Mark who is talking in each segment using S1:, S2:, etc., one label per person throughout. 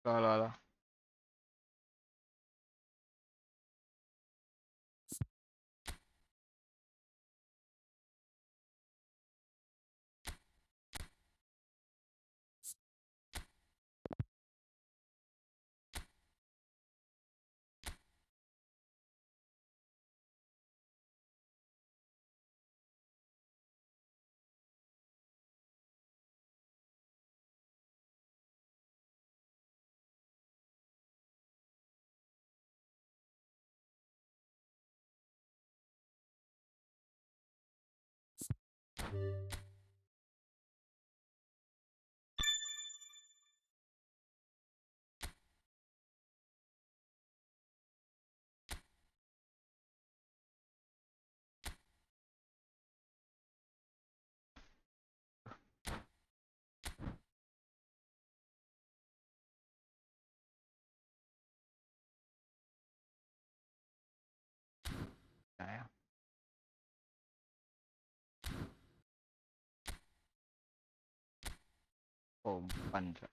S1: Rồi. Đấy. Ồ, bắn rồi.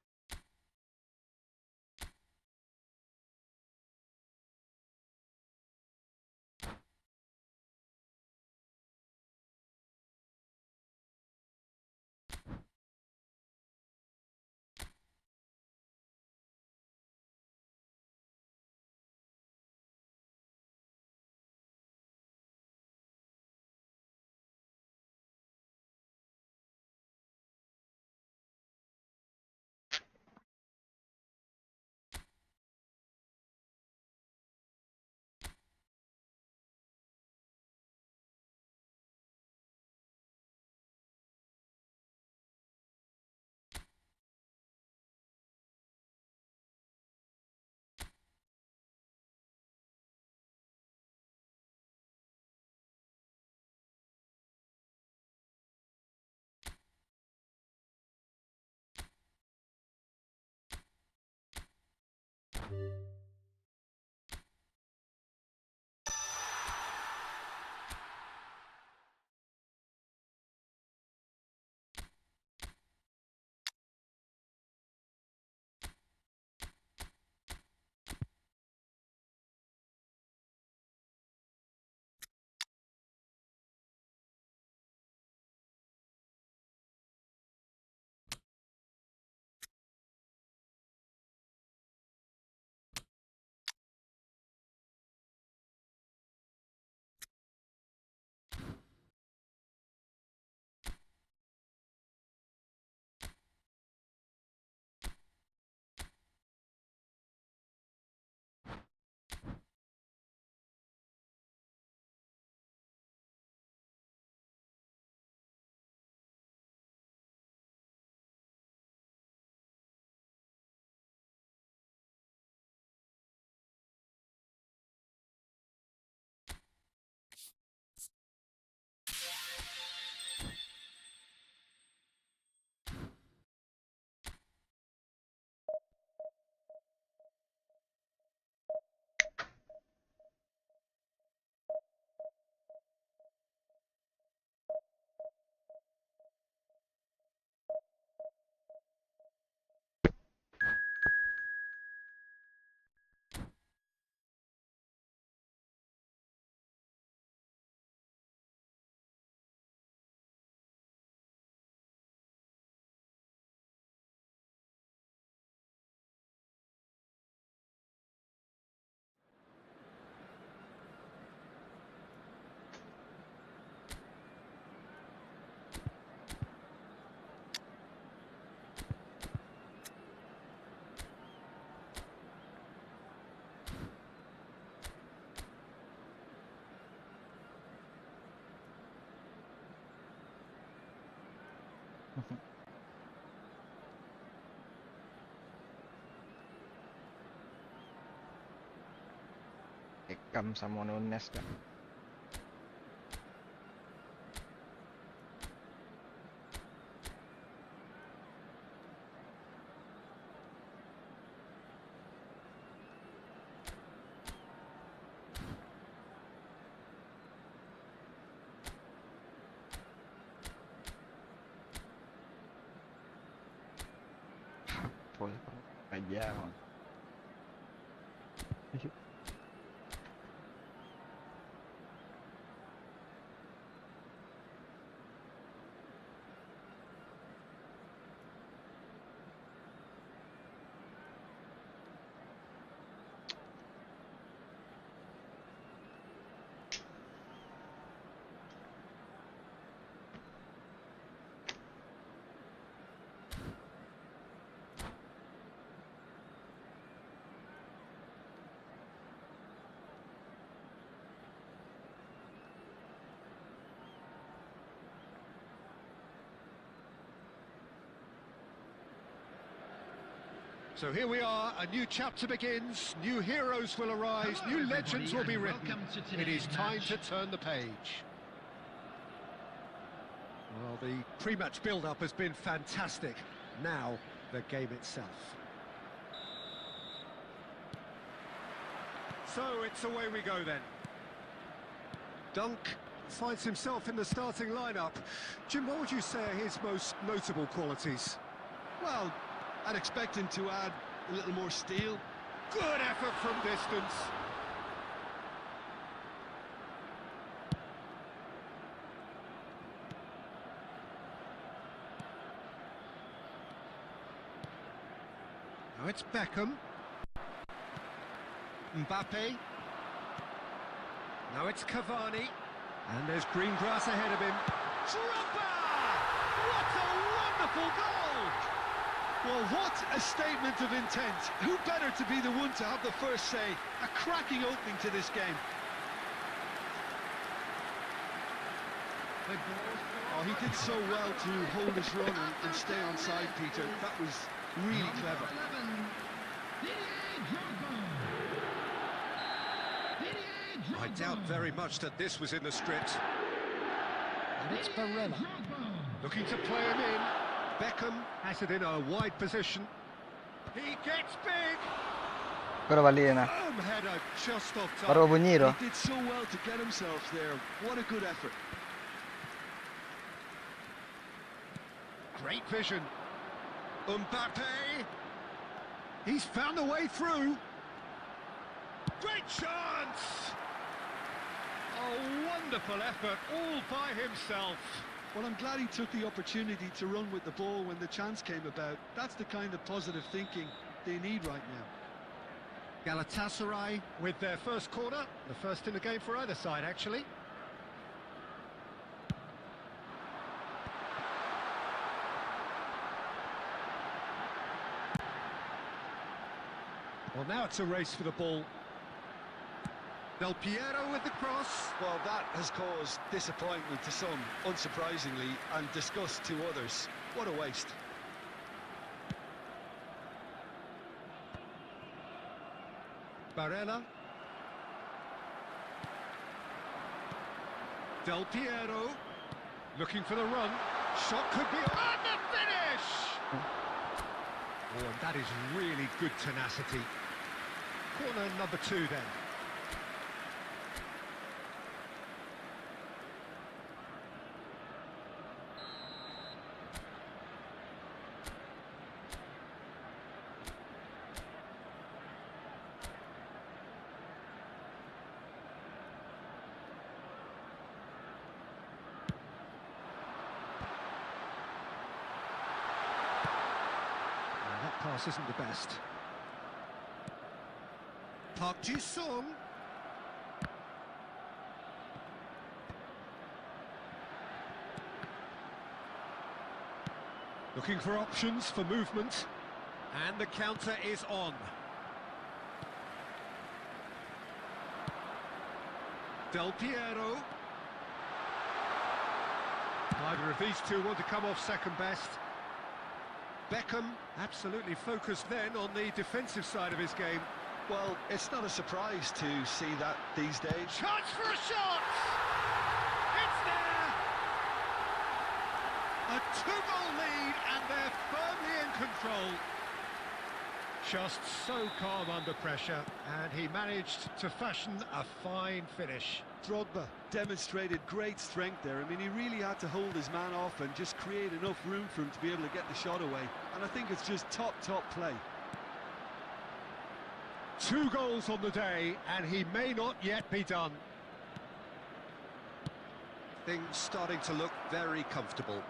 S1: Cầm someone nest cả. Thôi, Callao.
S2: So here we are, a new chapter begins, new heroes will arise, new legends will be written. It is time to turn the page. Well, the pre-match build-up has been fantastic. Now, the game itself. So it's away we go then. Dunk finds himself in the starting lineup. Jim, what would you say are his most notable qualities?
S3: Well, I'd expect him to add a little more steel.
S2: Good effort from distance. Now it's Beckham. Mbappe. Now it's Cavani. And there's green grass ahead of him. Drogba! What a wonderful goal!
S3: Well, what a statement of intent. Who better to be the one to have the first say? A cracking opening to this game. Oh, he did so well to hold his run and stay on side, Peter. That was really clever.
S2: I doubt very much that this was in the script. And it's Barella. Looking to play him in. Beckham has it in a wide position. He gets big.
S1: Però va lì, no?
S2: Header just off top.
S1: Però Boniro.
S3: He did so well to get himself there. What a good effort.
S2: Great vision. Mbappe. He's found a way through. Great chance. A wonderful effort all by himself.
S3: Well, I'm glad he took the opportunity to run with the ball when the chance came about. That's the kind of positive thinking they need right now.
S2: Galatasaray with their first corner, the first in the game for either side, actually. Well, now it's a race for the ball. Del Piero with the cross.
S3: Well, that has caused disappointment to some, unsurprisingly, and disgust to others. What a waste.
S2: Barella. Del Piero. Looking for the run. Shot could be on the finish! Oh, and that is really good tenacity. Corner number 2 then. Pass isn't the best. Park Ji-sung. Looking for options for movement. And the counter is on. Del Piero. Neither of these two want to come off second best. Beckham absolutely focused then on the defensive side of his game.
S3: Well, it's not a surprise to see that these days.
S2: Chance for a shot! It's there! A 2-goal lead and they're firmly in control. Just so calm under pressure, and he managed to fashion a fine finish.
S3: Drogba demonstrated great strength there. I mean, he really had to hold his man off and just create enough room for him to be able to get the shot away. And I think it's just top play.
S2: 2 goals on the day, and he may not yet be done. Things starting to look very comfortable.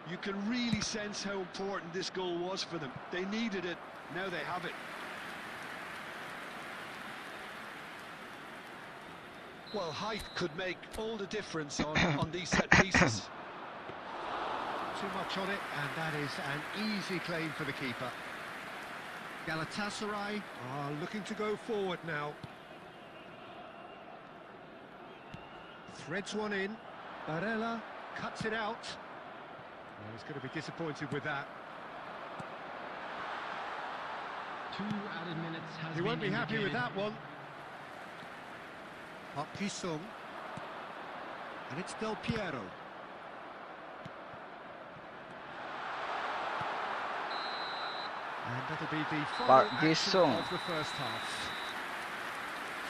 S3: You can really sense how important this goal was for them. They needed it, now they have it. Well, height could make all the difference on these set pieces.
S2: Too much on it, and that is an easy claim for the keeper. Galatasaray are looking to go forward now. Threads one in. Barella cuts it out. Well, he's going to be disappointed with that.
S4: 2 added minutes has
S2: He won't be
S4: been
S2: happy with
S4: indicated.
S2: that one. Up Kisung. And it's Del Piero. And that'll be the final action
S1: Gisung.
S2: of the first half.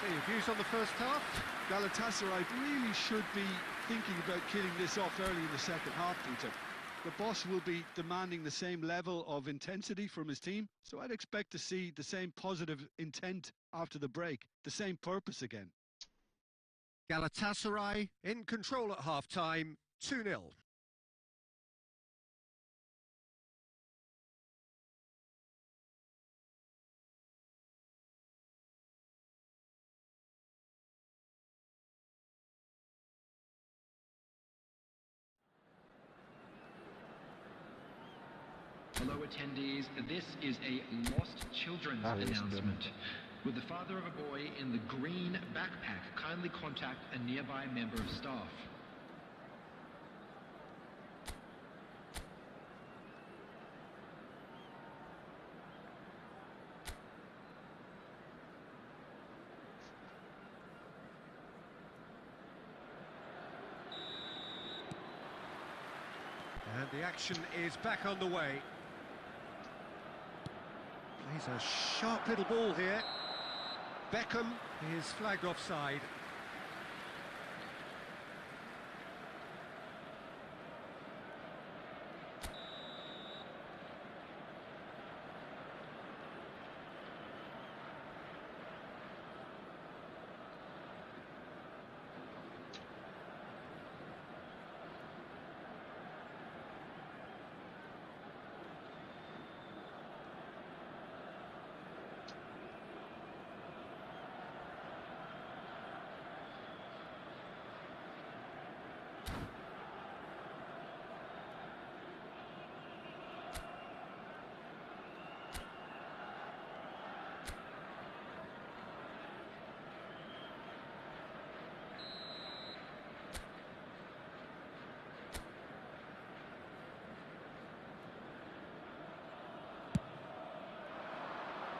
S2: So your views on the first half?
S3: Galatasaray really should be thinking about killing this off early in the second half, Peter. The boss will be demanding the same level of intensity from his team, so I'd expect to see the same positive intent after the break, the same purpose again.
S2: Galatasaray in control at half-time, 2-0.
S4: Hello attendees, this is a lost children's announcement. With the father of a boy in the green backpack, kindly contact a nearby member of staff.
S2: And the action is back on the way. Plays a sharp little ball here. Beckham is flagged offside.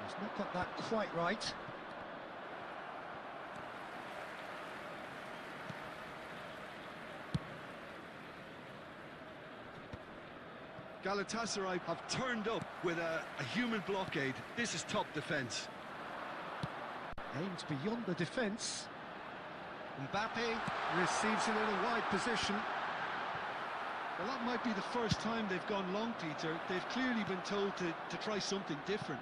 S2: He's not got that quite right.
S3: Galatasaray have turned up with a human blockade. This is top defence.
S2: Aims beyond the defence. Mbappe receives it in a wide position.
S3: Well, that might be the first time they've gone long, Peter. They've clearly been told to try something different.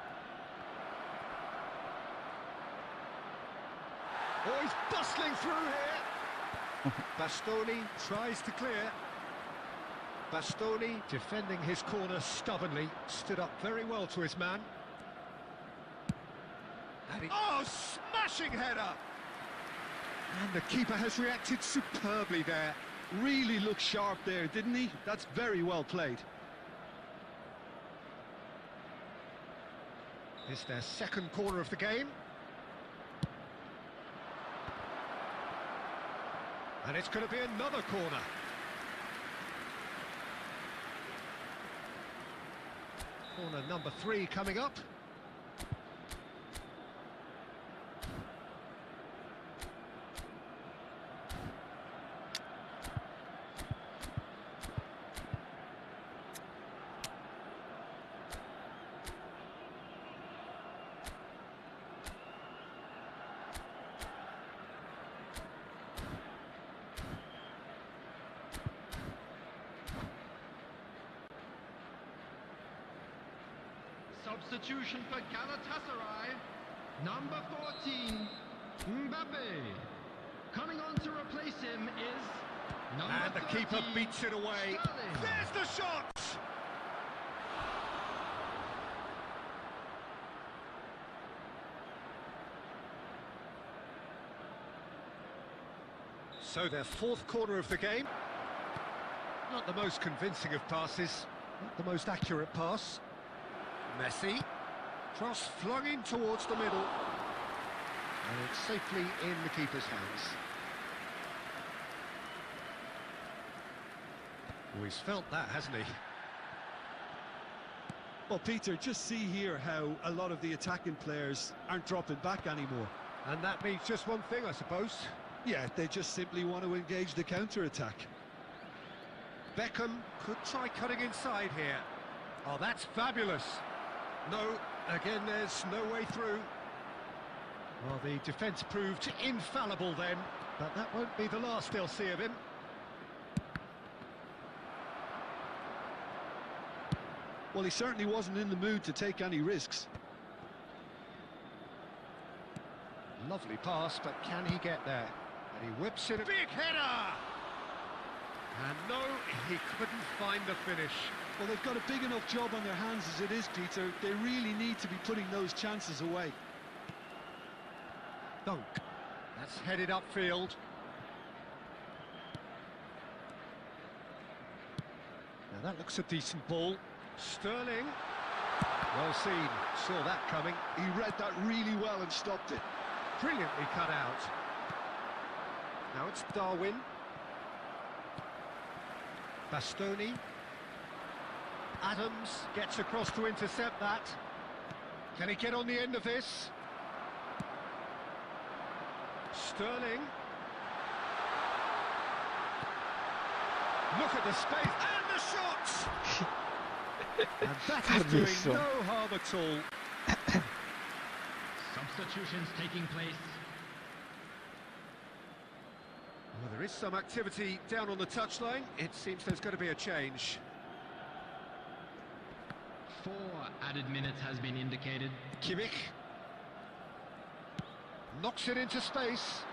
S2: Oh, he's bustling through here. Bastoni tries to clear. Bastoni defending his corner stubbornly, stood up very well to his man. And oh, smashing header! And the keeper has reacted superbly there.
S3: Really looked sharp there, didn't he? That's very well played.
S2: It's their second corner of the game. And it's going to be another corner. Corner number 3 coming up.
S4: Substitution for Galatasaray. Number 14, Mbappe. Coming on to replace him is number
S2: And the keeper
S4: 30,
S2: beats it away.
S4: Sterling.
S2: There's the shot! So their fourth corner of the game. Not the most convincing of passes, not the most accurate pass. Messi, cross flung in towards the middle, and it's safely in the keeper's hands. Oh, he's felt that, hasn't he?
S3: Well, Peter, just see here how a lot of the attacking players aren't dropping back anymore.
S2: And that means just one thing, I suppose.
S3: Yeah, they just simply want to engage the counter-attack.
S2: Beckham could try cutting inside here. Oh, that's fabulous. No, again, there's no way through. Well, the defence proved infallible then, but that won't be the last they'll see of him.
S3: Well, he certainly wasn't in the mood to take any risks.
S2: Lovely pass, but can he get there? And he whips in a big header! And no, he couldn't find the finish.
S3: Well, they've got a big enough job on their hands as it is, Peter. They really need to be putting those chances away.
S2: Dunk. That's headed upfield. Now that looks a decent ball. Sterling. Well seen. Saw that coming.
S3: He read that really well and stopped it.
S2: Brilliantly cut out. Now it's Darwin. Bastoni. Adams gets across to intercept that. Can he get on the end of this? Sterling. Look at the space and the shots! And that is doing no harm at all.
S4: Substitutions taking place.
S2: Well, there is some activity down on the touchline. It seems there's going to be a change.
S4: 4 added minutes has been indicated.
S2: Kimmich knocks it into space,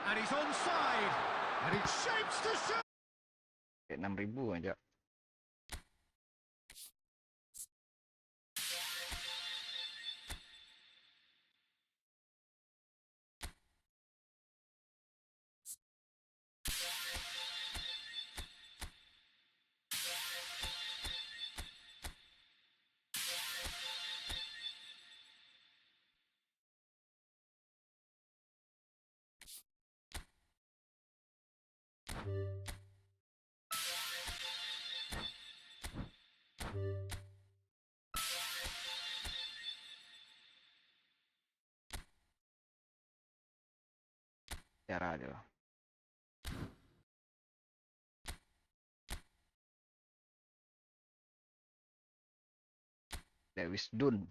S2: and he's onside, and he shapes the shot.
S1: 6.000 aja. Ya radio. Lewis Dun.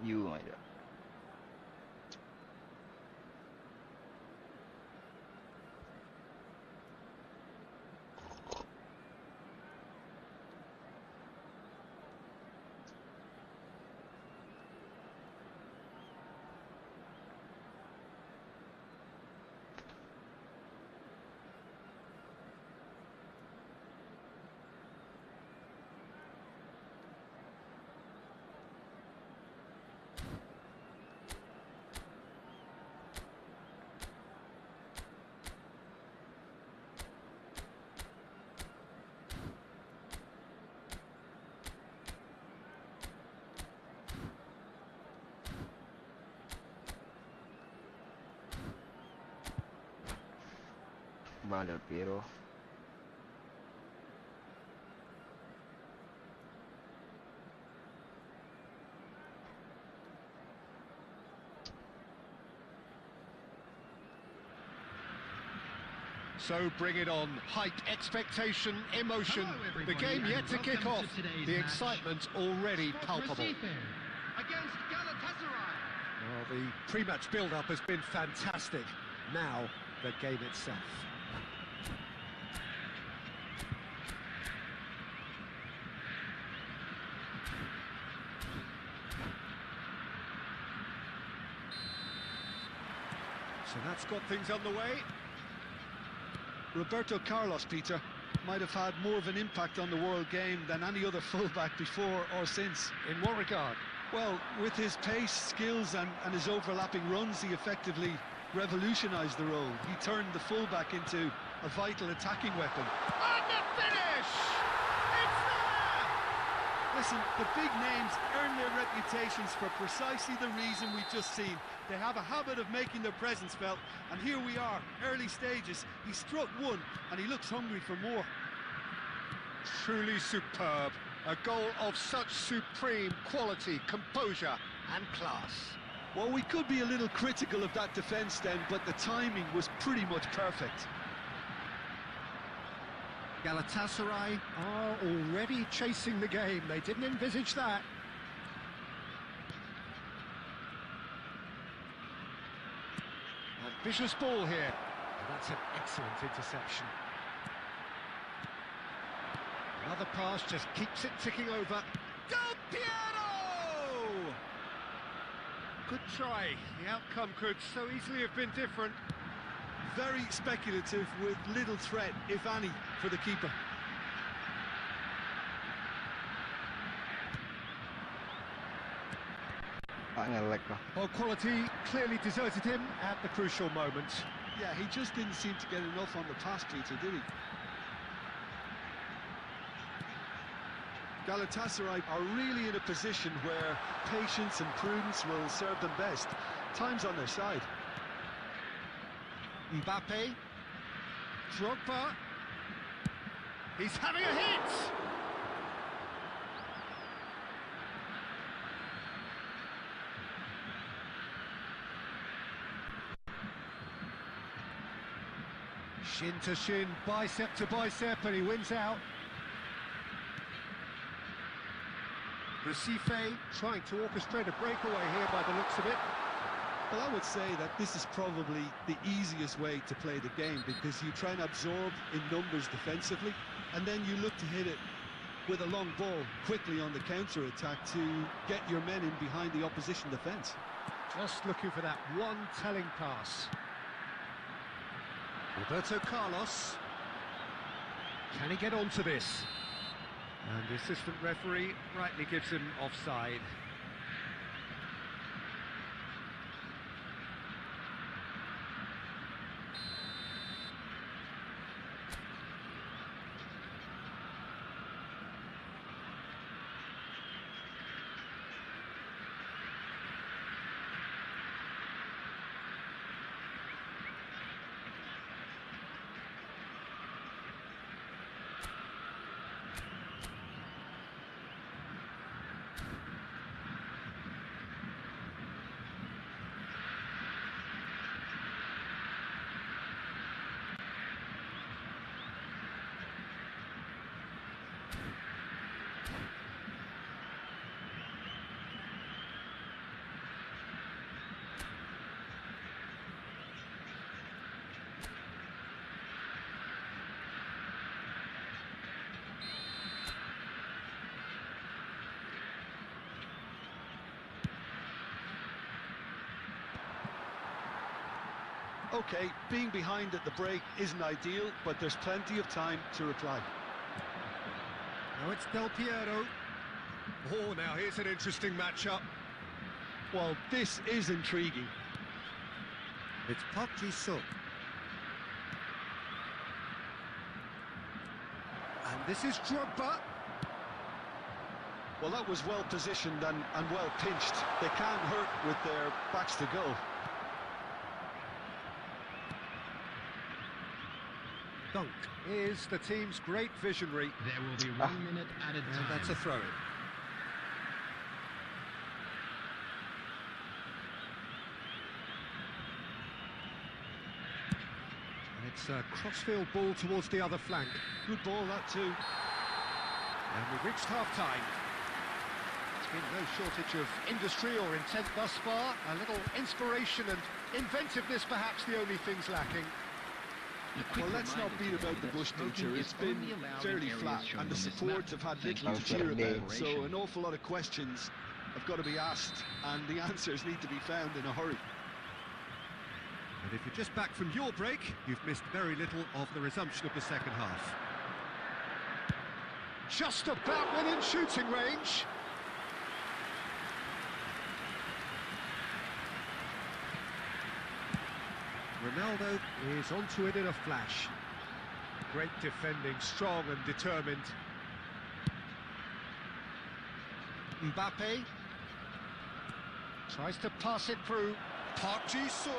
S1: You aja. Vale, el Piero.
S2: So bring it on. Hype, expectation, emotion.
S4: Hello,
S2: The
S4: everybody,
S2: game yet
S4: and
S2: to kick
S4: welcome
S2: off.
S4: to today's
S2: The
S4: match.
S2: excitement already palpable.
S4: Against Galatasaray.
S2: Well, the pre-match build-up has been fantastic. Now, the game itself. So that's got things underway.
S3: Roberto Carlos, Peter, might have had more of an impact on the world game than any other fullback before or since.
S2: In what regard?
S3: Well, with his pace, skills and his overlapping runs, he effectively revolutionised the role. He turned the fullback into a vital attacking weapon.
S2: And the finish! It's there!
S3: Listen, the big names earn their reputations for precisely the reason we've just seen. They have a habit of making their presence felt, and here we are, early stages. He struck one, and he looks hungry for more.
S2: Truly superb. A goal of such supreme quality, composure and class.
S3: Well, we could be a little critical of that defence then, but the timing was pretty much perfect.
S2: Galatasaray are already chasing the game. They didn't envisage that. Vicious ball here. That's an excellent interception. Another pass just keeps it ticking over. Del Piero! Good try. The outcome could so easily have been different.
S3: Very speculative with little threat, if any, for the keeper.
S1: Ngelek lah.
S2: Well, quality clearly deserted him at the crucial moment.
S3: Yeah, he just didn't seem to get enough on the pass, Peter, did he? Galatasaray are really in a position where patience and prudence will serve them best. Time's on their side.
S2: Mbappe. Drogba. He's having a hit! Shin to shin, bicep to bicep, and he wins out. Recife trying to orchestrate a breakaway here by the looks of it.
S3: Well, I would say that this is probably the easiest way to play the game, because you try and absorb in numbers defensively, and then you look to hit it with a long ball quickly on the counter-attack to get your men in behind the opposition defence.
S2: Just looking for that one telling pass. Roberto Carlos. Can he get onto this? And the assistant referee rightly gives him offside.
S3: OK, being behind at the break isn't ideal, but there's plenty of time to reply.
S2: Now it's Del Piero. Oh, now here's an interesting matchup.
S3: Well, this is intriguing.
S2: It's Park Ji-sung. And this is Drogba.
S3: Well, that was well positioned and well pinched. They can't hurt with their backs to goal.
S2: Dunk is the team's great visionary.
S4: There will be 1 minute added
S2: And
S4: time.
S2: that's a throw-in. And it's a crossfield ball towards the other flank.
S3: Good ball, that too.
S2: And we've reached half-time. It's been no shortage of industry or intent thus far. A little inspiration and inventiveness, perhaps the only things lacking.
S3: Well, let's not beat about the bush, Peter. It's been fairly flat, and the supports have had little to cheer about, so an awful lot of questions have got to be asked, and the answers need to be found in a hurry.
S2: And if you're just back from your break, you've missed very little of the resumption of the second half. Just about within shooting range. Ronaldo is onto it in a flash. Great defending, strong and determined. Mbappe tries to pass it through. Park Ji-sung.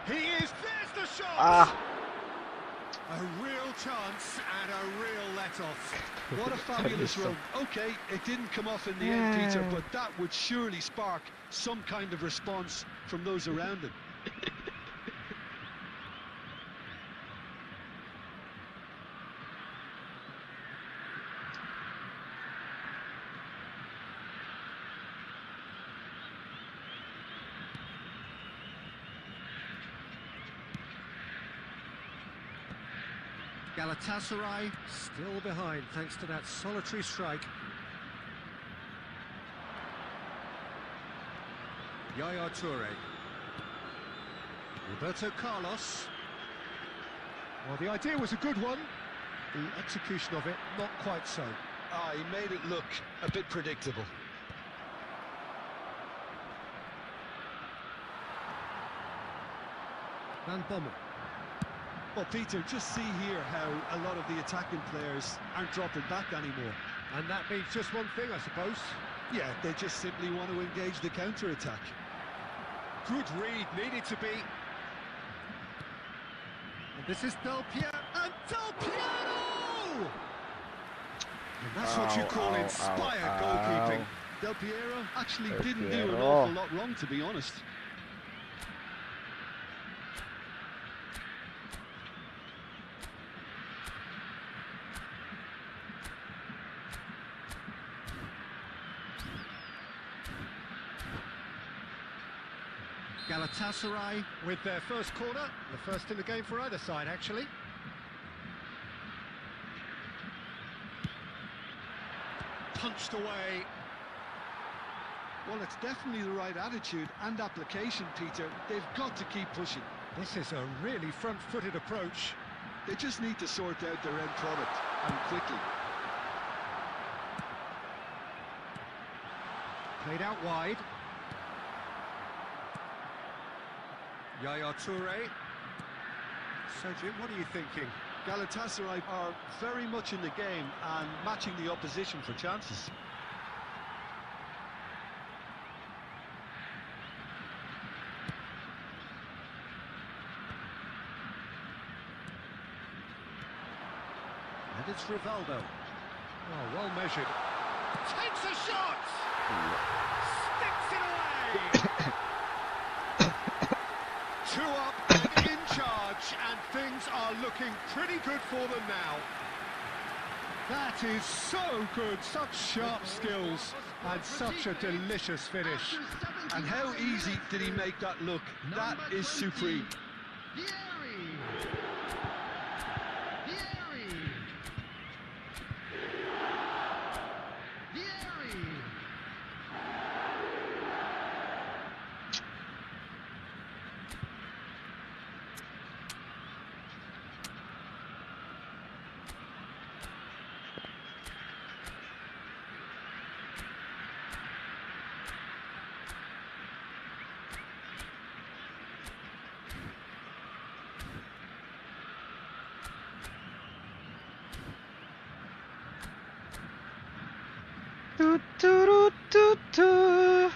S2: He is, there's the shot! A real chance and a real let-off.
S3: What a fabulous run. OK, it didn't come off in the end, Peter, but that would surely spark some kind of response from those around him.
S2: Galatasaray still behind thanks to that solitary strike. Yaya Toure. Roberto Carlos. Well, the idea was a good one. The execution of it, not quite so.
S3: He made it look a bit predictable.
S2: Van Bommel.
S3: Well, Peter, just see here how a lot of the attacking players aren't dropping back anymore.
S2: And that means just one thing, I suppose.
S3: Yeah, they just simply want to engage the counter-attack.
S2: Good read, needed to be. And this is Del Piero, and Del Piero! And that's what you call inspired goalkeeping.
S3: Del Piero actually didn't do an awful lot wrong, to be honest.
S2: Galatasaray with their first corner, the first in the game for either side, actually. Punched away.
S3: Well, it's definitely the right attitude and application, Peter. They've got to keep pushing.
S2: This is a really front-footed approach.
S3: They just need to sort out their end product, and quickly.
S2: Played out wide. Yaya Toure. So, Jim, what are you thinking?
S3: Galatasaray are very much in the game and matching the opposition for chances.
S2: And it's Rivaldo. Oh, well measured. Takes a shot! Sticks it away! 2 up and in charge, and things are looking pretty good for them now. That is so good, such sharp skills, and such a delicious finish.
S3: And how easy did he make that look? That is supreme.
S1: Toot, toot, toot, toot.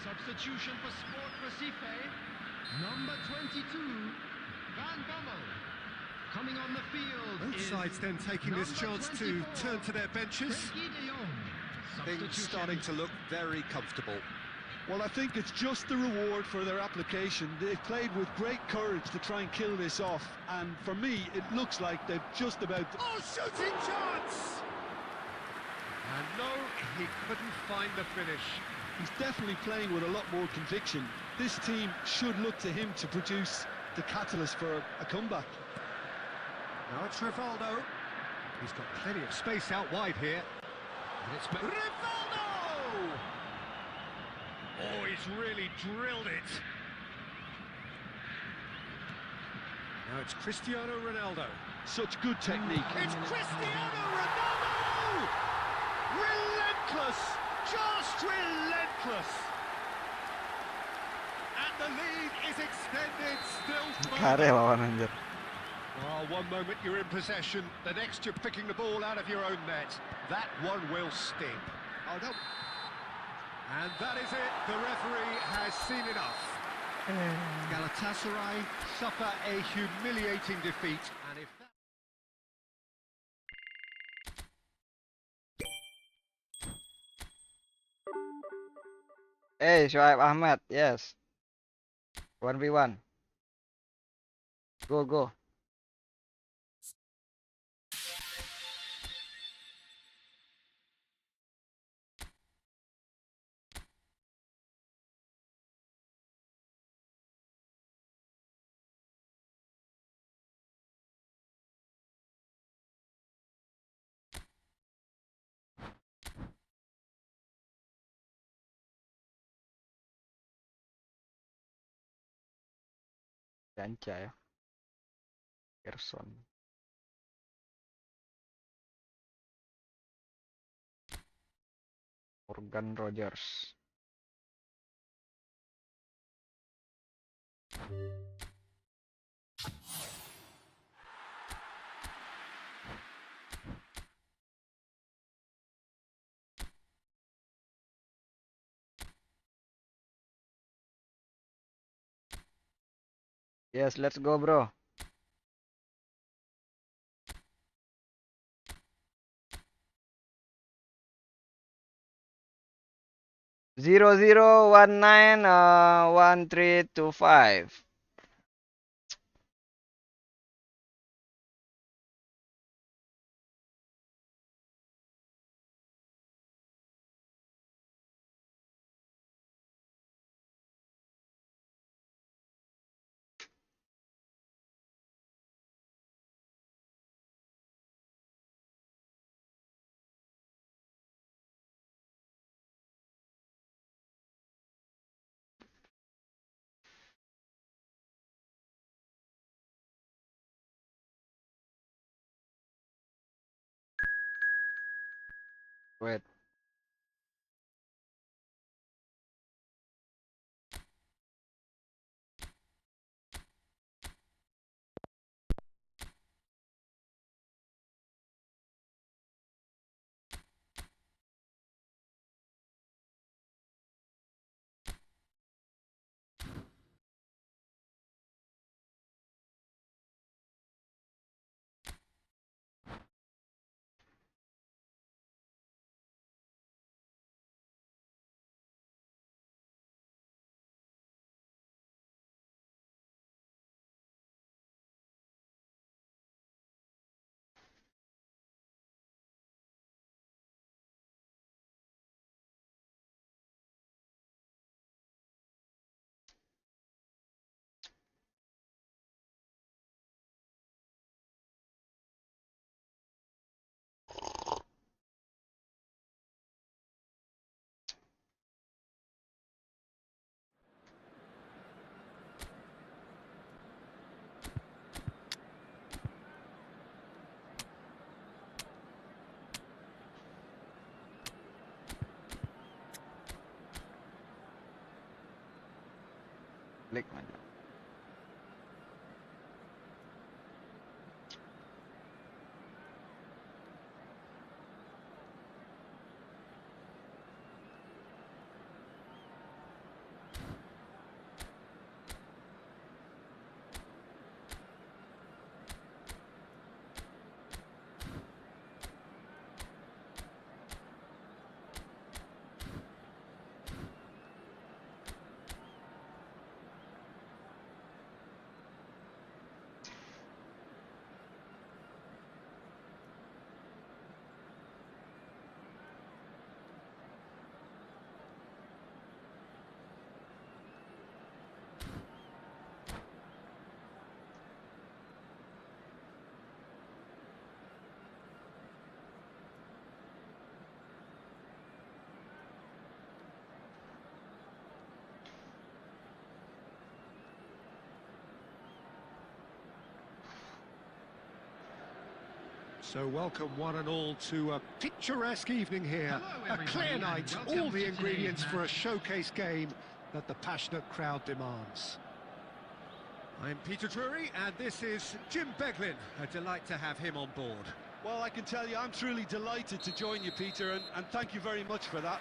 S2: Substitution for Sport Recife. Number 22, Van Bommel. Coming on the field.
S5: Both sides then taking this chance to turn to their benches.
S2: Frenkie de Jong.
S5: Things starting to look very comfortable.
S3: Well, I think it's just the reward for their application. They've played with great courage to try and kill this off, and for me, it looks like they've just about...
S5: Oh, shooting chance!
S2: And no, he couldn't find the finish.
S3: He's definitely playing with a lot more conviction. This team should look to him to produce the catalyst for a comeback.
S2: Now it's Rivaldo. He's got plenty of space out wide here. And it's Rivaldo! Oh, he's really drilled it. Now it's Cristiano Ronaldo.
S3: Such good technique.
S2: It's Cristiano Ronaldo! Relentless! Just relentless! And the lead is extended still further.
S1: Kare lawan anjir.
S2: Well, one moment you're in possession, the next you're picking the ball out of your own net. That one will sting. Oh, no. And that is it. The referee has seen enough. Galatasaray suffer a humiliating defeat. And if that...
S1: Hey, Shoaib Ahmed, yes. 1v1. Go, go. Ganca ya. Gerson. Morgan Rogers. Yes, let's go, bro. Zero zero 19 1325. Wait. Klik man dyan.
S2: So welcome one and all to a picturesque evening here.
S4: Hello,
S2: A clear
S4: everybody,
S2: night,
S4: and welcome
S2: all the
S4: to
S2: ingredients
S4: today's
S2: for a
S4: match.
S2: showcase game that the passionate crowd demands. I'm Peter Drury, and this is Jim Beglin. A delight to have him on board.
S3: Well, I can tell you, I'm truly delighted to join you, Peter, and thank you very much for that.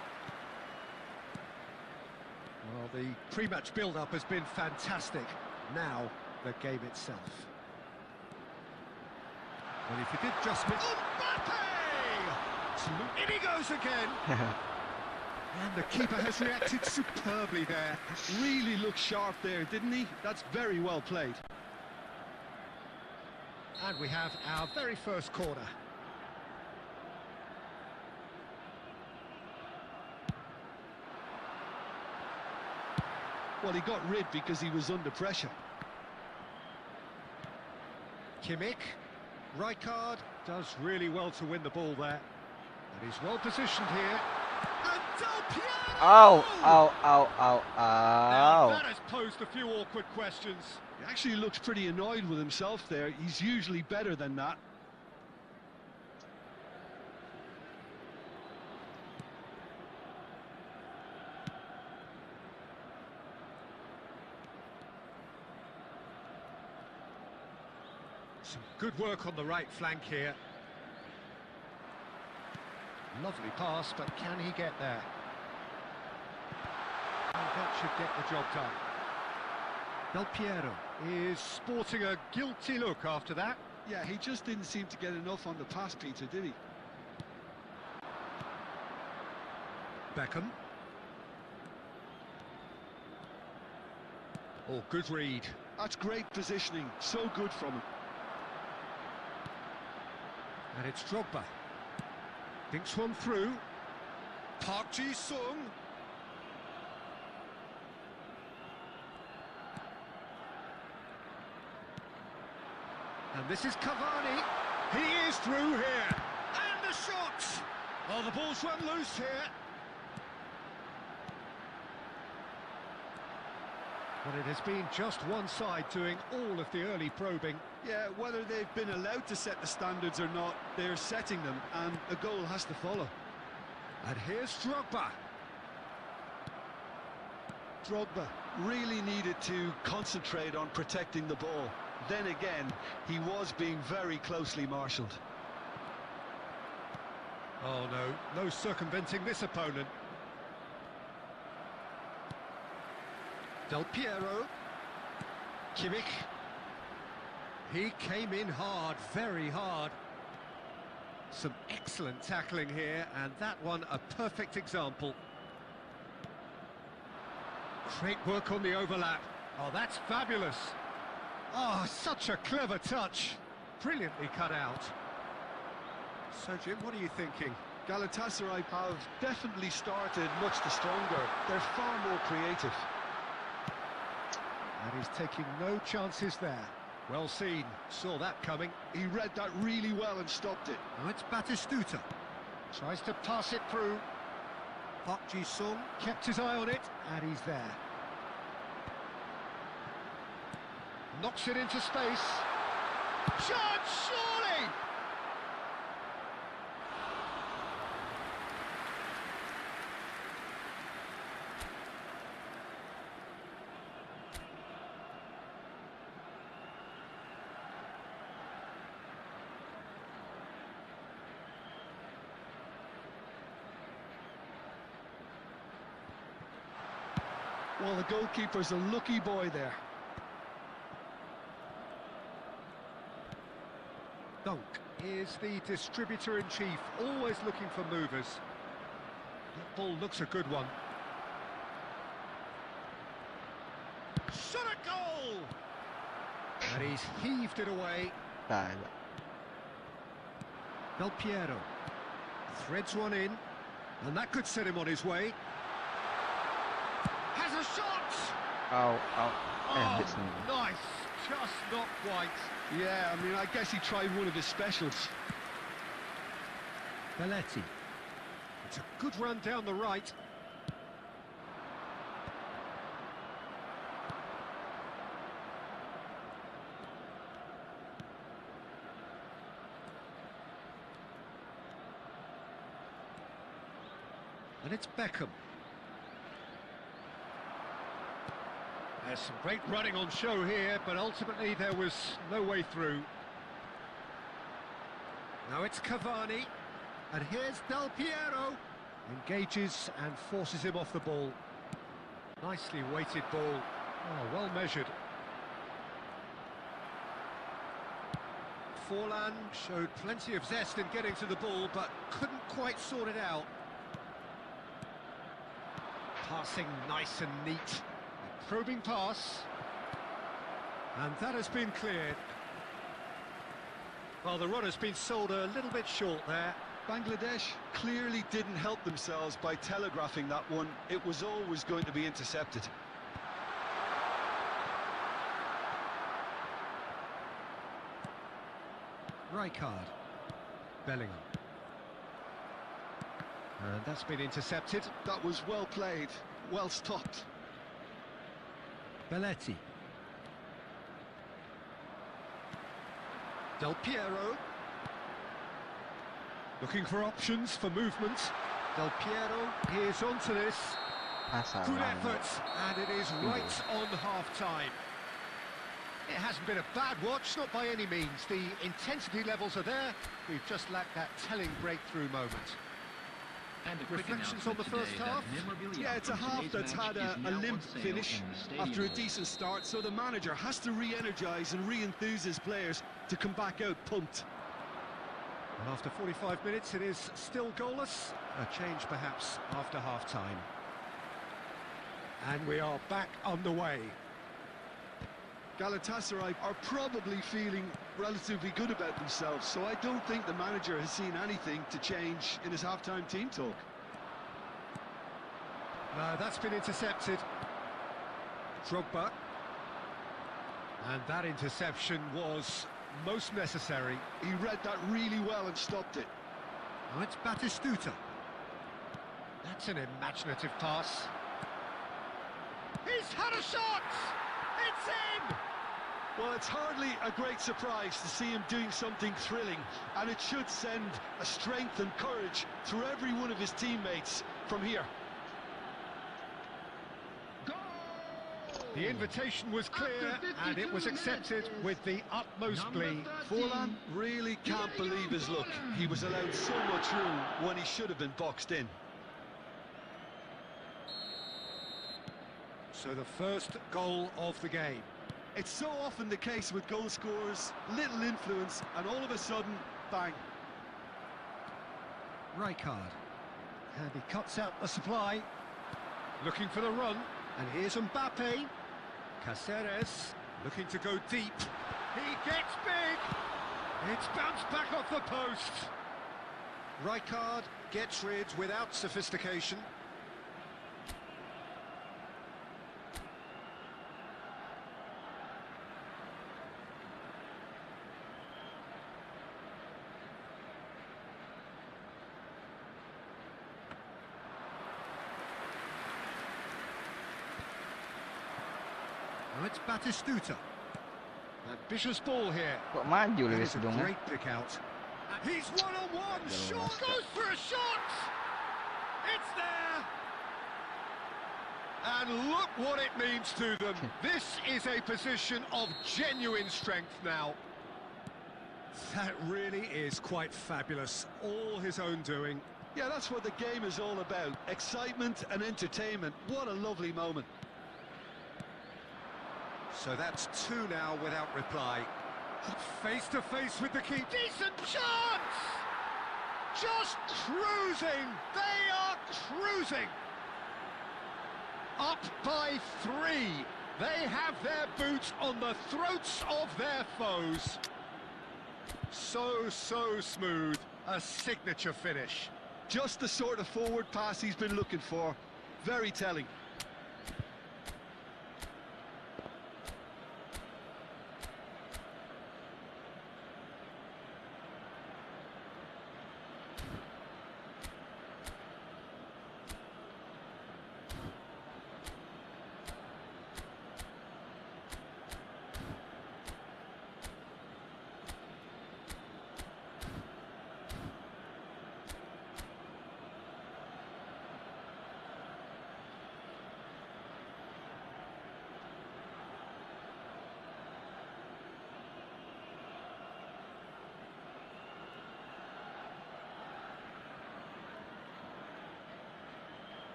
S2: Well, the pre-match build-up has been fantastic. Now, the game itself. Well, if he did just miss... Mbappe! In he goes again! And the keeper has reacted superbly there.
S3: Really looked sharp there, didn't he? That's very well played.
S2: And we have our very first corner.
S3: Well, he got rid because he was under pressure.
S2: Kimmich. Rijkaard does really well to win the ball there. And he's well positioned here. And Del Piero!
S1: Ow, ow, ow, ow,
S2: Now,
S1: ow.
S2: that has posed a few awkward questions.
S3: He actually looks pretty annoyed with himself there. He's usually better than that.
S2: Some good work on the right flank here. Lovely pass, but can he get there? And that should get the job done. Del Piero is sporting a guilty look after that.
S3: Yeah, he just didn't seem to get enough on the pass, Peter, did he?
S2: Beckham. Oh, good read.
S3: That's great positioning. So good from him.
S2: And it's Drogba. Thinks one through. Park Ji-sung. And this is Cavani. He is through here. And the shot! Oh, the ball's run loose here. But it has been just one side doing all of the early probing.
S3: Yeah, whether they've been allowed to set the standards or not, they're setting them, and a goal has to follow.
S2: And here's Drogba.
S3: Drogba really needed to concentrate on protecting the ball. Then again, he was being very closely marshalled.
S2: Oh no, no circumventing this opponent. Del Piero. Kimmich. He came in hard, very hard. Some excellent tackling here, and that one a perfect example. Great work on the overlap. Oh, that's fabulous. Oh, such a clever touch. Brilliantly cut out. So, Jim, what are you thinking?
S3: Galatasaray have definitely started much the stronger. They're far more creative.
S2: And he's taking no chances there. Well seen, saw that coming.
S3: He read that really well and stopped it.
S2: Now it's Batistuta. Tries to pass it through. Park Ji-sung kept his eye on it, and he's there. Knocks it into space. Chance, surely!
S3: Well, the goalkeeper's a lucky boy there.
S2: Dunk is the distributor-in-chief, always looking for movers. That ball looks a good one. Shot a goal! And he's heaved it away.
S1: Tala.
S2: Del Piero threads one in, and that could set him on his way. Has a shot!
S1: Oh, oh.
S2: Oh,
S1: It's me.
S2: nice, just not quite.
S3: Yeah, I mean, I guess he tried one of his specials.
S2: Belletti. It's a good run down the right. And it's Beckham. There's some great running on show here, but ultimately there was no way through. Now it's Cavani, and here's Del Piero. Engages and forces him off the ball. Nicely weighted ball. Oh, well measured. Forlan showed plenty of zest in getting to the ball, but couldn't quite sort it out. Passing nice and neat. A probing pass. And that has been cleared. Well, the run has been sold a little bit short there.
S3: Bangladesh clearly didn't help themselves by telegraphing that one. It was always going to be intercepted.
S2: Rijkaard. Bellingham. And that's been intercepted.
S3: That was well played, well stopped.
S2: Belletti. Del Piero. Looking for options for movement. Del Piero is onto this.
S1: Pasa
S2: Good
S1: around.
S2: effort, and it is right on half-time. It hasn't been a bad watch, not by any means. The intensity levels are there. We've just lacked that telling breakthrough moment.
S4: And a quick
S2: Reflections on the
S4: announcement
S2: first
S4: today
S2: half?
S4: that memorabilia
S3: Yeah, it's a
S4: from
S3: half
S4: today's
S3: that's
S4: match
S3: had
S4: is
S3: a
S4: now
S3: limp
S4: on sale
S3: finish
S4: in the stadium
S3: after a
S4: hall.
S3: decent start, so the manager has to re-energise and re-enthuse his players to come back out pumped.
S2: And after 45 minutes, it is still goalless. A change, perhaps, after half-time. And we are back underway.
S3: Galatasaray are probably feeling relatively good about themselves, so I don't think the manager has seen anything to change in his half-time team talk.
S2: That's been intercepted. Drogba. And that interception was most necessary.
S3: He read that really well and stopped it.
S2: Now it's Batistuta. That's an imaginative pass. He's had a shot! It's in!
S3: Well, it's hardly a great surprise to see him doing something thrilling, and it should send a strength and courage through every one of his teammates from here.
S2: The invitation was clear, and it was accepted with the utmost glee.
S3: Forlan really can't believe his luck. He was allowed so much room when he should have been boxed in.
S2: So the first goal of the game.
S3: It's so often the case with goal scorers, little influence, and all of a sudden, bang.
S2: Rijkaard. And he cuts out the supply. Looking for the run. And here's Mbappe. Caceres looking to go deep. He gets big. It's bounced back off the post. Rijkaard gets rid without sophistication. Now it's Batistuta. Ambitious ball here.
S1: Kok maju
S2: That
S1: lebih
S2: is a
S1: sedung.
S2: great pick out. He's one-on-one. Shot goes for a shot. It's there. And look what it means to them. This is a position of genuine strength now. That really is quite fabulous. All his own doing.
S3: Yeah, that's what the game is all about. Excitement and entertainment. What a lovely moment.
S2: So that's two now without reply. Face to face with the keeper. Decent chance! Just cruising! They are cruising! Up by 3. They have their boots on the throats of their foes. So smooth. A signature finish.
S3: Just the sort of forward pass he's been looking for. Very telling.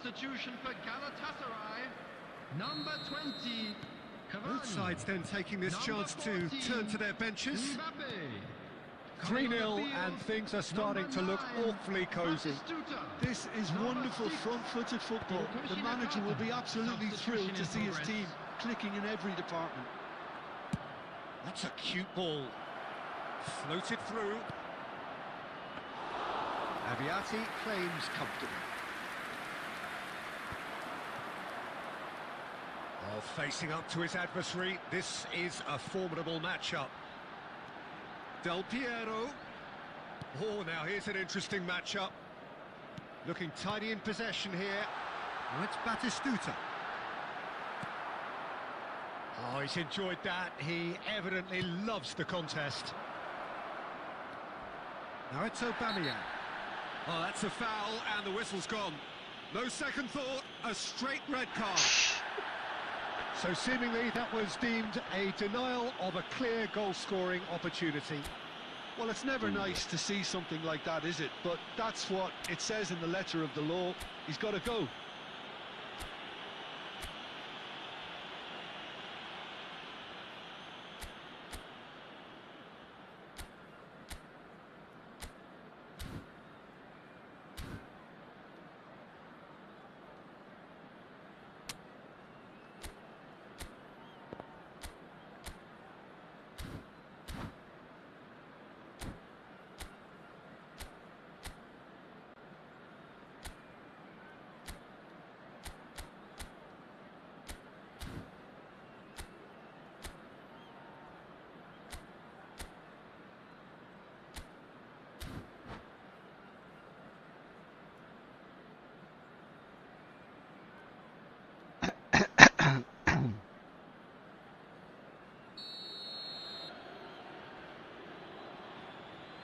S4: Substitution for Galatasaray, number 20.
S5: Both sides then taking this chance to turn to their benches.
S2: 3-0 and things are starting to look awfully cosy.
S3: This is wonderful front-footed football. The manager will be absolutely thrilled to see his team clicking in every department.
S2: That's a cute ball. Floated through. Abiati claims comfortably. Oh, facing up to his adversary, this is a formidable matchup. Del Piero. Oh, now here's an interesting matchup. Looking tidy in possession here. Now it's Batistuta. Oh, he's enjoyed that. He evidently loves the contest. Now it's Aubameyang. Oh, that's a foul, and the whistle's gone. No second thought, a straight red card. So seemingly that was deemed a denial of a clear goal-scoring opportunity.
S3: Well, it's never nice to see something like that, is it? But that's what it says in the letter of the law. He's got to go.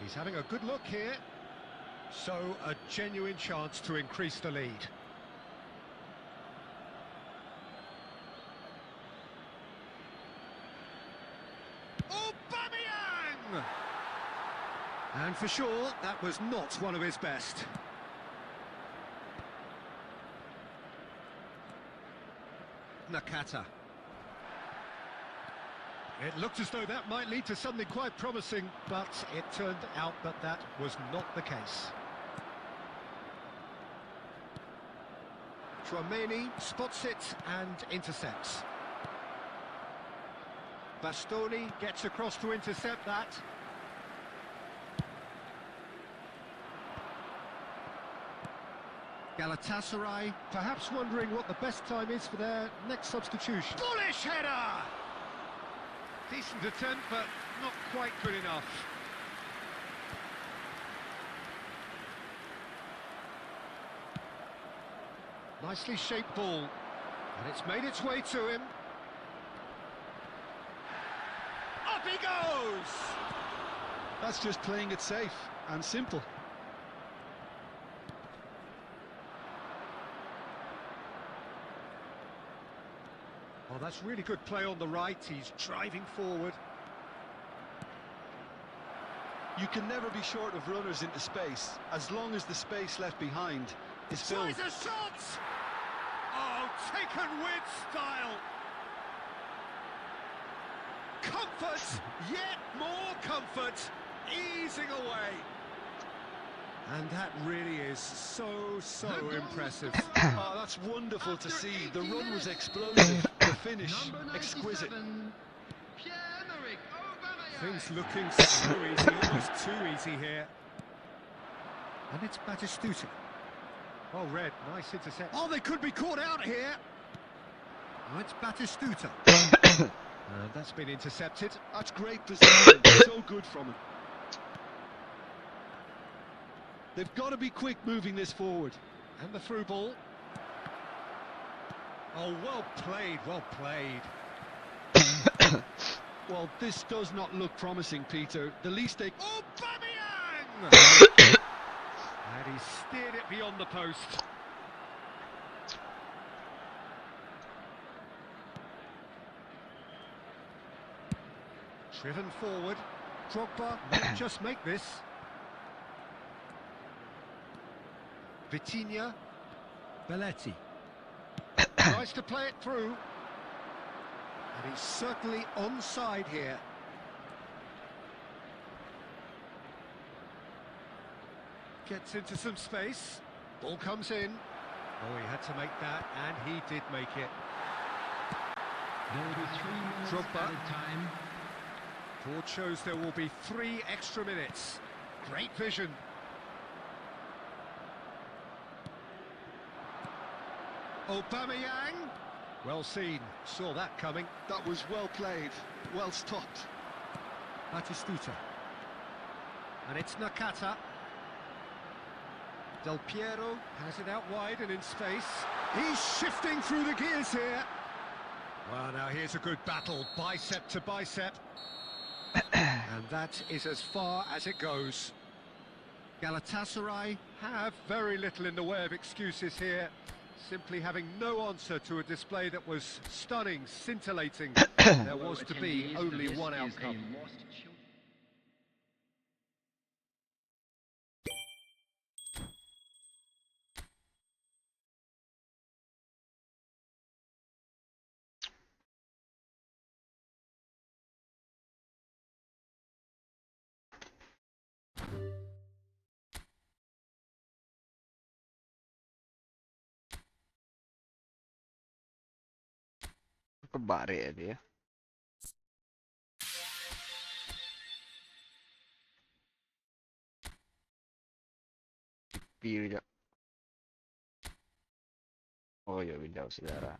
S2: He's having a good look here. So, a genuine chance to increase the lead. Aubameyang! And for sure, that was not one of his best. Nakata. It looked as though that might lead to something quite promising, but it turned out that that was not the case. Tchouaméni spots it and intercepts. Bastoni gets across to intercept that. Galatasaray perhaps wondering what the best time is for their next substitution. Bullish header! Decent attempt, but not quite good enough. Nicely shaped ball, and it's made its way to him. Up he goes!
S3: That's just playing it safe and simple.
S2: Oh, that's really good play on the right. He's driving forward.
S3: You can never be short of runners into space, as long as the space left behind is filled.
S2: Tries a shot! Oh, taken with style. Comfort, yet more comfort, easing away. And that really is so impressive.
S3: Oh, that's wonderful to see. The run was explosive, the finish exquisite.
S2: Things looking so easy, almost too easy here. And it's Batistuta. Oh, Red, nice intercept. Oh, they could be caught out here. Oh, it's Batistuta. And that's been intercepted.
S3: That's great position, so good from him. They've got to be quick moving this forward.
S2: And the through ball. Oh, well played, well played.
S3: Well, this does not look promising, Peter. The least they...
S2: Oh, Aubameyang! And he steered it beyond the post. Driven forward. Drogba might just make this. Vitinha. Belletti. Tries to play it through. And he's certainly onside here. Gets into some space. Ball comes in. Oh, he had to make that, and he did make it.
S4: There will be 3 minutes
S2: Drogba.
S4: added time.
S2: Board shows there will be 3 extra minutes. Great vision. Aubameyang. Well seen. Saw that coming.
S3: That was well played, well stopped.
S2: Batistuta. And it's Nakata. Del Piero has it out wide and in space. He's shifting through the gears here. Well, now here's a good battle, bicep to bicep. And that is as far as it goes. Galatasaray have very little in the way of excuses here. Simply having no answer to a display that was stunning, scintillating. There was to be
S4: Attendees,
S2: only
S4: this
S2: one
S4: is a
S2: outcome.
S4: lost children.
S1: Kebari ya dia. Pilih. Oh ya, bidau saudara.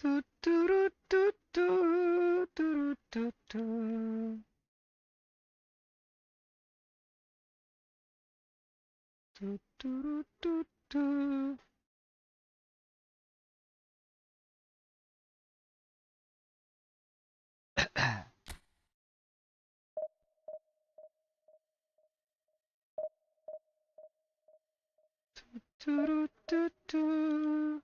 S1: Tut, turut, tut, tut, turut, tut, tut. Tut, turut, tut, tut. Turut, tut, tut.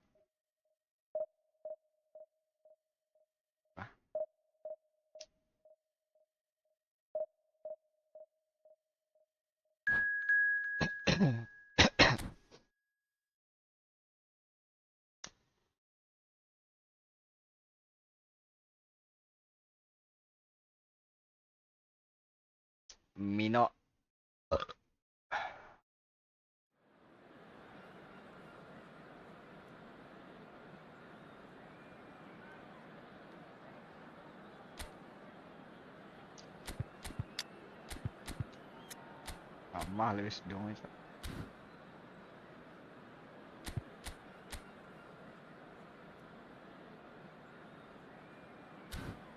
S1: Mino. Mahal wis doing it.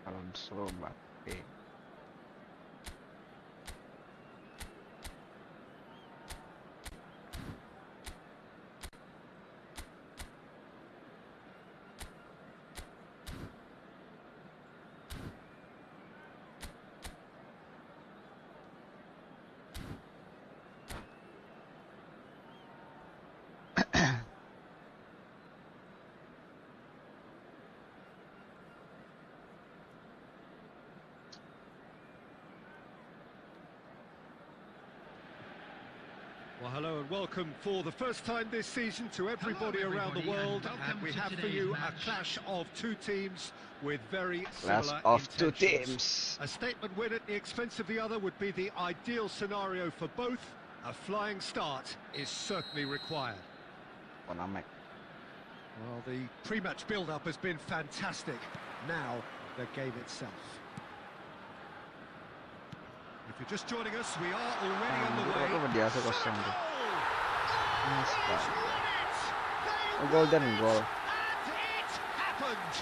S1: Alonso Mbappe.
S2: Well, hello and welcome for the first time this season to everybody around the world, and we have for you a clash of two teams with very
S1: Clash
S2: similar
S1: of two
S2: intentions.
S1: teams.
S2: A statement win at the expense of the other would be the ideal scenario for both. A flying start is certainly required.
S1: Konamek.
S2: Well, the pre-match build-up has been fantastic. Now, the game itself. If you're just joining us, we are already on the way.
S1: Biasa kosong tuh.
S2: Goal!
S1: Golden goal.
S2: And it happened!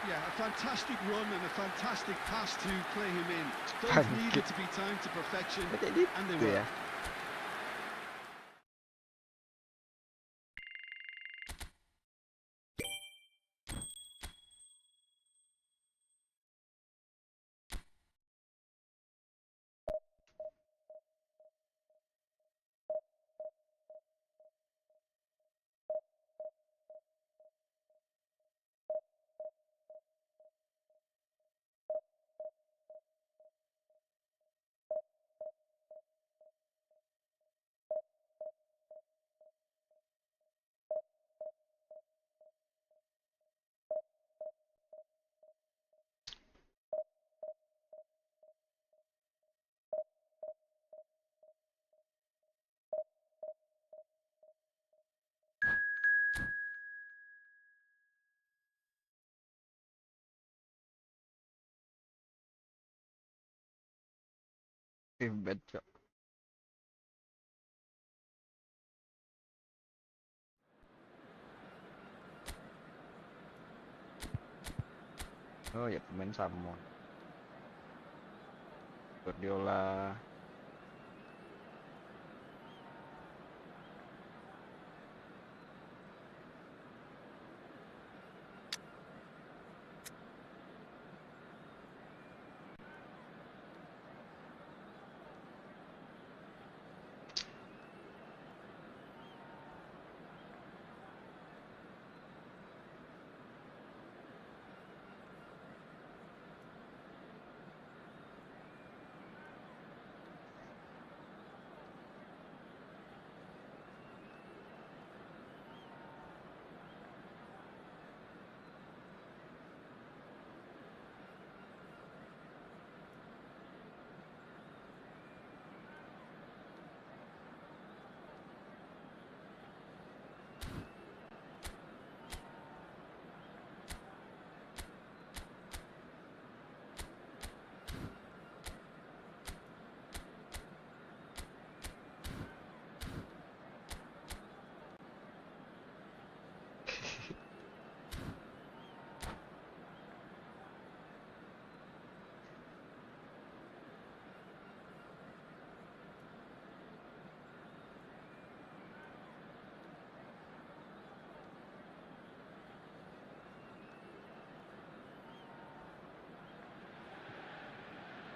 S3: Yeah, a fantastic run and a fantastic pass to play him in. Both needed to be timed to perfection, and they were.
S1: Ya. Bad Cok. Oh ya, pemain Samoa. Guardiola.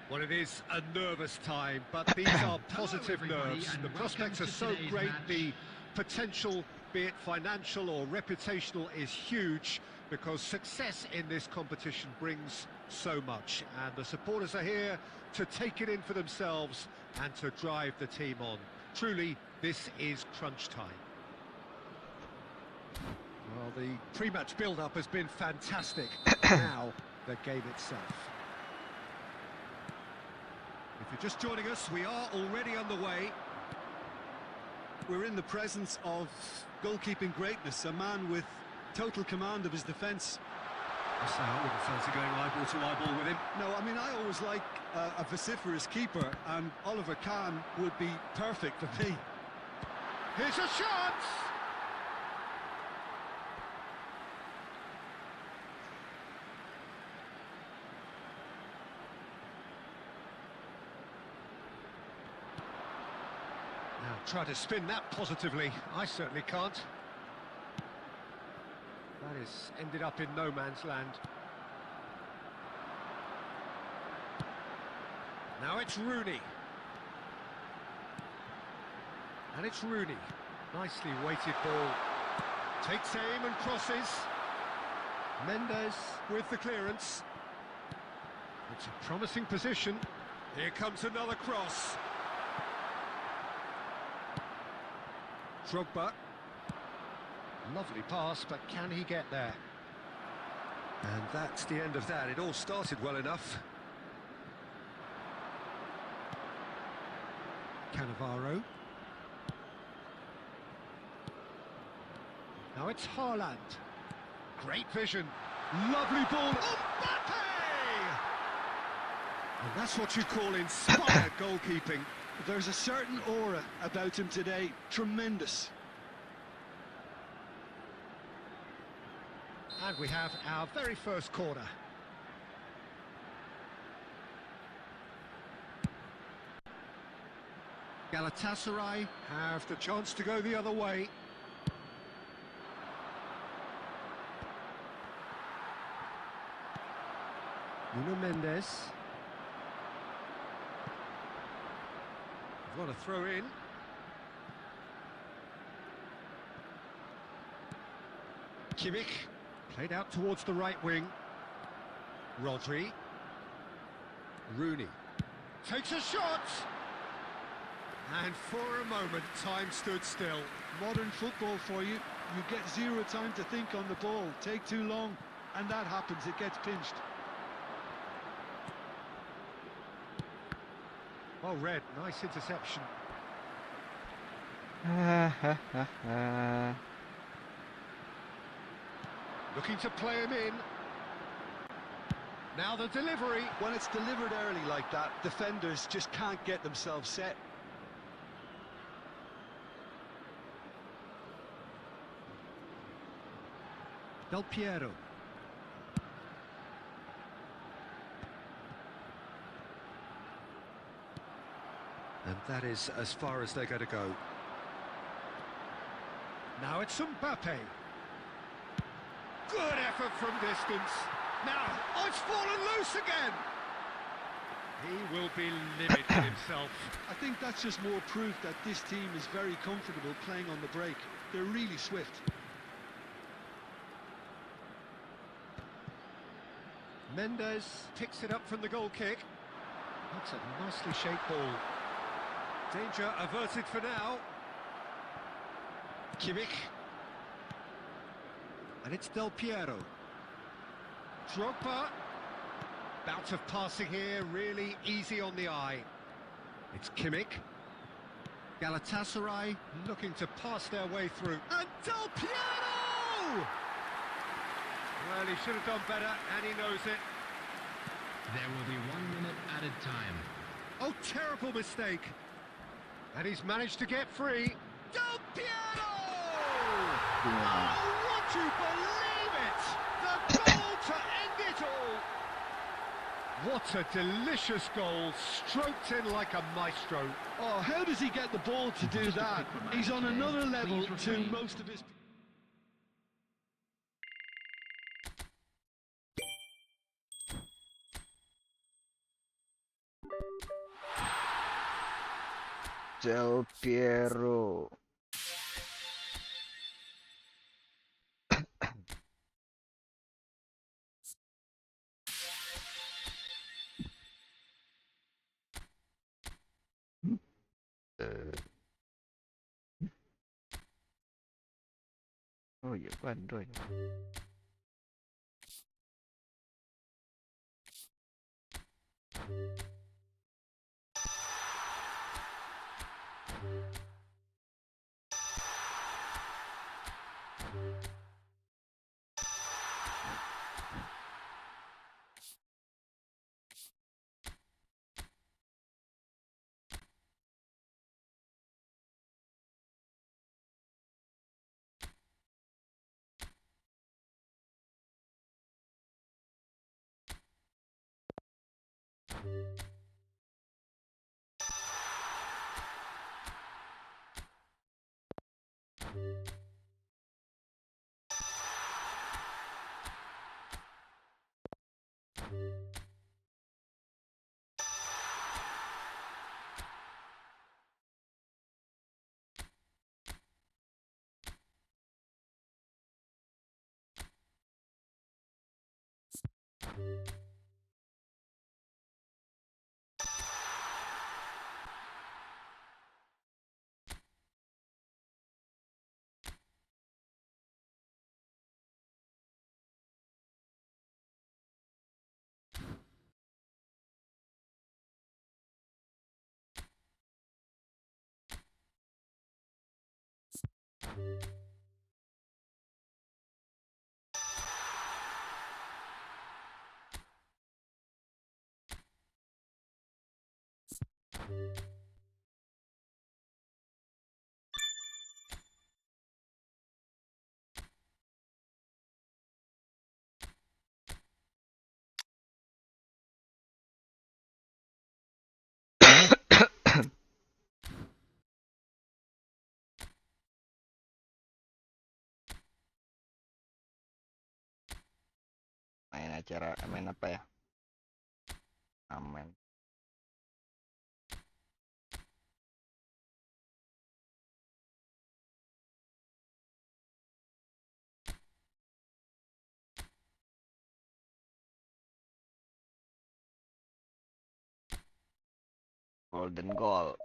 S2: Well, it is a nervous time, but these are positive nerves. The prospects are so great, the potential, be it financial or reputational, is huge because success in this competition brings so much. And the supporters are here to take it in for themselves and to drive the team on. Truly, this is crunch time. Well, the pre-match build-up has been fantastic. Now, the game itself. If you're just joining us, we are already underway.
S3: We're in the presence of goalkeeping greatness, a man with total command of his defence.
S5: So I wouldn't fancy going eyeball to eyeball with him.
S3: No, I mean, I always like a vociferous keeper, and Oliver Kahn would be perfect for me.
S2: Here's a shot! Now try to spin that positively. I certainly can't. That is ended up in no man's land. Now it's Rooney. And it's Rooney. Nicely weighted ball. Takes aim and crosses. Mendes with the clearance. It's a promising position. Here comes another cross. Drogba. Lovely pass, but can he get there? And that's the end of that. It all started well enough. Cannavaro. Now it's Haaland. Great vision. Lovely ball. Mbappe! And that's what you call inspired goalkeeping.
S3: There's a certain aura about him today. Tremendous.
S2: And we have our very first corner. Galatasaray have the chance to go the other way. Nuno Mendes. What a throw in. Kimmich. Played out towards the right wing. Rodri. Rooney. Takes a shot! And for a moment, time stood still.
S3: Modern football for you. You get zero time to think on the ball. Take too long, and that happens. It gets pinched.
S2: Oh, Red, nice interception. Looking to play him in. Now the delivery.
S3: When it's delivered early like that, defenders just can't get themselves set.
S2: Del Piero. And that is as far as they're going to go. Now it's Mbappe. Good effort from distance. Now, oh, it's fallen loose again. He will be livid with himself.
S3: I think that's just more proof that this team is very comfortable playing on the break. They're really swift.
S2: Mendes picks it up from the goal kick. That's a nicely shaped ball. Danger averted for now. Kimmich. And it's Del Piero. Drogba. Bout of passing here, really easy on the eye. It's Kimmich. Galatasaray looking to pass their way through. And Del Piero! Well, he should have done better, and he knows it.
S4: There will be 1 minute added time.
S2: Oh, terrible mistake. And he's managed to get free. Del Piero! Oh, would you believe it? The goal to end it all. What a delicious goal, stroked in like a maestro.
S3: Oh, how does he get the ball to do that? He's on another level to most of his...
S1: Del Piero. Oh, iya kan, Roy. Main apa ya? Aman. Golden goal.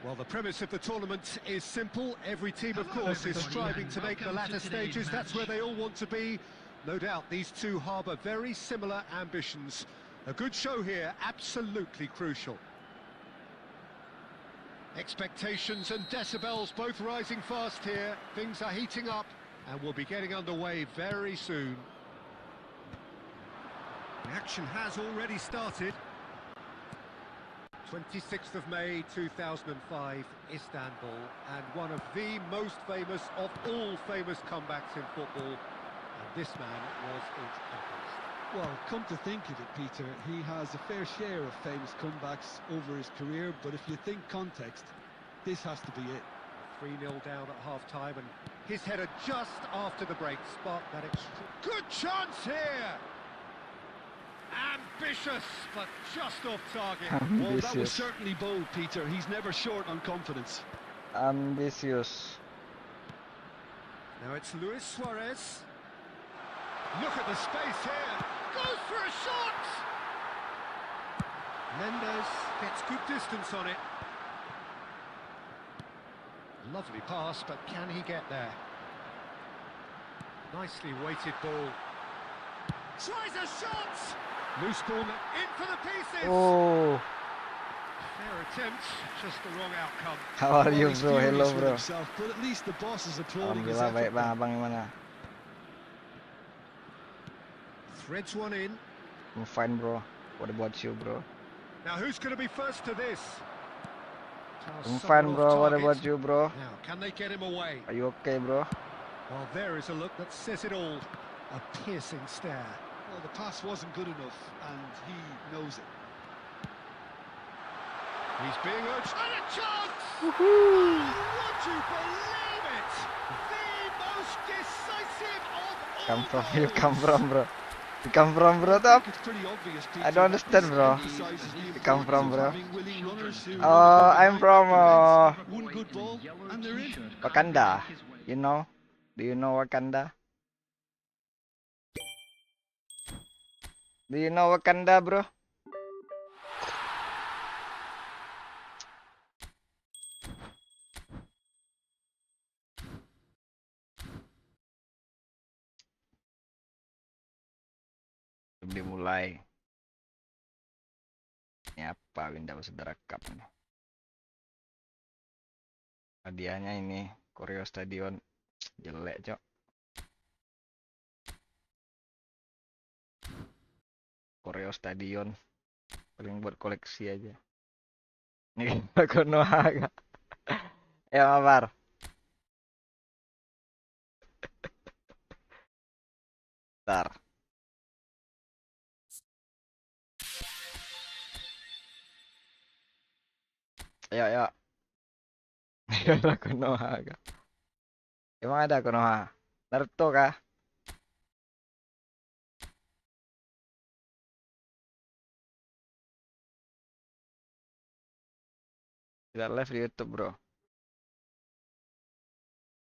S2: Well, the premise of the tournament is simple. Every team, of course, is striving to make the latter stages. That's where they all want to be. No doubt these two harbour very similar ambitions. A good show here, absolutely crucial. Expectations and decibels both rising fast here. Things are heating up and we'll be getting underway very soon.
S5: The action has already started.
S2: 26th of May 2005, Istanbul, and one of the most famous of all famous comebacks in football, and this man was its catalyst.
S3: Well, come to think of it, Peter, he has a fair share of famous comebacks over his career, but if you think context, this has to be it.
S2: 3-0 down at half-time, and his header just after the break sparked that extra... Good chance here! Ambitious, but just off target.
S3: Well, that was certainly bold, Peter. He's never short on confidence.
S1: Ambitious.
S2: Now it's Luis Suarez. Look at the space here. Goes for a shot. Mendes gets good distance on it. Lovely pass, but can he get there? Nicely weighted ball. Tries a shot. Loose ball in for the pieces.
S1: Oh,
S2: Fair attempt, just the wrong outcome.
S1: how are you
S3: He's
S1: bro?
S3: furious
S1: Hello
S3: with
S1: bro.
S3: himself, but at least the boss is applauding his
S1: Alhamdulillah baik
S3: effort.
S1: bang, abang gimana?
S2: Threads one in.
S1: I'm fine bro. What about you bro?
S2: Now who's going to be first to this?
S1: I'm fine bro. What about you bro?
S2: Now, can they get him away?
S1: Are you okay bro?
S2: Well, there is a look that says it all. A piercing stare.
S3: Well, the pass wasn't good enough, and he knows it.
S2: He's being urged. And a chance!
S1: Woohoo!
S2: Oh, would you believe it? The most decisive of all
S1: Come from
S2: goals.
S1: you come from bro. You come from bro
S3: I
S1: top.
S3: think it's pretty obvious,
S1: I
S3: Peter,
S1: don't
S3: that
S1: understand,
S3: this
S1: bro.
S3: emphasises the
S1: You come from,
S3: importance of
S1: bro.
S3: having willing runners who
S1: Oh,
S3: run
S1: I'm
S3: behind
S1: from
S3: their defence.
S4: A
S3: One
S4: boy
S3: good
S4: in a
S3: ball,
S4: yellow
S3: and they're in.
S4: t-shirt can't
S1: Wakanda.
S4: make his way.
S1: You know? Do you know Wakanda? Do you know Wakanda bro? Belum dimulai. Ini apa Windows sudah rekam nih. Hadiahnya ini Koreo Stadion. Jelek cok. Koreo Stadion. Paling buat koleksi aja. Ini kita Konoha. Ya mabar. Ntar. Ayo, ayo. Ada Konoha kah? Emang ada Konoha? Naruto kah? Tidak live di YouTube bro.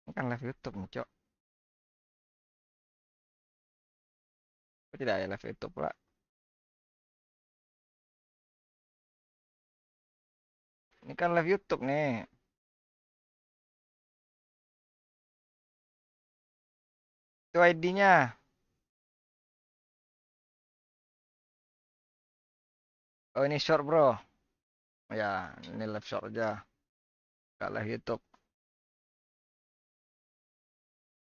S1: Ini kan live YouTube nih cok. Kok tidak ada live YouTube pula? Ini kan live YouTube nih. Itu ID-nya. Oh ini short bro. Ya ini live short aja. Gak live YouTube.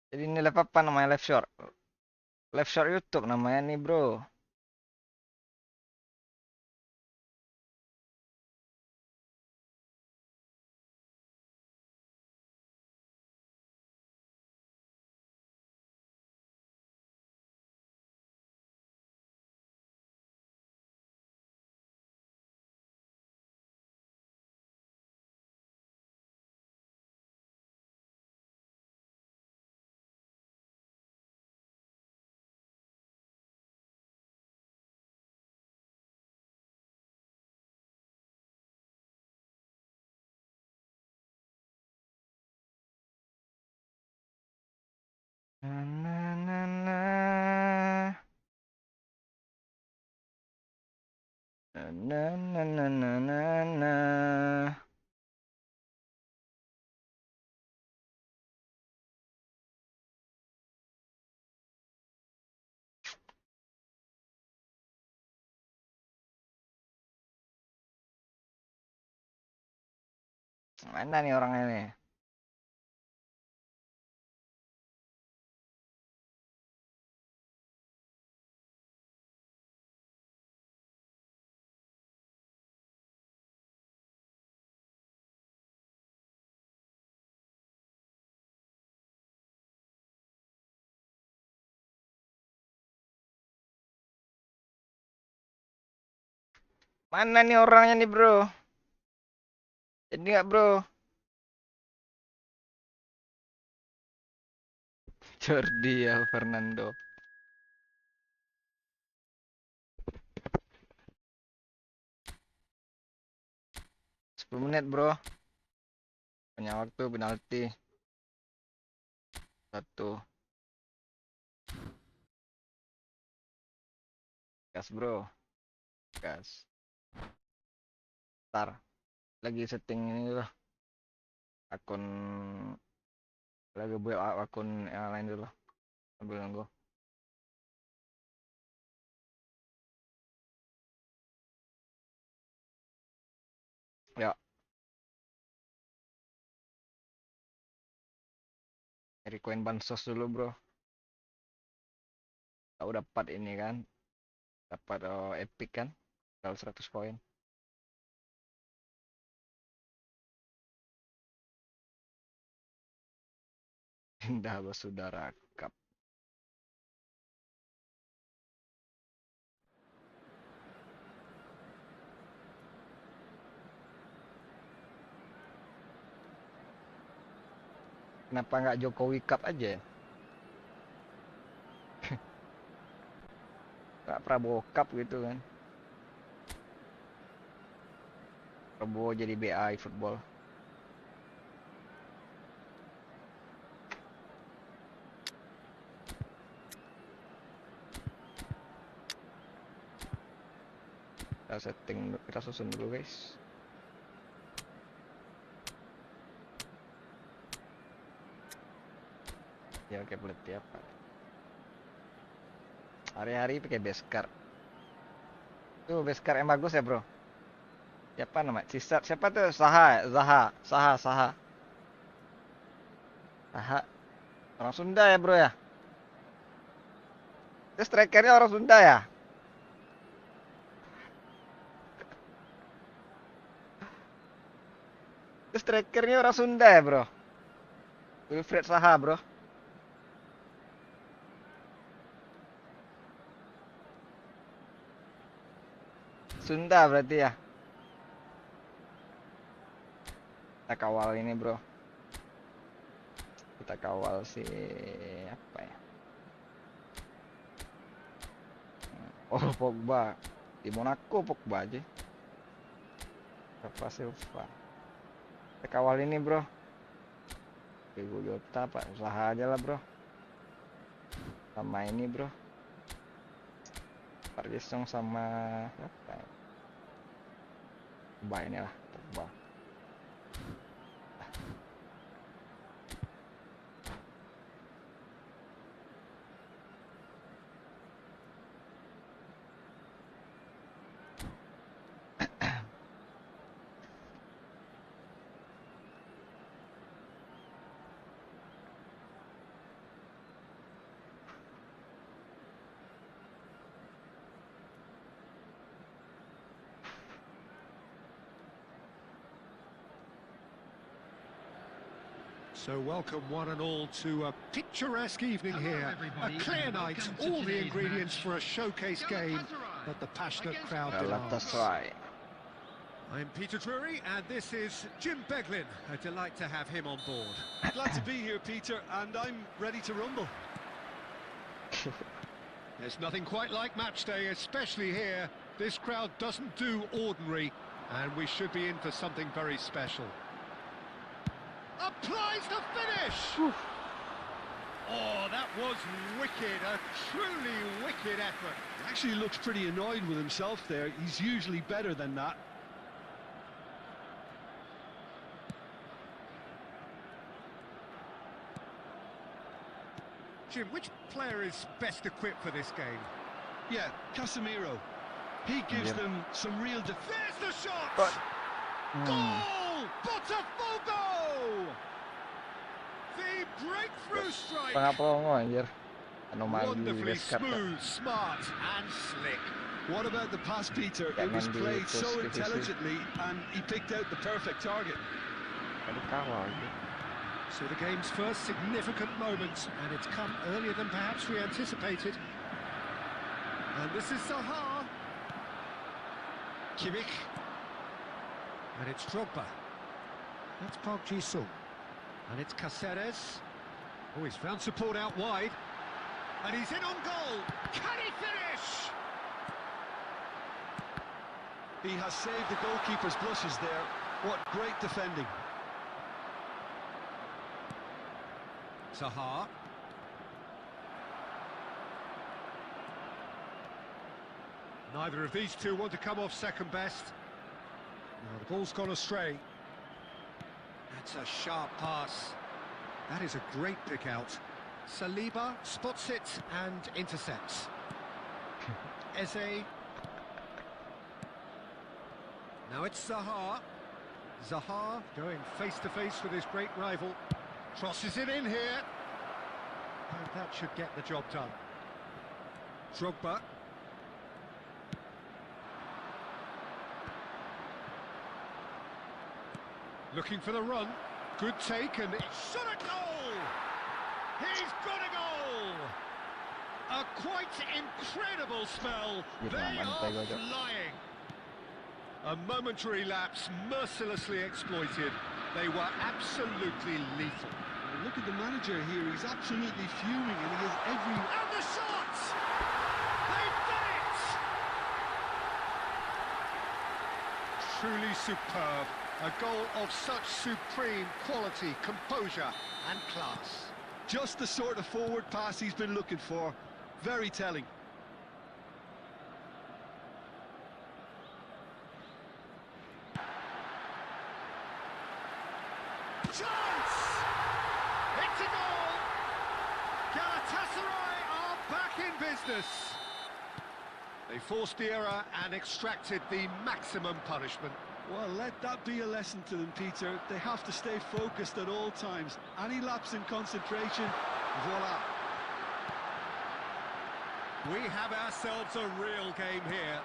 S1: Jadi ini live apa namanya live short? Live short YouTube namanya nih bro. Na na na na. Na na na na na na na. Mana nih orangnya nih? Mana nih orangnya nih bro? Jadi nggak bro? Jordi ya Fernando. 10 menit bro. Punya waktu penalti. 1. Gas bro, gas. Ntar lagi setting ini loh, akun lagi buat akun yang lain dulu sambil nunggu. Ya, cari koin bansos dulu bro. Tahu dapat ini kan, dapat epic kan, tinggal 100 koin. Indah bersaudara cup. Kenapa nggak Jokowi Cup aja ya? Nggak Prabowo Cup gitu kan? Prabowo jadi BA Efootball. Kita setting, kita susun dulu guys. Ya oke, pelatih apa? Hari-hari pakai beskar. Tuh beskar yang bagus ya bro. Siapa nama? Siapa tuh? Saha. Orang Sunda ya bro ya. Terus strikernya orang Sunda ya. Terus strikernya orang Sunda ya bro. Wilfred Saha bro. Sunda berarti ya. Kita kawal ini bro. Kita kawal si apa ya? Oh Pogba. Di Monaco Pogba aja. Silva. Kita kawal ini bro. Diego Jota pak, usaha aja lah bro. Sama ini bro. Parjesong sama apa ya? Pogba ini lah, Pogba.
S2: So welcome one and all to a picturesque evening here. A clear night, all the ingredients for a showcase game that the passionate crowd demands. I'm Peter Drury and this is Jim Beglin. A delight to have him on board.
S3: Glad to be here, Peter, and I'm ready to rumble.
S2: There's nothing quite like match day, especially here. This crowd doesn't do ordinary, and we should be in for something very special. Applies the finish! Oh, that was wicked, a truly wicked effort.
S3: He actually looks pretty annoyed with himself there. He's usually better than that.
S2: Jim, which player is best equipped for this game?
S3: Yeah, Casemiro. He gives them some real
S2: There's the shot! Goal! Botafogo! The breakthrough strike! Wonderfully smooth, smart and slick.
S3: What about the pass, Peter? It was played so intelligently and he picked out the perfect target.
S2: So the game's first significant moment, and it's come earlier than perhaps we anticipated. And this is Zaha. Kimmich. And it's Drogba. That's Park Ji-sung. And it's Caceres. Oh, he's found support out wide. And he's in on goal. Can he finish?
S3: He has saved the goalkeeper's blushes there. What great defending.
S2: Zaha. Neither of these two want to come off second best. Now the ball's gone astray. That's a sharp pass. That is a great pick out. Saliba spots it and intercepts. Eze. Now it's Zaha. Zaha going face-to-face with his great rival. Crosses it in here. And that should get the job done. Drogba. Looking for the run. Good take and shot a goal! He's got a goal! A quite incredible spell. They are flying. A momentary lapse mercilessly exploited. They were absolutely lethal.
S3: Well, look at the manager here. He's absolutely fuming and he has every...
S2: And the shot! They've done it! Truly superb. A goal of such supreme quality, composure and class.
S3: Just the sort of forward pass he's been looking for. Very telling.
S2: Chance! It's a goal! Galatasaray are back in business. They forced the error and extracted the maximum punishment.
S3: Well, let that be a lesson to them, Peter. They have to stay focused at all times. Any lapse in concentration, voila.
S2: We have ourselves a real game here.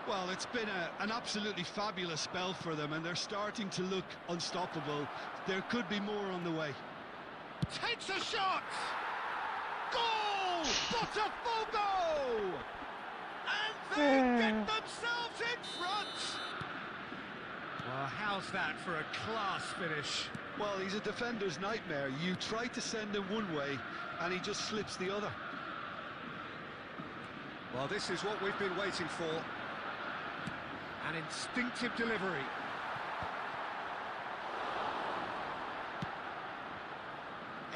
S3: Well, it's been an absolutely fabulous spell for them, and they're starting to look unstoppable. There could be more on the way.
S2: Takes a shot! Goal! Botafogo! And they get themselves in front! Well, how's that for a class finish?
S3: Well, he's a defender's nightmare. You try to send him one way, and he just slips the other.
S2: Well, this is what we've been waiting for. An instinctive delivery.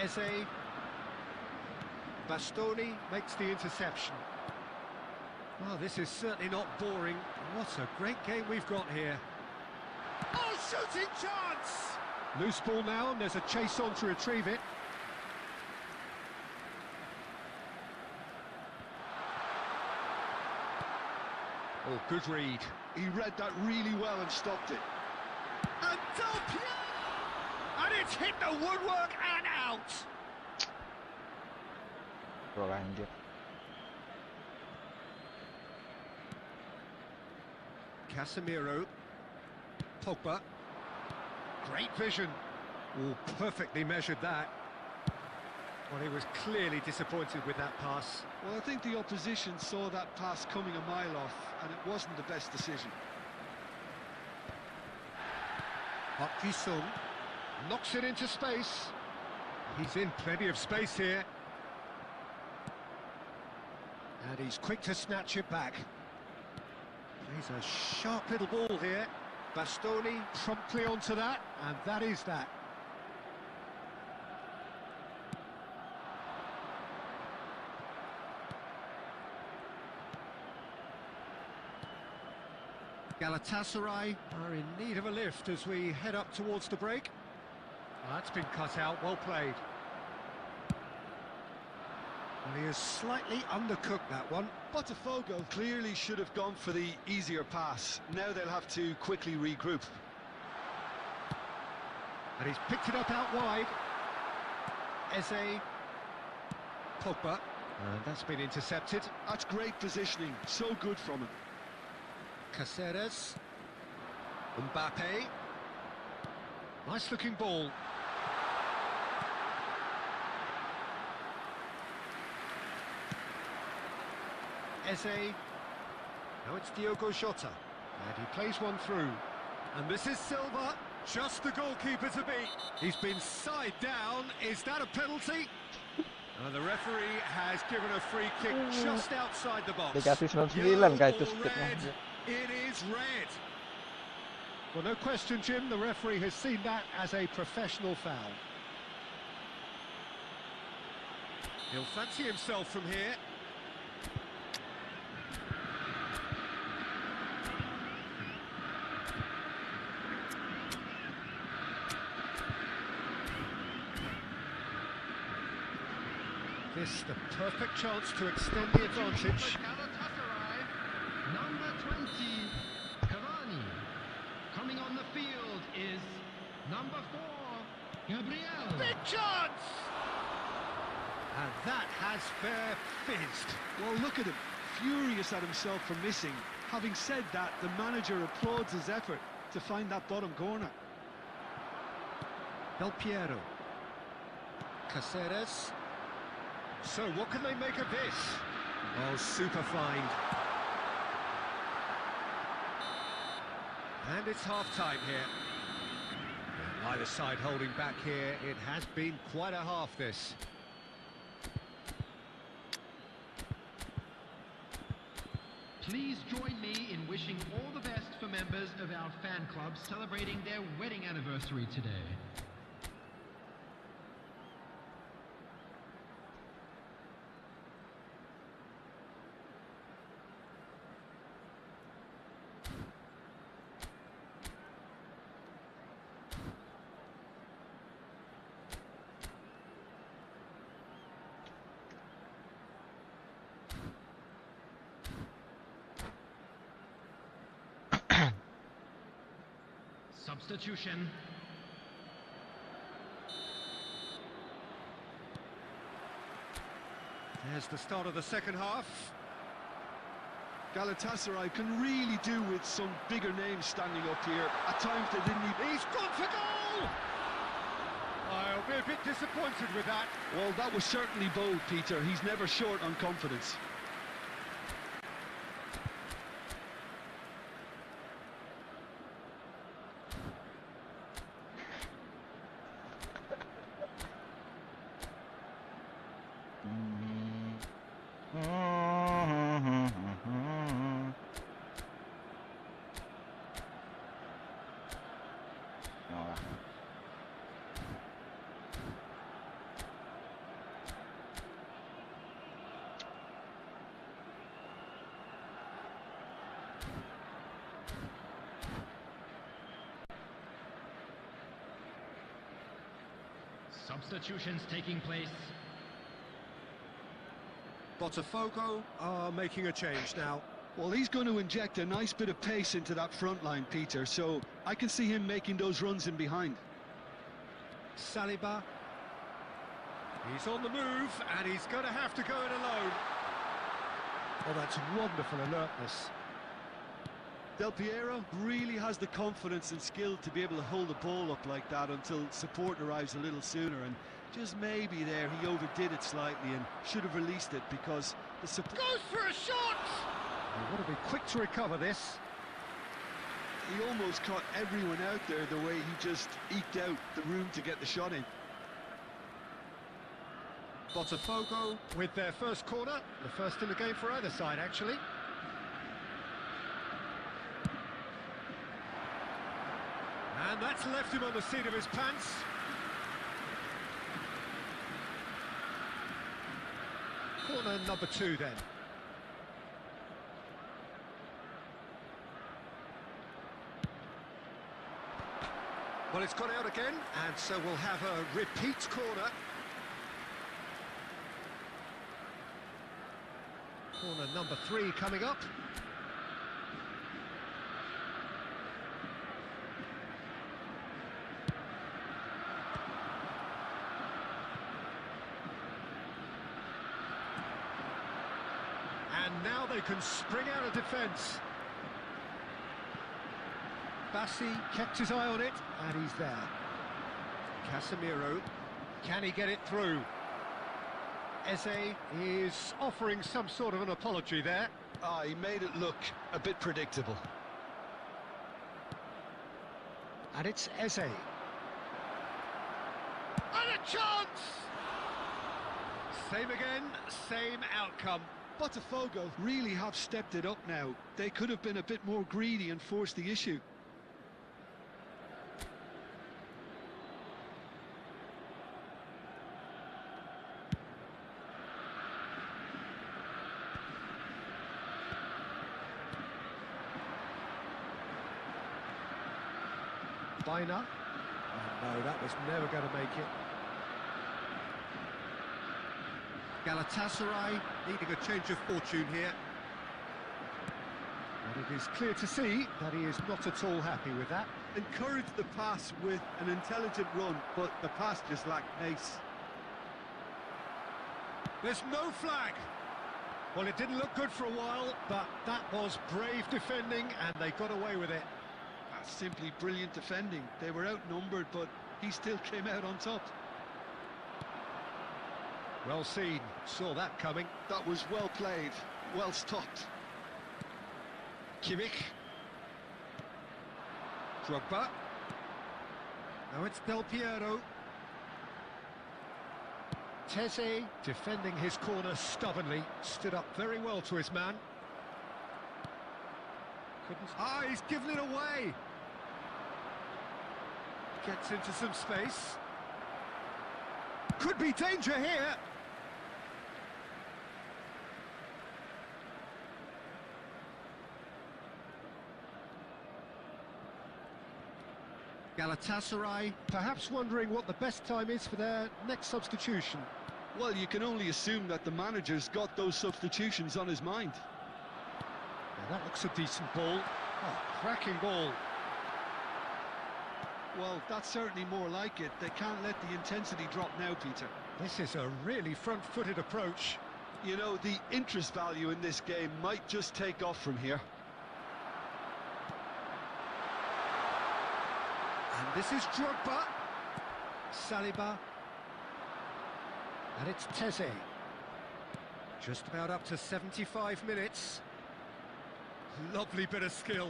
S2: Eze. Bastoni makes the interception. Well, this is certainly not boring. What a great game we've got here. Oh, shooting chance! Loose ball now, and there's a chase on to retrieve it. Oh, good read.
S3: He read that really well and stopped it.
S2: And Del Piero! And it's hit the woodwork and out!
S1: Lanjut.
S2: Casemiro. Pogba. Great vision. Oh, perfectly measured that. Well, he was clearly disappointed with that pass.
S3: Well, I think the opposition saw that pass coming a mile off, and it wasn't the best decision.
S2: Park Ji-sung knocks it into space. He's in plenty of space here. And he's quick to snatch it back. He's a sharp little ball here. Bastoni promptly onto that, and that is that. Galatasaray are in need of a lift as we head up towards the break. That's been cut out, well played. And he has slightly undercooked that one.
S3: Botafogo clearly should have gone for the easier pass. Now they'll have to quickly regroup.
S2: And he's picked it up out wide. Eze. Pogba. And that's been intercepted.
S3: That's great positioning, so good from him.
S2: Caceres. Mbappe. Nice looking ball. Eze. Now it's Diogo Jota. And he plays one through. And this is Silva. Just the goalkeeper to beat. He's been side down. Is that a penalty? And the referee has given a free kick just outside the box.
S1: Dikasih 99
S2: Yellow
S1: kah itu
S2: or
S1: speednya.
S2: red? It is red. Well, no question, Jim. The referee has seen that as a professional foul. He'll fancy himself from here.
S5: This the perfect chance to extend the advantage.
S4: Number 20, Cavani. Coming on the field is number 4, Gabriel.
S5: Big chance! And that has fair fizzed.
S3: Well, look at him, furious at himself for missing. Having said that, the manager applauds his effort to find that bottom corner.
S5: Del Piero. Caceres. So what can they make of this? Oh, super find. And it's half-time here. Neither side holding back here. It has been quite a half, this.
S4: Please join me in wishing all the best for members of our fan club celebrating their wedding anniversary today. Substitution.
S5: There's the start of the second half.
S3: Galatasaray can really do with some bigger names standing up here. At times they didn't even...
S5: He's gone for goal! I'll be a bit disappointed with that.
S3: Well, that was certainly bold, Peter. He's never short on confidence.
S4: Substitutions taking place.
S5: Botafogo are making a change now.
S3: Well, he's going to inject a nice bit of pace into that front line, Peter, so I can see him making those runs in behind.
S5: Saliba. He's on the move, and he's going to have to go it alone. Oh, that's wonderful alertness.
S3: Del Piero really has the confidence and skill to be able to hold the ball up like that until support arrives a little sooner, and just maybe there he overdid it slightly and should have released it because the support...
S5: Goes for a shot! You've got to be quick to recover this.
S3: He almost caught everyone out there the way he just eked out the room to get the shot in.
S5: Botafogo with their first corner, the first in the game for either side, actually. And that's left him on the seat of his pants. Corner number 2 then. Well, it's gone out again, and so we'll have a repeat corner. Corner number 3 coming up. And now they can spring out of defence. Bassi kept his eye on it, and he's there. Casemiro, can he get it through? Eze is offering some sort of an apology there.
S3: He made it look a bit predictable.
S5: And it's Eze. And a chance! Same again, same outcome.
S3: Botafogo really have stepped it up now. They could have been a bit more greedy and forced the issue.
S5: Bina. Oh, no, that was never going to make it. Galatasaray needing a change of fortune here. And it is clear to see that he is not at all happy with that.
S3: Encouraged the pass with an intelligent run, but the pass just lacked pace.
S5: There's no flag. Well, it didn't look good for a while, but that was brave defending, and they got away with it.
S3: That's simply brilliant defending. They were outnumbered, but he still came out on top.
S5: Well seen, saw that coming.
S3: That was well played, well stopped.
S5: Kimmich. Drogba. Now it's Del Piero. Teze, defending his corner stubbornly, stood up very well to his man. He's given it away. Gets into some space. Could be danger here. Galatasaray perhaps wondering what the best time is for their next substitution.
S3: Well, you can only assume that the manager's got those substitutions on his mind.
S5: Now that looks a decent ball. Oh, cracking ball.
S3: Well, that's certainly more like it. They can't let the intensity drop now, Peter.
S5: This is a really front-footed approach.
S3: You know, the interest value in this game might just take off from here.
S5: And this is Drogba. Saliba. And it's Teze. Just about up to 75 minutes. Lovely bit of skill.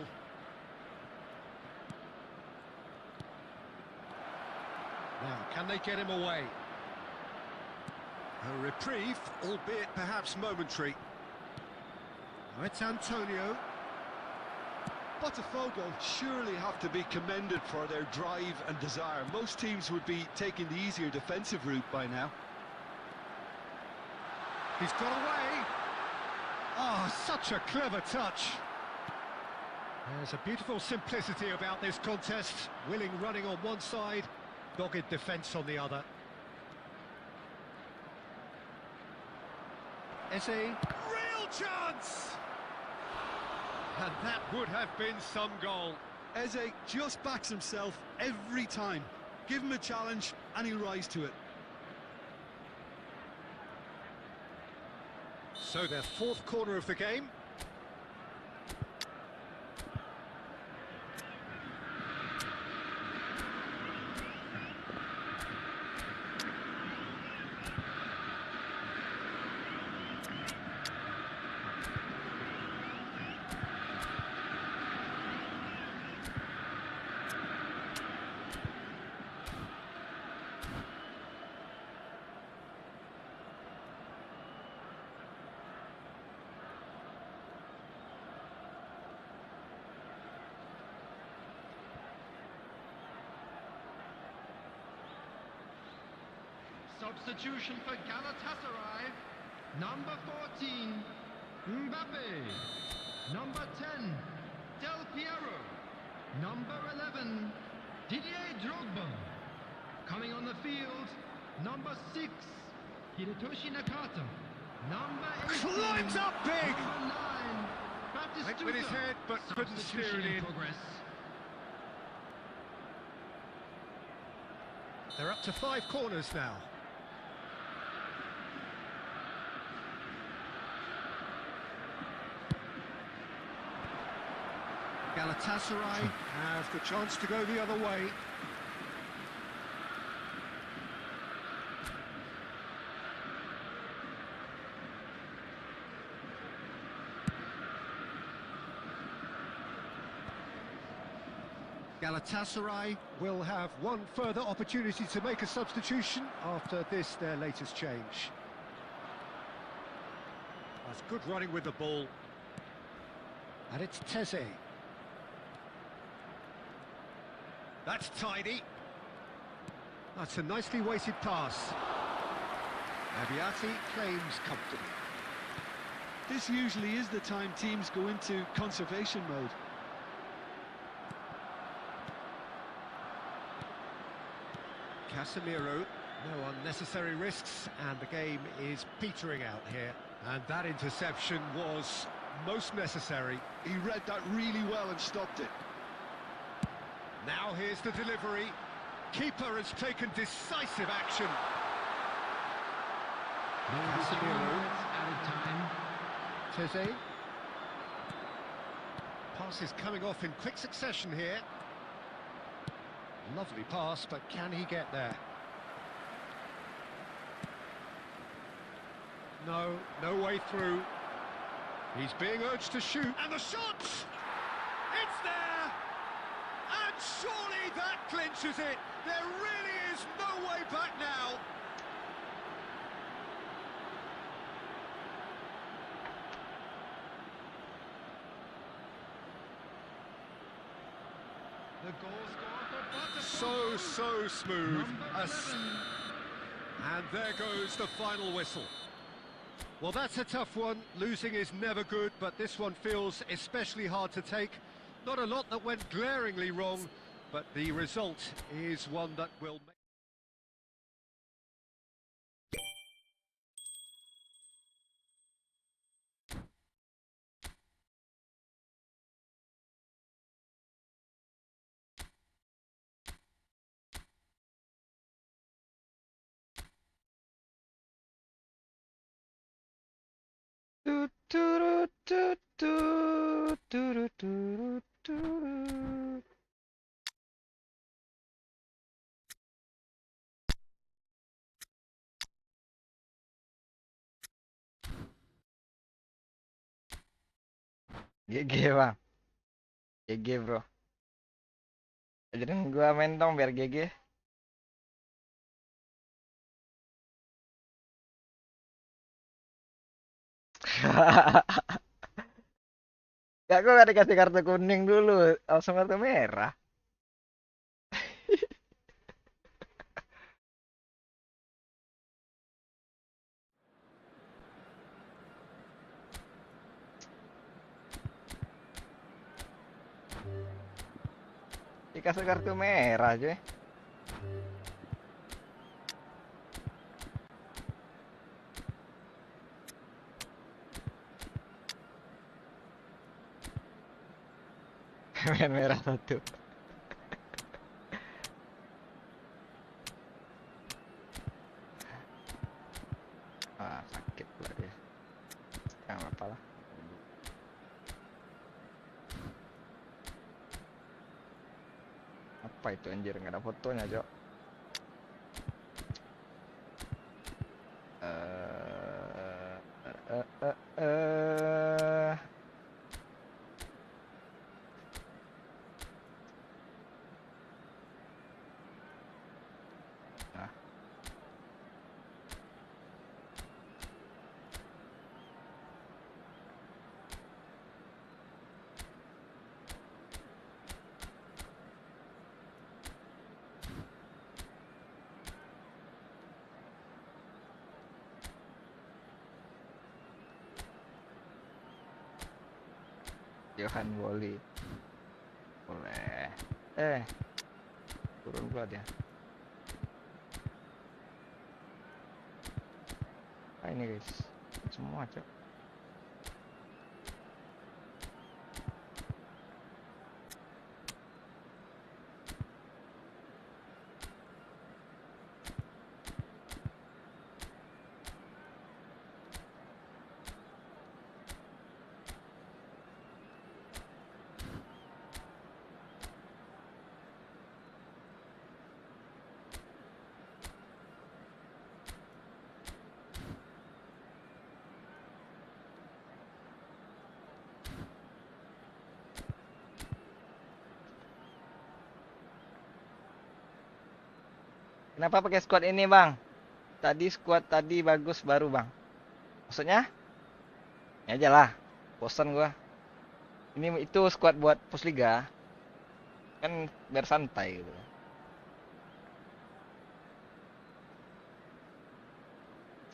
S5: Now, can they get him away? A reprieve, albeit perhaps momentary. Now it's Antonio.
S3: Botafogo surely have to be commended for their drive and desire. Most teams would be taking the easier defensive route by now.
S5: He's got away. Oh, such a clever touch. There's a beautiful simplicity about this contest. Willing running on one side, dogged defence on the other. Eze. Real chance! And that would have been some goal.
S3: Eze just backs himself every time. Give him a challenge and he'll rise to it.
S5: So their fourth corner of the game.
S4: Substitution for Galatasaray. Number 14, Mbappe. Number 10, Del Piero. Number 11, Didier Drogba. Coming on the field, number 6, Hidetoshi Nakata. Number 18,
S5: Climbs up big!
S4: Number 9,
S5: Went with his
S4: Batistuta.
S5: head, but couldn't steer
S4: Substitution
S5: it in.
S4: progress.
S5: They're up to 5 corners now. Galatasaray have the chance to go the other way. Galatasaray will have one further opportunity to make a substitution after this, their latest change. That's good running with the ball. And it's Teze. That's tidy. That's a nicely weighted pass. Abiati claims comfortably.
S3: This usually is the time teams go into conservation mode.
S5: Casemiro. No unnecessary risks, and the game is petering out here. And that interception was most necessary.
S3: He read that really well and stopped it.
S5: Now here's the delivery. Keeper has taken decisive action. Casemiro.
S4: Out of time.
S5: Teze. Pass is coming off in quick succession here. Lovely pass, but can he get there? No, no way through. He's being urged to shoot, and the shot! It's there! And surely that clinches it! There really is no way back now!
S4: The goal scorer for
S5: So
S4: Barcelona.
S5: smooth.
S4: Number 7.
S5: And there goes the final whistle. Well, that's a tough one. Losing is never good, but this one feels especially hard to take. Not a lot that went glaringly wrong, but the result is one that will make...
S1: Tut, turut, tut, tut, turut, turut, turut. GG bang, GG bro. Ajarin gua main dong biar GG. Gak, gua gak dikasih kartu kuning dulu, langsung kartu merah. Dikasih kartu merah aja. Main merah satu. Ah, sakit pula dia. Ya, nggak apa lah. Apa itu anjir, nggak ada fotonya, Jok. Eh, eh, eh. Nah, Johan Woli. Boleh. Turun pula dia. Ah, ini guys. Semua, Cok. Kenapa pakai squad ini, Bang? Tadi squad tadi bagus baru, Bang. Maksudnya? Ya aja lah. Bosan gua. Ini itu squad buat Pusliga. Kan biar santai gitu.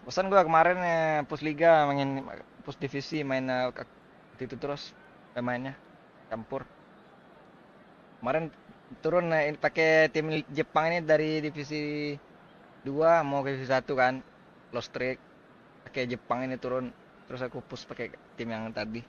S1: Bosan gua kemarin Pusliga main Pus Divisi main itu terus mainnya campur. Kemarin turun pakai tim Jepang ini dari divisi 2 mau ke 1 kan, lost streak, pakai Jepang ini turun, terus aku push pakai tim yang tadi.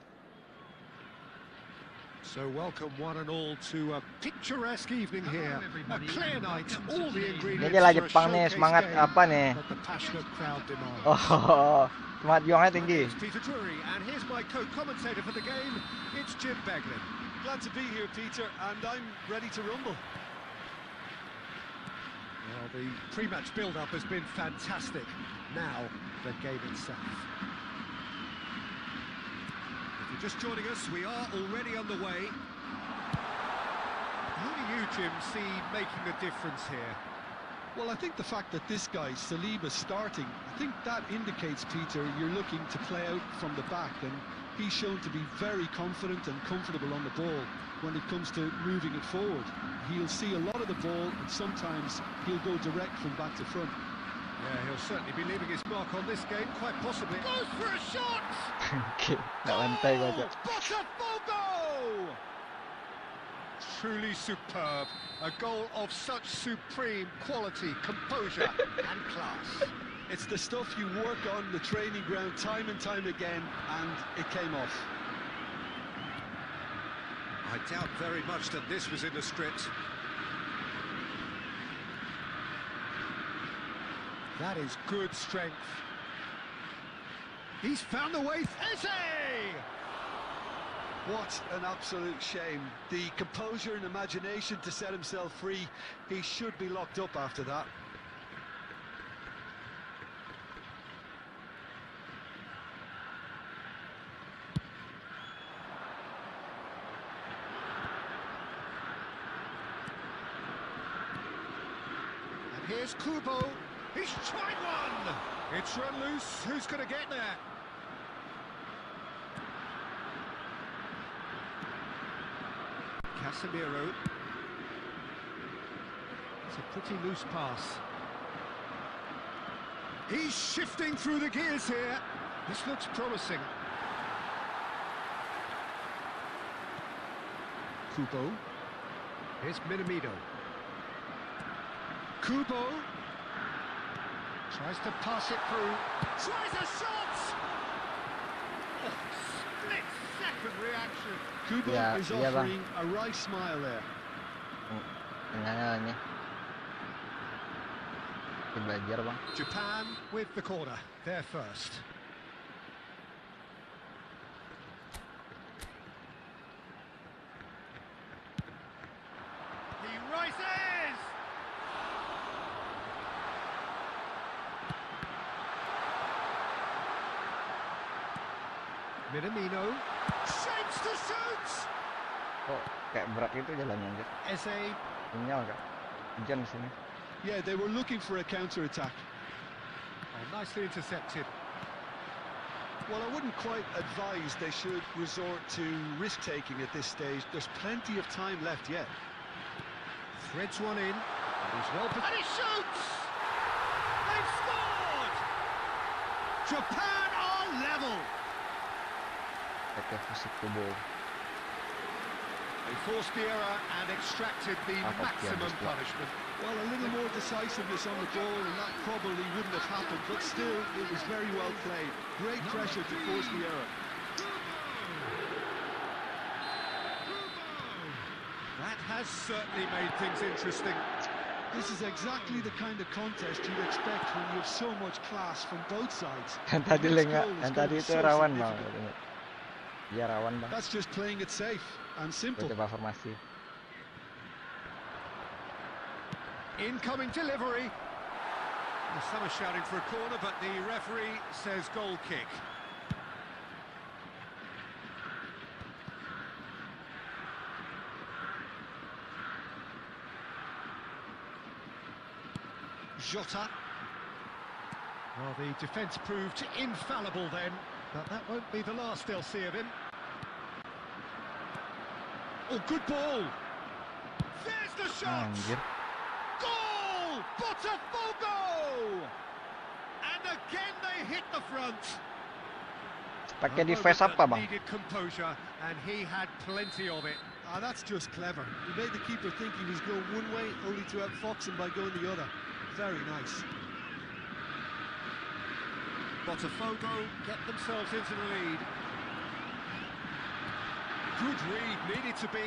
S5: So welcome one and all to a picturesque evening here. A clear night, all the
S1: Ini
S5: ingredients
S1: aja lah
S5: for a
S1: Jepang nih,
S5: showcase
S1: semangat
S5: game
S1: apa nih?
S5: that the passionate crowd demand.
S1: Oh, semangat juangnya tinggi.
S5: It's Peter Drury, and here's my co-commentator for the game. It's Jim Beglin.
S3: Glad to be here, Peter, and I'm ready to rumble.
S5: Well, the pre-match build-up has been fantastic. Now, the game itself. If you're just joining us, we are already underway. Who do you, Jim, see making the difference here?
S3: Well, I think the fact that this guy, Saliba's starting, I think that indicates, Peter, you're looking to play out from the back, and he's shown to be very confident and comfortable on the ball when it comes to moving it forward. He'll see a lot of the ball, and sometimes he'll go direct from back to front.
S5: Yeah, he'll certainly be leaving his mark on this game, quite possibly. Goes for a shot!
S1: Oke, nggak lantai gua aja.
S5: Botafogo! Truly superb. A goal of such supreme quality, composure and class.
S3: It's the stuff you work on the training ground time and time again, and it came off.
S2: I doubt very much that this was in the script.
S5: That is good strength. He's found the way. Eze!
S3: What an absolute shame. The composure and imagination to set himself free. He should be locked up after that.
S5: And here's Kubo. He's tried one! It's run loose. Who's going to get there? Casemiro. It's a pretty loose pass. He's shifting through the gears here. This looks promising. Kubo. Here's Minamino. Kubo. Tries to pass it through. Tries a shot! Oh, split-second reaction.
S3: Kubo
S1: Yeah,
S3: is
S1: yeah,
S3: offering a right smile there.
S1: Tengahnya ini. Kita belajar bang.
S5: Japan with the corner. They're first. He rises! Minamino shapes to shoot.
S1: Kok kayak berat itu jalannya anjir.
S5: Eze.
S1: Sinyal kak. Hujan di sini.
S3: Yeah, they were looking for a counter-attack.
S5: Oh, nicely intercepted.
S3: Well, I wouldn't quite advise they should resort to risk-taking at this stage. There's plenty of time left yet.
S5: Threads one in. And he's well. And he shoots! They've scored! Japan are level.
S1: Pakai fisik tubuh.
S5: They forced the error and extracted the maximum punishment.
S3: Well, a little more decisiveness on the ball, and that probably wouldn't have happened, but still, it was very well played. Great pressure to force the error.
S5: That has certainly made things interesting.
S3: This is exactly the kind of contest you'd expect when you have so much class from both sides.
S1: Yang tadi lengah, yang tadi itu rawan bang. Iya rawan bang.
S3: That's just playing it safe and simple.
S1: Gue coba formasi.
S5: Incoming delivery. Some are shouting for a corner, but the referee says goal kick. Jota. Well, the defence proved infallible then, but that won't be the last they'll see of him. Oh, good ball. There's the shot.
S1: Anjir.
S5: Goal! Botafogo! And again they hit the front.
S1: Pakai device apa bang?
S5: Needed composure, and he had plenty of it.
S3: Ah, that's just clever. He made the keeper think he was going one way, only to outfox him by going the other. Very nice.
S5: Botafogo get themselves into the lead. Good read, needed to be.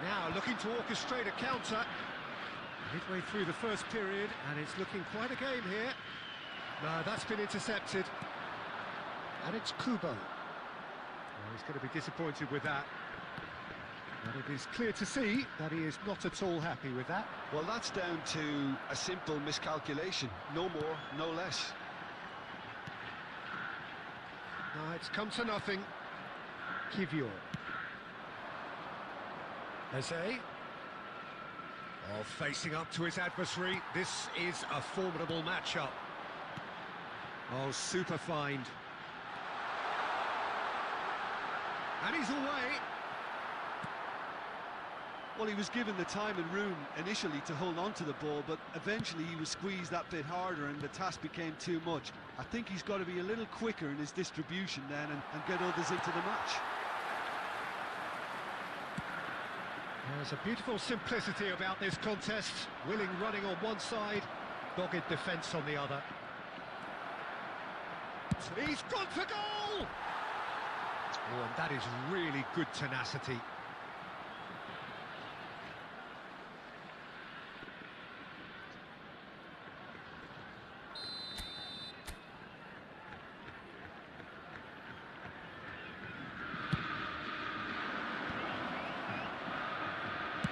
S5: Now looking to orchestrate a counter. Midway through the first period, and it's looking quite a game here. No, that's been intercepted. And it's Kubo. Well, he's going to be disappointed with that. But it is clear to see that he is not at all happy with that.
S3: Well, that's down to a simple miscalculation. No more, no less.
S5: No, it's come to nothing. Kivior. Eze. Oh, facing up to his adversary. This is a formidable matchup. Oh, super find. And he's away.
S3: Well, he was given the time and room initially to hold on to the ball, but eventually he was squeezed that bit harder and the task became too much. I think he's got to be a little quicker in his distribution then and get others into the match.
S5: There's a beautiful simplicity about this contest. Willing running on one side, dogged defence on the other. He's gone for goal! Oh, and that is really good tenacity.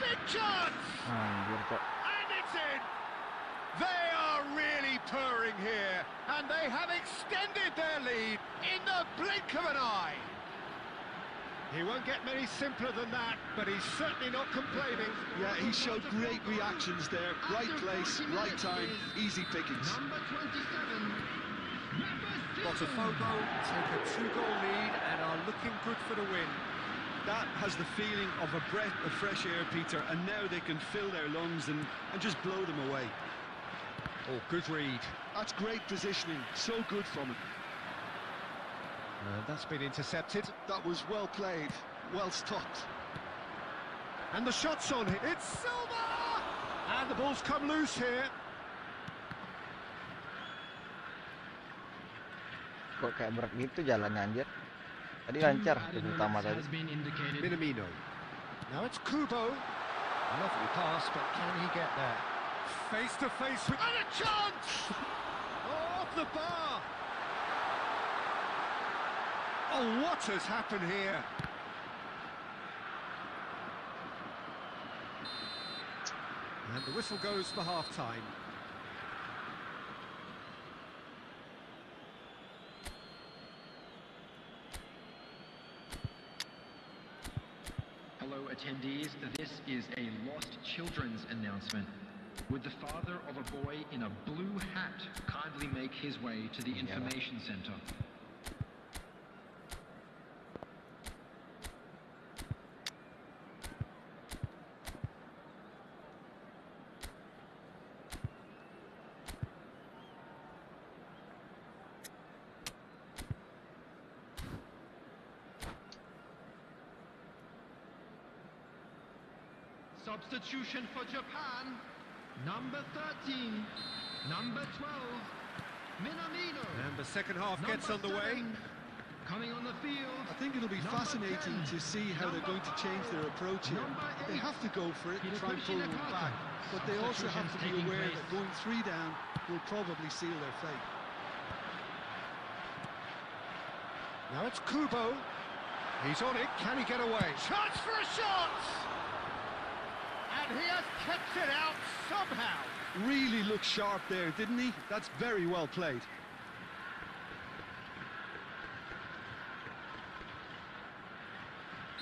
S5: Big chance! And it's in! They are really purring here, and they have extended their lead in the blink of an eye. He won't get many simpler than that, but he's certainly not complaining.
S3: Yeah, he showed great reactions there. Right place, right time, easy pickings.
S4: Number 27.
S5: Botafogo take a 2-goal lead and are looking good for the win.
S3: That has the feeling of a breath of fresh air, Peter, and now they can fill their lungs and just blow them away.
S5: Oh, good read.
S3: That's great positioning, so good from him.
S5: That's been intercepted.
S3: That was well played, well stopped.
S5: And the shot's on him. It's Silva! And the ball's come loose here.
S1: Kok kayak berat gitu jalannya anjir. Tadi lancar yang utama tadi.
S5: Minamino. Now it's Kubo. Lovely pass, but can he get there? Face to face with... And a chance! Oh, off the bar! Oh, what has happened here? And the whistle goes for half-time.
S4: Hello, attendees. This is a lost children's announcement. Would the father of a boy in a blue hat kindly make his way to the information center? Substitution for Japan, number 13, number 12, Minamino.
S5: And the second half gets underway.
S4: Coming on the field.
S3: I think it'll be fascinating to see how they're going to change their approach here. They have to go for it and try and pull them back, but they also have to be aware that going 3 down will probably seal their fate.
S5: Now it's Kubo. He's on it. Can he get away? Chance for a shot! And he has kept it out somehow.
S3: Really looked sharp there, didn't he? That's very well played.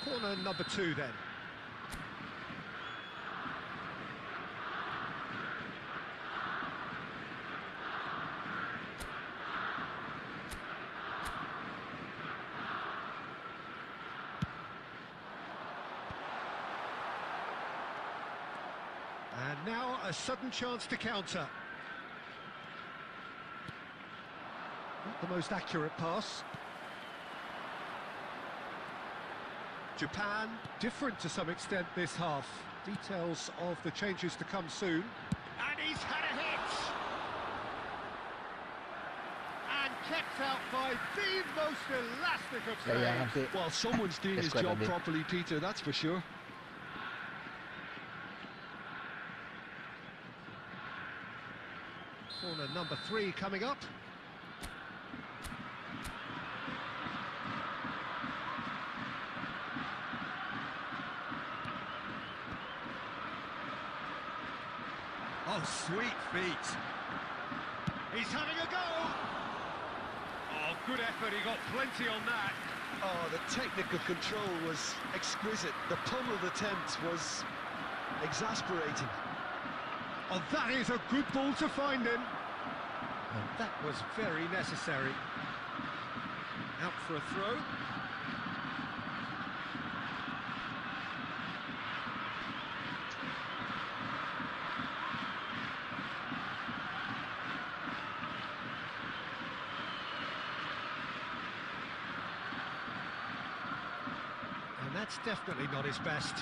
S5: Corner number 2 then. And now a sudden chance to counter. Not the most accurate pass. Japan, different to some extent this half. Details of the changes to come soon. And he's had a hit! And kept out by the most elastic of
S1: Gaya
S5: saves.
S1: nanti.
S3: Well, someone's doing his
S1: Squad
S3: job
S1: tadi.
S3: properly, Peter, that's for sure.
S5: Corner number 3 coming up.
S2: Oh, sweet feet.
S5: He's having a go. Oh, good effort. He got plenty on that.
S3: Oh, the technical control was exquisite. The pummeled attempt was exasperating.
S5: Oh, that is a good ball to find him. And that was very necessary. Out for a throw. And that's definitely not his best.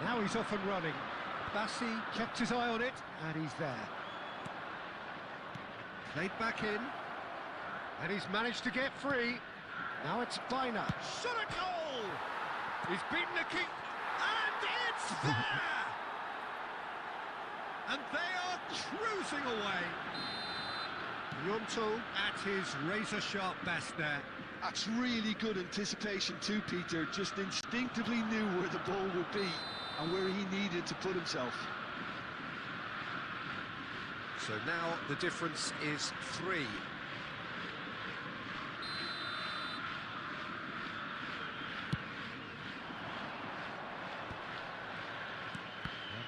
S5: Now he's off and running. Bassi kept his eye on it, and he's there. Played back in, and he's managed to get free. Now it's Bina. Shot a goal! He's beaten the keep, and it's there! And they are cruising away. Yonto at his razor-sharp best there.
S3: That's really good anticipation too, Peter. Just instinctively knew where the ball would be and where he needed to put himself.
S2: So now the difference is 3.
S5: And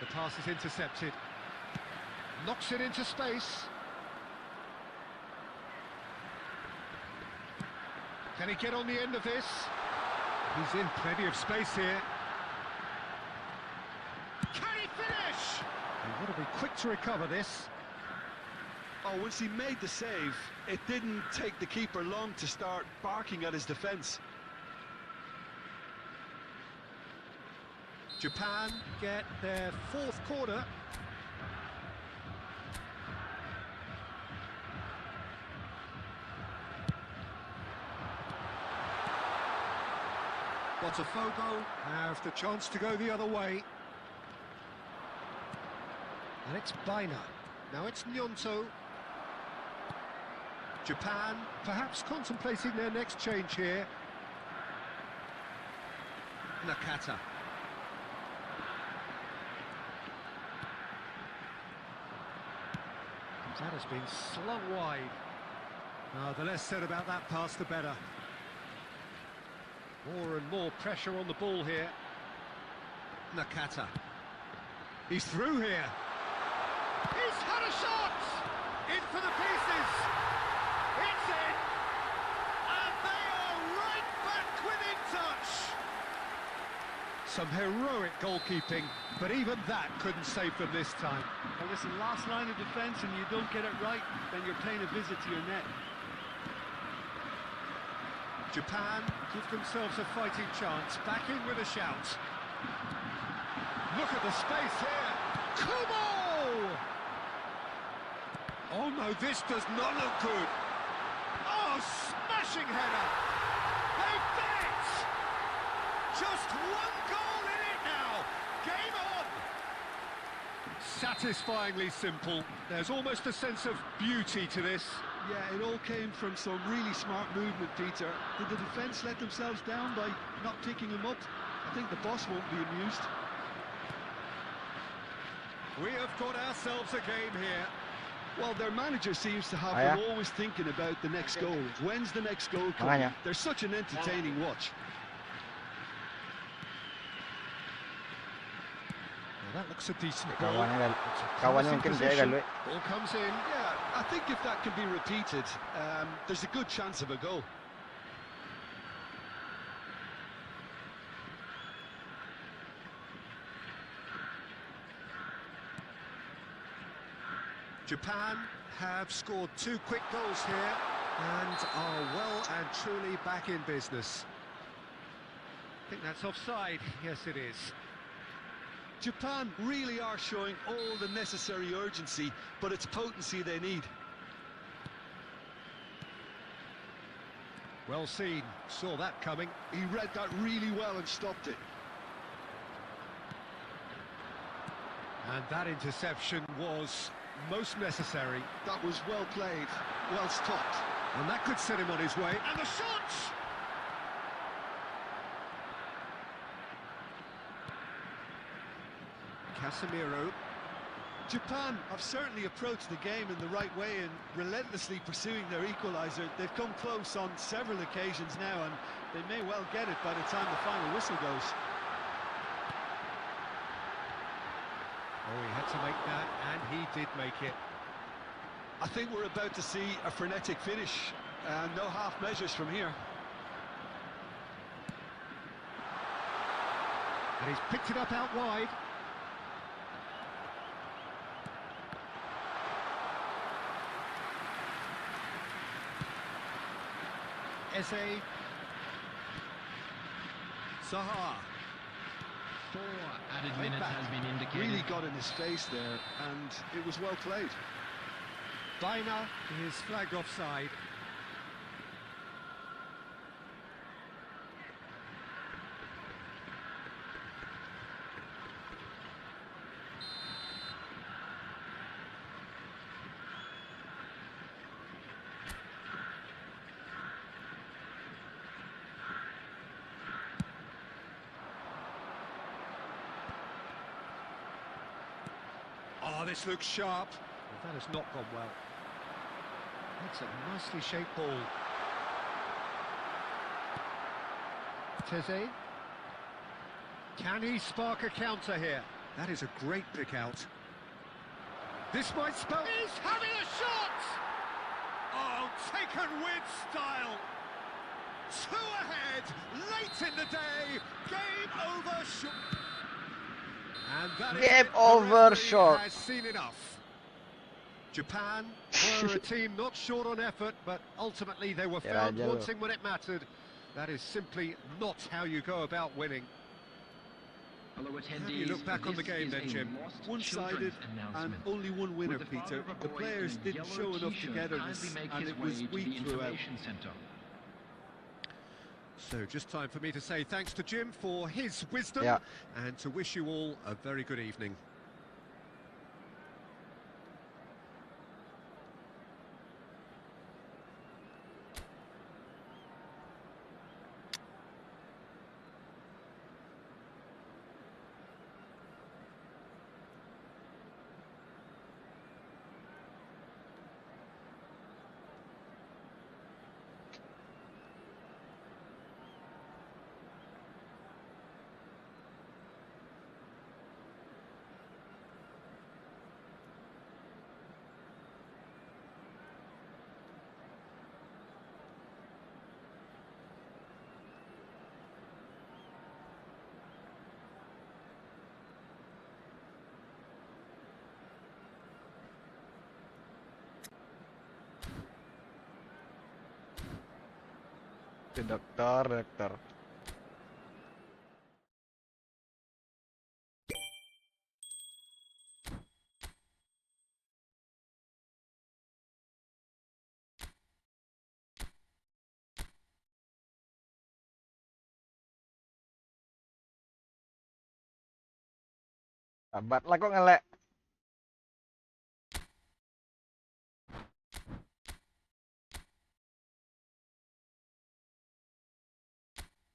S5: the pass is intercepted. Knocks it into space. Can he get on the end of this? He's in plenty of space here. Can he finish? He want to be quick to recover this.
S3: Oh, once he made the save, it didn't take the keeper long to start barking at his defence.
S5: Japan get their 4th corner. Botafogo have the chance to go the other way. And it's Bina. Now it's Nyonto. Japan perhaps contemplating their next change here. Nakata. That has been slung wide. The less said about that pass, the better. More and more pressure on the ball here. Nakata. He's through here. He's had a shot! In for the pieces! It's in! And they are right back within touch! Some heroic goalkeeping, but even that couldn't save them this time.
S6: Well, listen, last line of defence and you don't get it right, then you're paying a visit to your net.
S5: Japan give themselves a fighting chance, back in with a shout. Look at the space here. Kubo! Oh no, this does not look good. Oh, smashing header. They've done it! Just one goal in it now. Game on! Satisfyingly simple. There's almost a sense of beauty to this.
S3: Yeah, it all came from some really smart movement, Peter. Did the defence let themselves down by not picking him up? I think the boss won't be amused.
S5: We have got ourselves a game here.
S3: Well, their manager seems to have
S1: Ah,
S3: them always thinking about the next goal. When's the next goal coming?
S1: Makanya.
S3: They're such an entertaining watch.
S5: Well, that looks a decent goal.
S1: Kawannya mungkin dia galui.
S5: Ball comes in.
S3: Yeah, I think if that can be repeated, there's a good chance of a goal.
S5: Japan have scored 2 quick goals here and are well and truly back in business. I think that's offside. Yes, it is.
S3: Japan really are showing all the necessary urgency, but it's potency they need.
S5: Well seen, saw that coming.
S3: He read that really well and stopped it.
S5: And that interception was most necessary.
S3: That was well played, well stopped.
S5: And that could set him on his way. And the shots! Casemiro.
S3: Japan have certainly approached the game in the right way and relentlessly pursuing their equaliser. They've come close on several occasions now, and they may well get it by the time the final whistle goes.
S5: Oh, he had to make that, and he did make it.
S3: I think we're about to see a frenetic finish, and no half measures from here.
S5: And he's picked it up out wide. Eze. Zaha.
S4: 4 added minutes has been indicated.
S3: Really got in his face there, and it was well played.
S5: Baina is flagged offside. Oh, this looks sharp. Well, that has not gone well. That's a nicely shaped ball. Teze. Can he spark a counter here? That is a great pick out. This might spell... He's having a shot! Oh, taken with style. 2 ahead, late in the day. Game over. And that
S1: Game
S5: is
S1: over short.
S5: has seen enough. Japan were a team not short on effort, but ultimately they were found wanting when it mattered. That is simply not how you go about winning.
S4: Hello,
S5: How do you look back on the game then, Jim?
S3: One-sided and only one winner, Peter. The players didn't show enough togetherness, and it was weak throughout.
S5: So just time for me to say thanks to Jim for his wisdom and to wish you all a very good evening.
S1: Dokter. Sabat lah kok ngelek.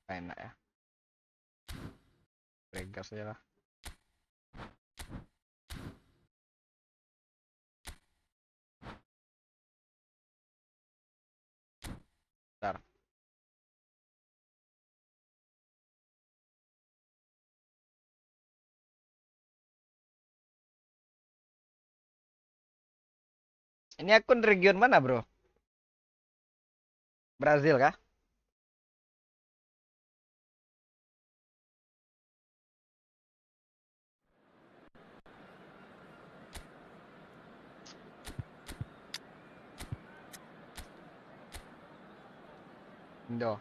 S1: Enak ya. Regas aja lah. Bentar. Ini akun region mana, bro? Brazil kah? Indo.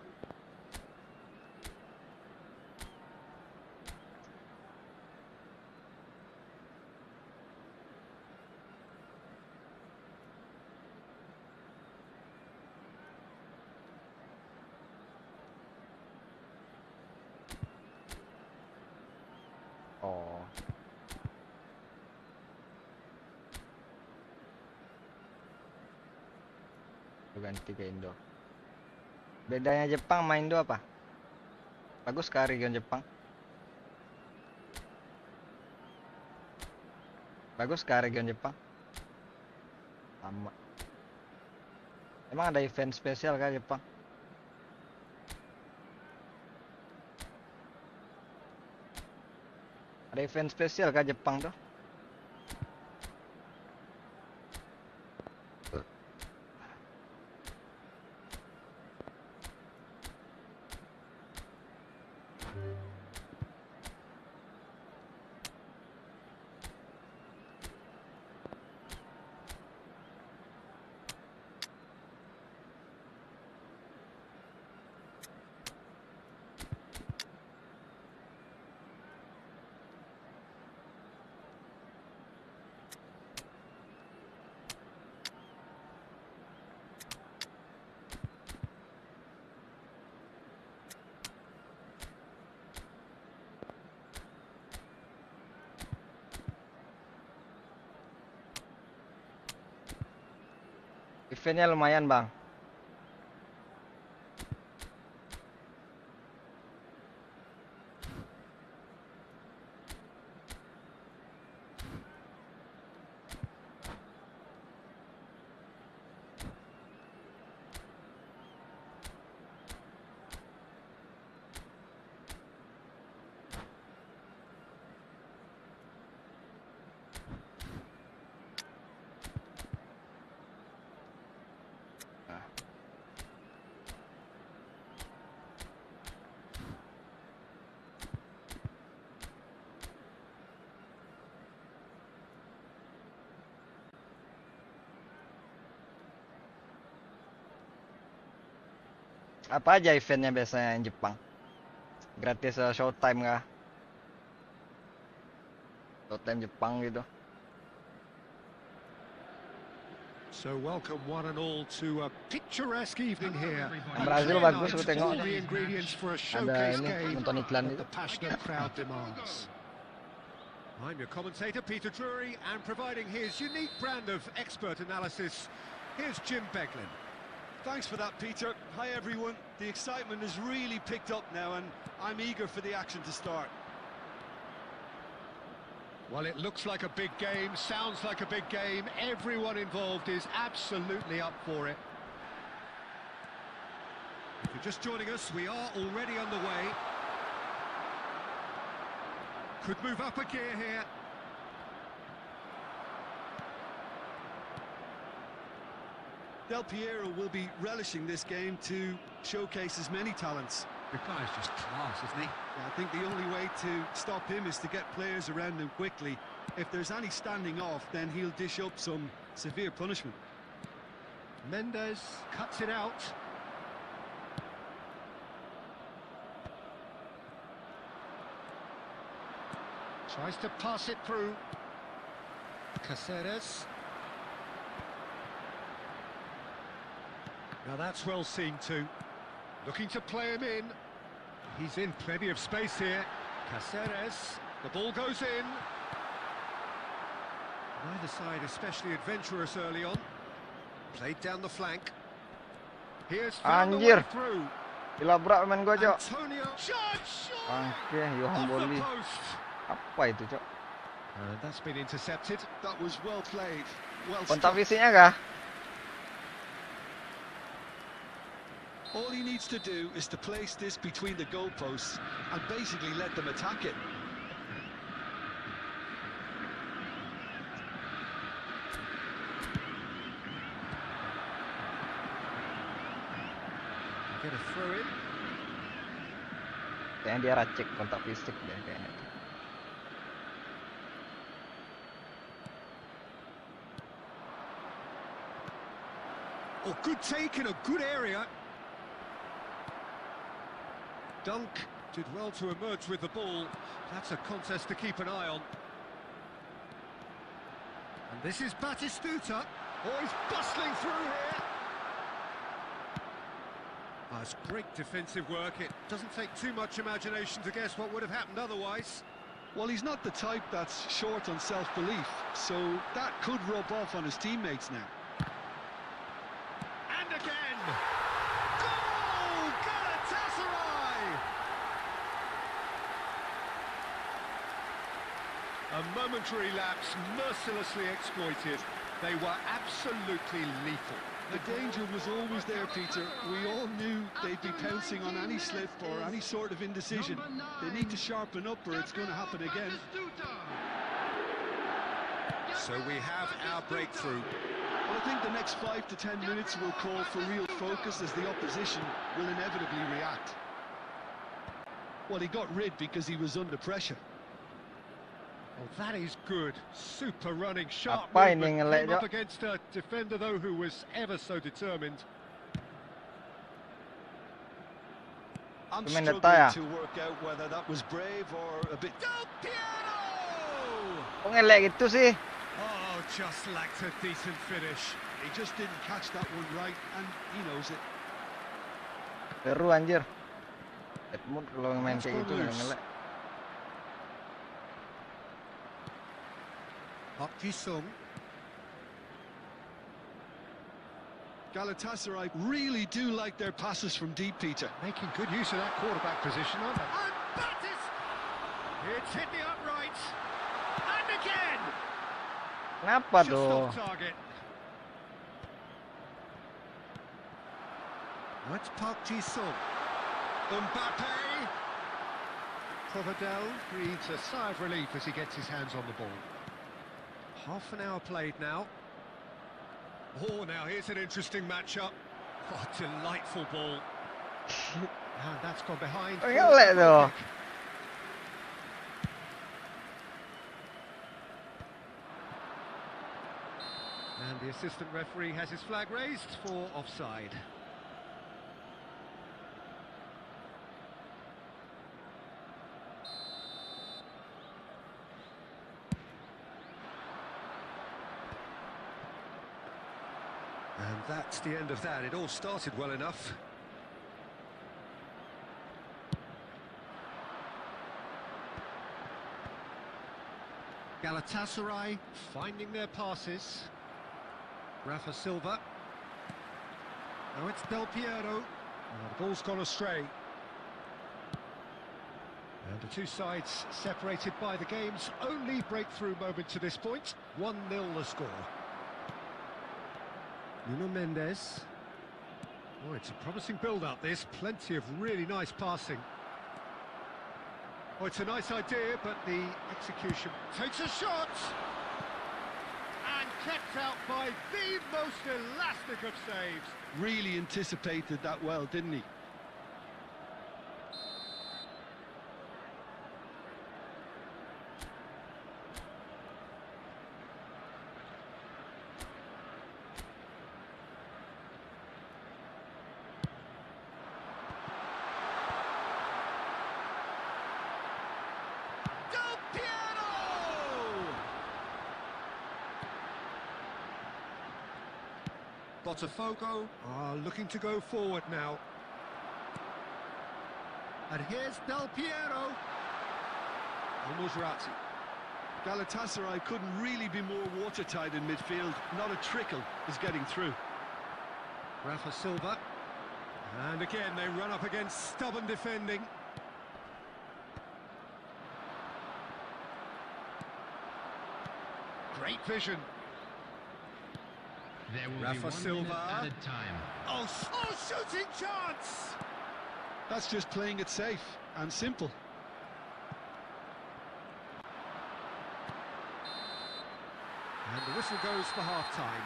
S1: Oh. Ganti ke Indo. Bedanya Jepang main Indo apa? Bagus kah region Jepang? Bagus kah region Jepang? Sama. Emang ada event spesial kah Jepang? Ada event spesial kah Jepang tuh? Eventnya lumayan bang. Apa aja eventnya biasanya yang Jepang? Gratis showtime kah? Showtime Jepang gitu.
S5: So welcome one and all to a picturesque evening here.
S1: Yang Brazil bagus gue tengok.
S5: All the ingredients for a
S1: Ada
S5: showcase
S1: ini
S5: game
S1: nonton iklan
S5: that
S1: itu.
S5: the passionate crowd demands. I'm your commentator, Peter Drury, and providing his unique brand of expert analysis, here's Jim Beglin.
S3: Thanks for that, Peter. Hi, everyone. The excitement has really picked up now, and I'm eager for the action to start.
S5: Well, it looks like a big game, sounds like a big game. Everyone involved is absolutely up for it. If you're just joining us, we are already underway. Could move up a gear here.
S3: Del Piero will be relishing this game to showcase his many talents.
S6: The guy's just class, isn't he?
S3: Yeah, I think the only way to stop him is to get players around him quickly. If there's any standing off, then he'll dish up some severe punishment.
S5: Mendes cuts it out. Tries to pass it through. Caceres. Now that's well seen too. Looking to play him in. He's in plenty of space here. Caceres. The ball goes in. Neither side especially adventurous early on. Played down the flank. Here's found the way
S1: Anjir.
S5: through.
S1: Dilabrak pemain gua, Cok.
S5: Antonio. Shot!
S1: Oke, Johan
S5: Off the
S1: Boli.
S5: post.
S1: Apa itu, Cok?
S5: And that's been intercepted.
S3: That was well played. Well
S1: Kontak
S3: struck.
S1: fisiknya kah?
S3: All he needs to do is to place this between the goalposts and basically let them attack it.
S5: Get a throw in.
S1: Kayaknya dia racik kontak fisik deh kayaknya.
S5: Oh, good take in a good area. Dunk did well to emerge with the ball. That's a contest to keep an eye on. And this is Batistuta. Oh, he's bustling through here. Oh, it's great defensive work. It doesn't take too much imagination to guess what would have happened otherwise.
S3: Well, he's not the type that's short on self-belief, so that could rub off on his teammates now.
S5: And again! Goal! Galatasaray! A momentary lapse mercilessly exploited. They were absolutely lethal.
S3: The danger was always there, Peter. We all knew they'd be pouncing on any slip or any sort of indecision. They need to sharpen up or it's going to happen again.
S2: So we have our breakthrough.
S3: Well, I think the next 5 to 10 minutes will call for real focus as the opposition will inevitably react. Well, he got rid because he was under pressure.
S5: Oh, that is good. Super running, sharp
S1: Apa ini
S5: movement.
S1: ngelek,
S5: Came
S1: Jok?
S5: up against a defender, though, who was ever so determined.
S3: I'm
S1: Pemain
S3: struggling
S1: data ya?
S3: to work out whether that was brave or a bit...
S5: Del Piero!
S1: Kok ngelek gitu sih?
S5: Oh, just lacked a decent finish.
S3: He just didn't catch that one right, and he knows it.
S1: Seru anjir. Edmund kalau main kayak gitu ngelek.
S5: Park Ji-sung.
S3: Galatasaray really do like their passes from deep, Peter.
S5: Making good use of that quarterback position, aren't they? And that is... It's hit the upright. And again!
S1: Kenapa
S5: Just
S1: tuh?
S5: off target. That's Park Ji-sung. Mbappe! Provedel breathes a sigh of relief as he gets his hands on the ball. Half an hour played now.
S2: Oh, now here's an interesting matchup. Oh, delightful ball.
S5: And that's gone behind.
S1: Kok ngelek tuh?
S5: And the assistant referee has his flag raised for offside.
S2: And that's the end of that. It all started well enough.
S5: Galatasaray finding their passes. Rafa Silva. Now it's Del Piero. The ball's gone astray. And the two sides separated by the game's only breakthrough moment to this point. 1-0 the score. Nuno Mendes. Oh, it's a promising build-up, this. Plenty of really nice passing. Oh, it's a nice idea, but the execution takes a shot! And kept out by the most elastic of saves.
S3: Really anticipated that well, didn't he?
S5: Del Piero! Botafogo are looking to go forward now. And here's Del Piero. Al-Musrati.
S3: Galatasaray couldn't really be more watertight in midfield. Not a trickle is getting through.
S5: Rafa Silva.
S2: And again, they run up against stubborn defending.
S5: Great vision.
S4: There will
S2: Rafa
S4: be 1
S2: Silva.
S4: minute added time.
S5: Oh, shooting chance!
S3: That's just playing it safe and simple.
S5: And the whistle goes for half-time.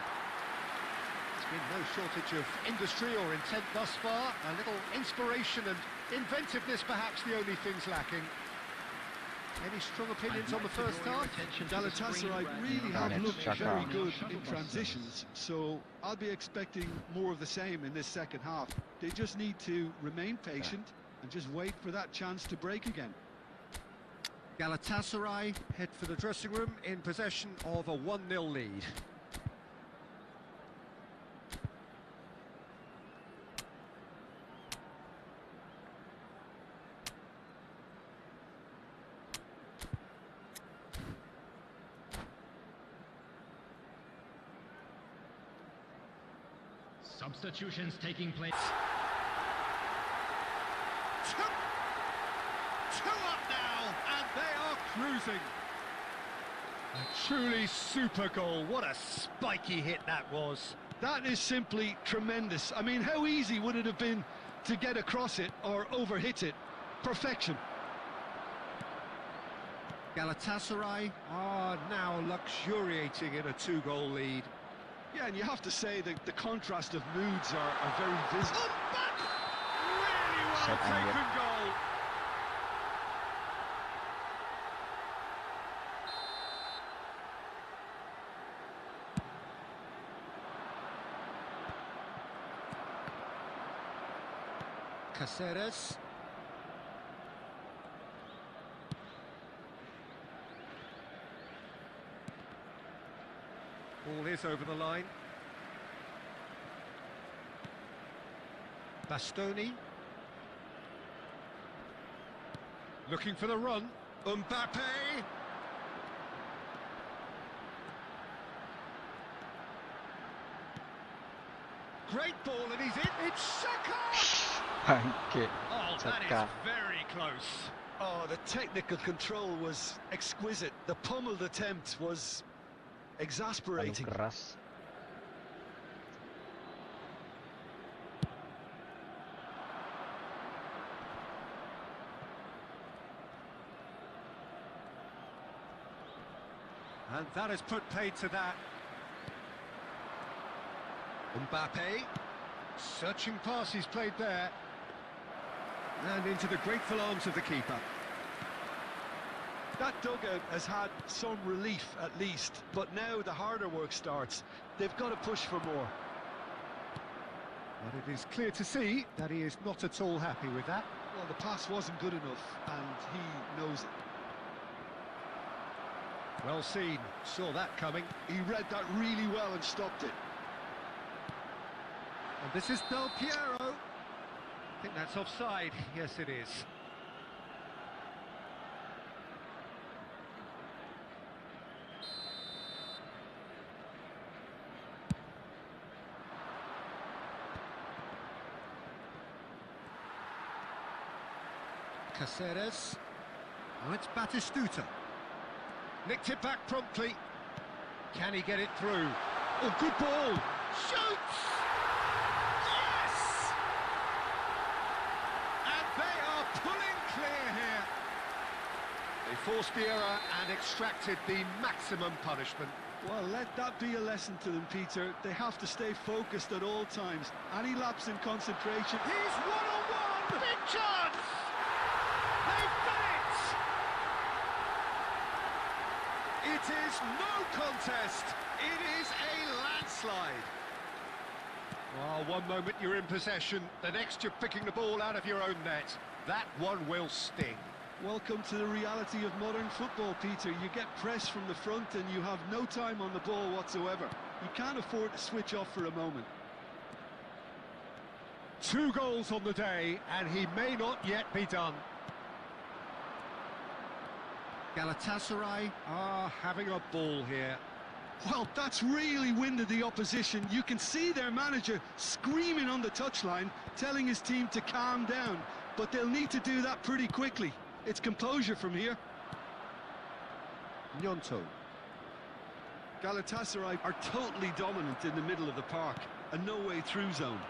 S5: There's been no shortage of industry or intent thus far. A little inspiration and inventiveness, perhaps the only things lacking. Any strong opinions on the first half?
S3: Galatasaray really have looked very good in transitions, so I'll be expecting more of the same in this second half. They just need to remain patient and just wait for that chance to break again.
S5: Galatasaray head for the dressing room in possession of a 1-0 lead.
S4: Substitutions taking place.
S5: Two up now, and they are cruising. A truly super goal. What a spiky hit that was.
S3: That is simply tremendous. I mean, how easy would it have been to get across it or overhit it? Perfection.
S5: Galatasaray are now luxuriating in a two-goal lead.
S3: Yeah, and you have to say that the contrast of moods are very visible.
S5: Oh, but really well
S1: Set and
S5: taken
S1: get.
S5: goal. Caceres. Ball is over the line. Bastoni. Looking for the run. Mbappe. Great ball, and he's in. It's Saka!
S1: Bangke.
S5: Oh, that is
S1: Saka.
S5: very close.
S3: Oh, the technical control was exquisite. The pummeled attempt was
S1: Terlalu
S3: exasperating.
S1: keras.
S5: And that has put paid to that. Mbappe. Searching pass he's played there. And into the grateful arms of the keeper.
S3: That dugout has had some relief at least, but now the harder work starts. They've got to push for more.
S5: But it is clear to see that he is not at all happy with that.
S3: Well, the pass wasn't good enough, and he knows it.
S5: Well seen, saw that coming.
S3: He read that really well and stopped it.
S5: And this is Del Piero. I think that's offside. Yes, it is. Caceres. Now it's Batistuta. Nicked it back promptly. Can he get it through? Oh, good ball. Shoots! Yes! And they are pulling clear here. They forced the error and extracted the maximum punishment.
S3: Well, let that be a lesson to them, Peter. They have to stay focused at all times. Any lapse in concentration.
S5: He's one-on-one! Big chance! They've done it! It is no contest. It is a landslide. Well, one moment you're in possession, the next you're picking the ball out of your own net. That one will sting.
S3: Welcome to the reality of modern football, Peter. You get pressed from the front and you have no time on the ball whatsoever. You can't afford to switch off for a moment.
S5: 2 goals on the day, and he may not yet be done. Galatasaray are having a ball here.
S3: Well, that's really winded the opposition. You can see their manager screaming on the touchline, telling his team to calm down. But they'll need to do that pretty quickly. It's composure from here.
S5: Gnonto.
S3: Galatasaray are totally dominant in the middle of the park. A no-way through zone.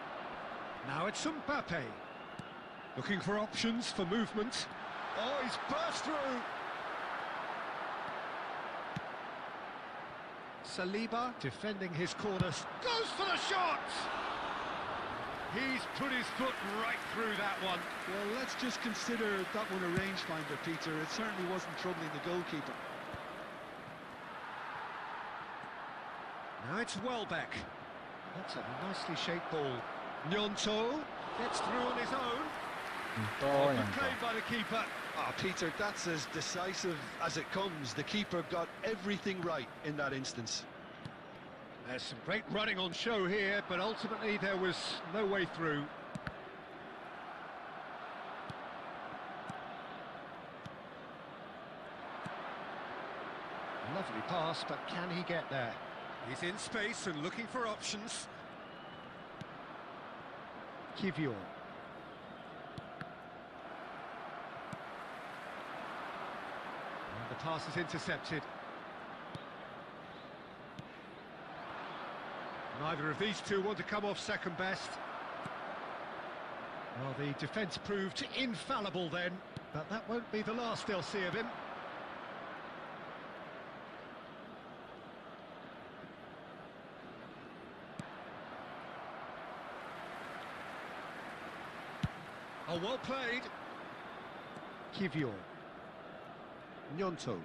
S5: Now it's Mbappe. Looking for options for movement. Oh, he's burst through. Saliba defending his corner. Goes for the shot! He's put his foot right through that one.
S3: Well, let's just consider that one a rangefinder, Peter. It certainly wasn't troubling the goalkeeper.
S5: Now it's Welbeck. That's a nicely shaped ball. Gnonto gets through on his own.
S1: Oh,
S5: Good
S1: yang
S5: play by the keeper.
S3: Ah, Peter, that's as decisive as it comes. The keeper got everything right in that instance.
S5: There's some great running on show here, but ultimately there was no way through. Lovely pass, but can he get there? He's in space and looking for options. Kivior. And the pass is intercepted. Neither of these two want to come off second best. Well, the defence proved infallible then, but that won't be the last they'll see of him. Oh, well played. Kivior. Gnonto.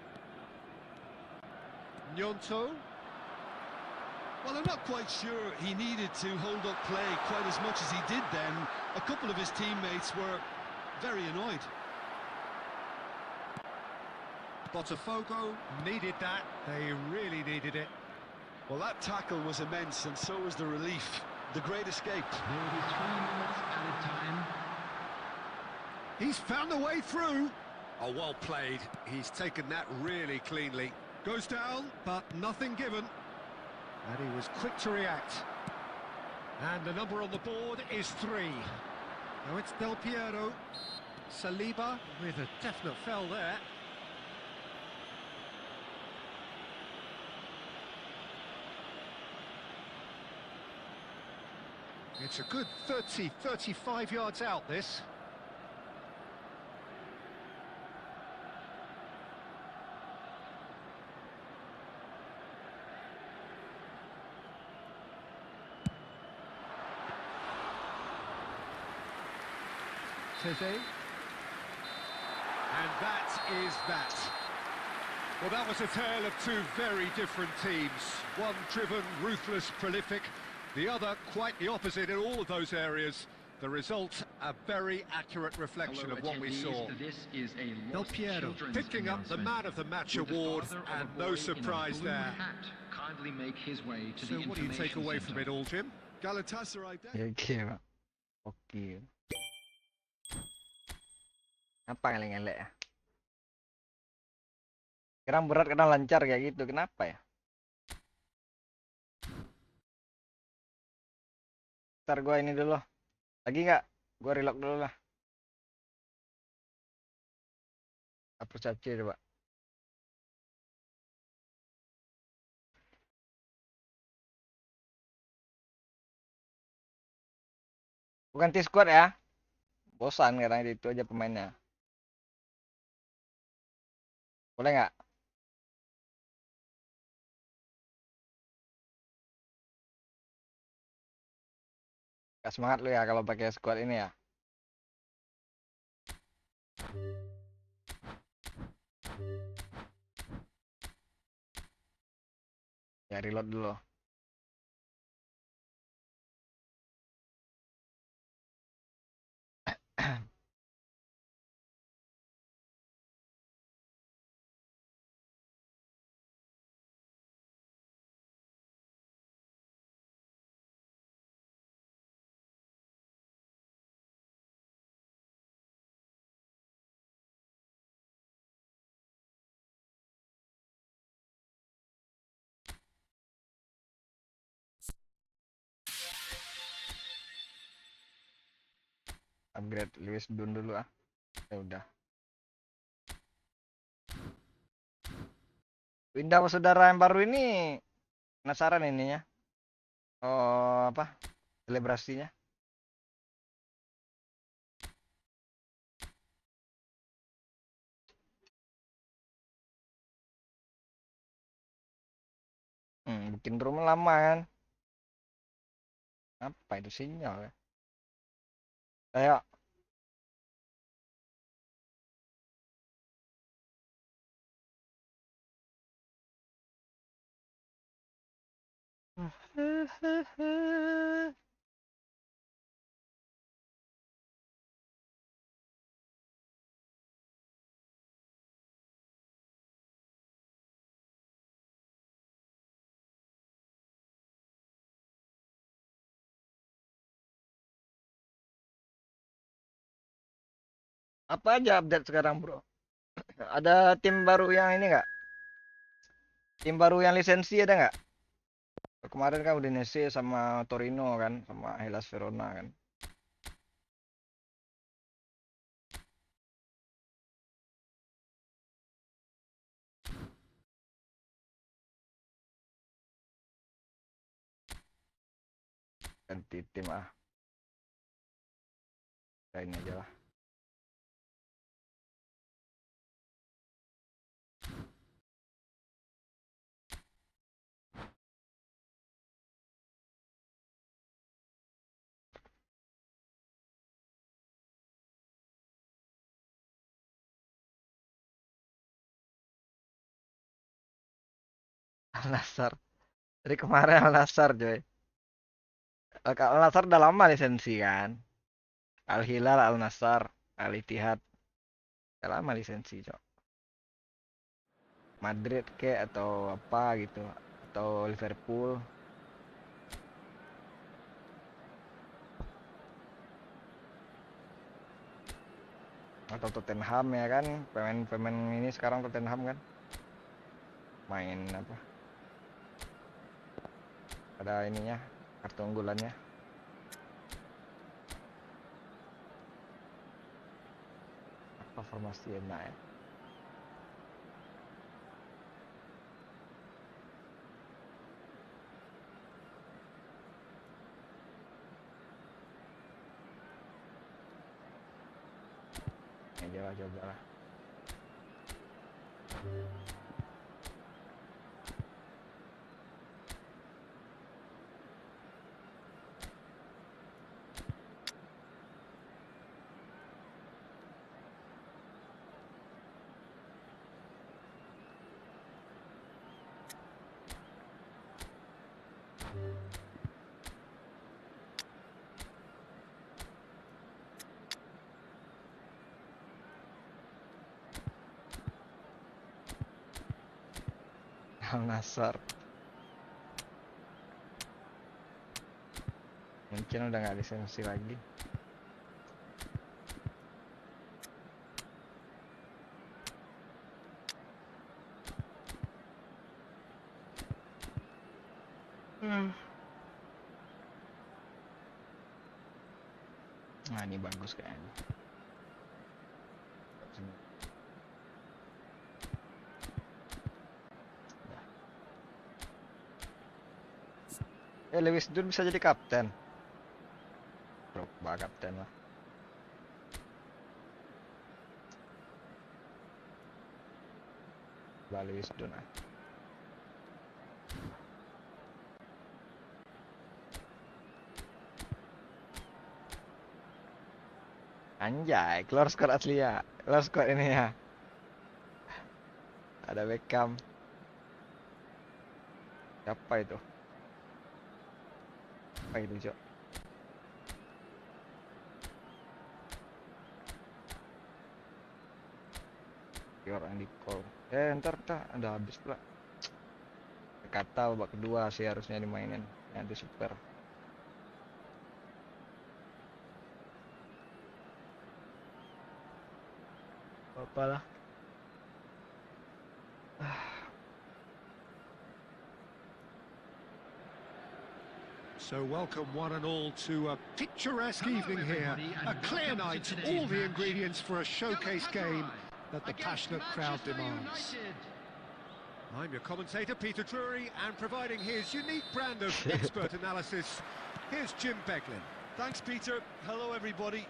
S5: Gnonto.
S3: Well, I'm not quite sure he needed to hold up play quite as much as he did then. A couple of his teammates were very annoyed.
S5: Botafogo needed that. They really needed it.
S3: Well, that tackle was immense, and so was the relief. The great escape.
S4: There will be 3 minutes added time.
S5: He's found a way through. Oh, well played. He's taken that really cleanly. Goes down, but nothing given. And he was quick to react. And the number on the board is 3. Now it's Del Piero. Saliba with a definite foul there. It's a good 30, 35 yards out, this. And that is that. Well, that was a tale of two very different teams. One driven, ruthless, prolific. The other quite the opposite in all of those areas. The result, a very accurate reflection of what we saw.
S4: This is a
S5: Del Piero picking up the Man of the Match award, and no surprise there.
S4: Kindly make his way to
S5: So what do you take away from it all, Jim?
S3: Galatasaray.
S1: Oke, Pak. Oke. Apa yang ngelek ya? Kadang berat, kadang lancar kayak gitu. Kenapa ya? Ntar gua ini dulu. Lagi nggak? Gua reload dulu lah. Hapus aja coba. Gua ganti squad ya. Bosan karena itu aja pemainnya. Boleh nggak? Gak semangat lu ya kalau pakai squad ini ya. Ya reload dulu. Upgrade Lewis Dun dulu ah. Ya udah. Pindah saudara yang baru ini. Penasaran ininya. Oh, apa? Selebrasinya. Bikin room lama kan. Apa itu sinyal ya? Kayak apa aja update sekarang, Bro? Ada tim baru yang ini nggak? Tim baru yang lisensi ada nggak? Kemarin kan Udinese sama Torino kan, sama Hellas Verona kan. Ganti tim ah. Ini aja lah. Al Nassr. Dari kemarin Al Nassr coy. Al Nassr udah lama lisensi kan. Al Hilal, Al Nassr, Al Ittihad. Udah lama lisensi coy. Madrid ke atau apa gitu. Atau Liverpool. Atau Tottenham ya kan. Pemain-pemain ini sekarang Tottenham kan. Main apa? Ada ininya. Kartu unggulannya. Apa formasi enak ya? Ini aja lah, coba lah. Al Nassr. Mungkin udah nggak lisensi lagi. Nah ini bagus kayaknya. Lewis Dun bisa jadi kapten. Drogba kapten lah. Lewis Dun ah. Anjay, keluar squad asli ya. Keluar squad ini ya. Ada Beckham. Siapa itu? Apa itu, Cok? Orang di call. Ntar udah habis pula. Kata babak kedua sih harusnya dimainin. Nanti super. Apalah.
S5: So welcome one and all to a picturesque evening here. A clear night, all the ingredients for a showcase game that the passionate crowd demands. I'm your commentator, Peter Drury, and providing his unique brand of expert analysis, here's Jim Beglin.
S3: Thanks, Peter. Hello, everybody.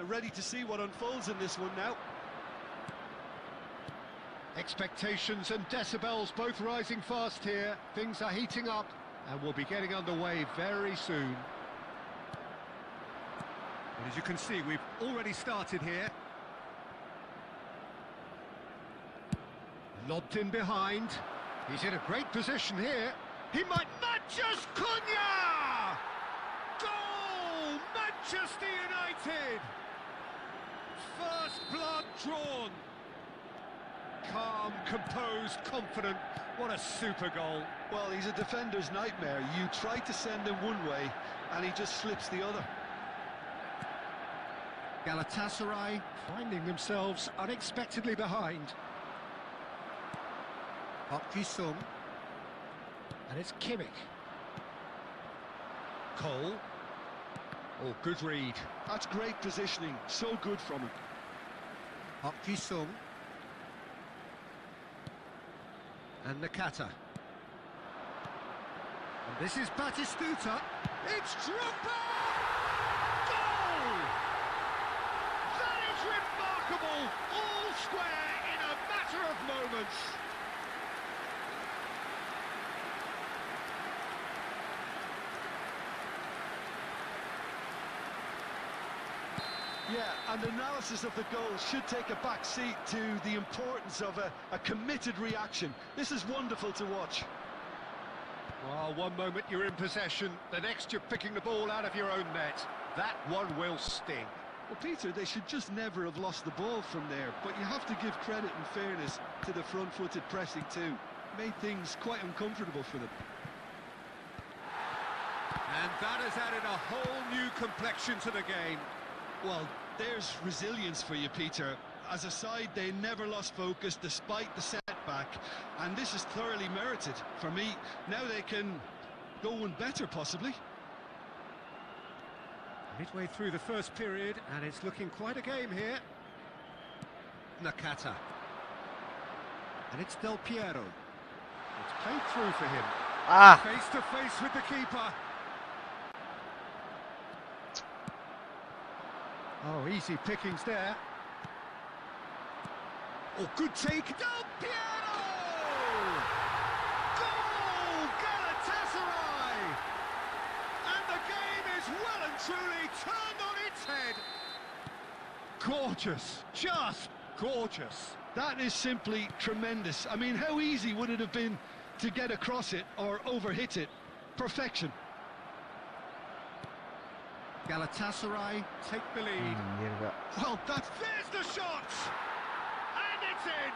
S3: Ready to see what unfolds in this one now.
S5: Expectations and decibels both rising fast here. Things are heating up and we'll be getting underway very soon. And as you can see, we've already started here. Lobbed in behind. He's in a great position here. He might... Manchester Cunha! Goal! Manchester United! First blood drawn. Calm, composed, confident. What a super goal.
S3: Well, he's a defender's nightmare. You try to send him one way, and he just slips the other.
S5: Galatasaray finding themselves unexpectedly behind. Sung. And it's Kimmich. Cole. Oh, good read.
S3: That's great positioning. So good from him.
S5: Sung. And Nakata. And this is Batistuta.
S2: It's Drogba! Goal! That is remarkable! All square in a matter of moments.
S3: Yeah, and analysis of the goal should take a back seat to the importance of a committed reaction. This is wonderful to watch.
S5: Well, one moment you're in possession, the next you're picking the ball out of your own net. That one will sting.
S3: Well, Peter, they should just never have lost the ball from there, but you have to give credit and fairness to the front-footed pressing too. Made things quite uncomfortable for them.
S2: And that has added a whole new complexion to the game.
S3: Well, there's resilience for you, Peter. As a side, they never lost focus despite the setback, and this is thoroughly merited. For me, now they can go one better, possibly.
S5: Midway through the first period, and it's looking quite a game here. Nakata. And it's Del Piero. It's played through for him.
S1: Ah!
S5: Face to face with the keeper. Oh, easy pickings there.
S2: Oh, good take. Del Piero! Goal! Galatasaray! And the game is well and truly turned on its head.
S5: Gorgeous. Just gorgeous.
S3: That is simply tremendous. I mean, how easy would it have been to get across it or overhit it? Perfection.
S5: Galatasaray take the lead.
S3: Well, that's...
S2: There's the shot! And it's in!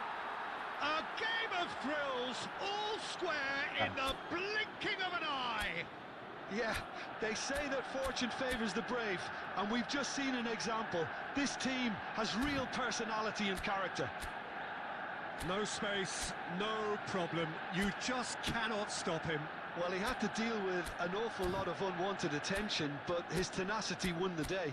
S2: A game of thrills, all square in the blinking of an eye!
S3: Yeah, they say that fortune favours the brave, and we've just seen an example. This team has real personality and character.
S5: No space, no problem. You just cannot stop him.
S3: Well, he had to deal with an awful lot of unwanted attention, but his tenacity won the day.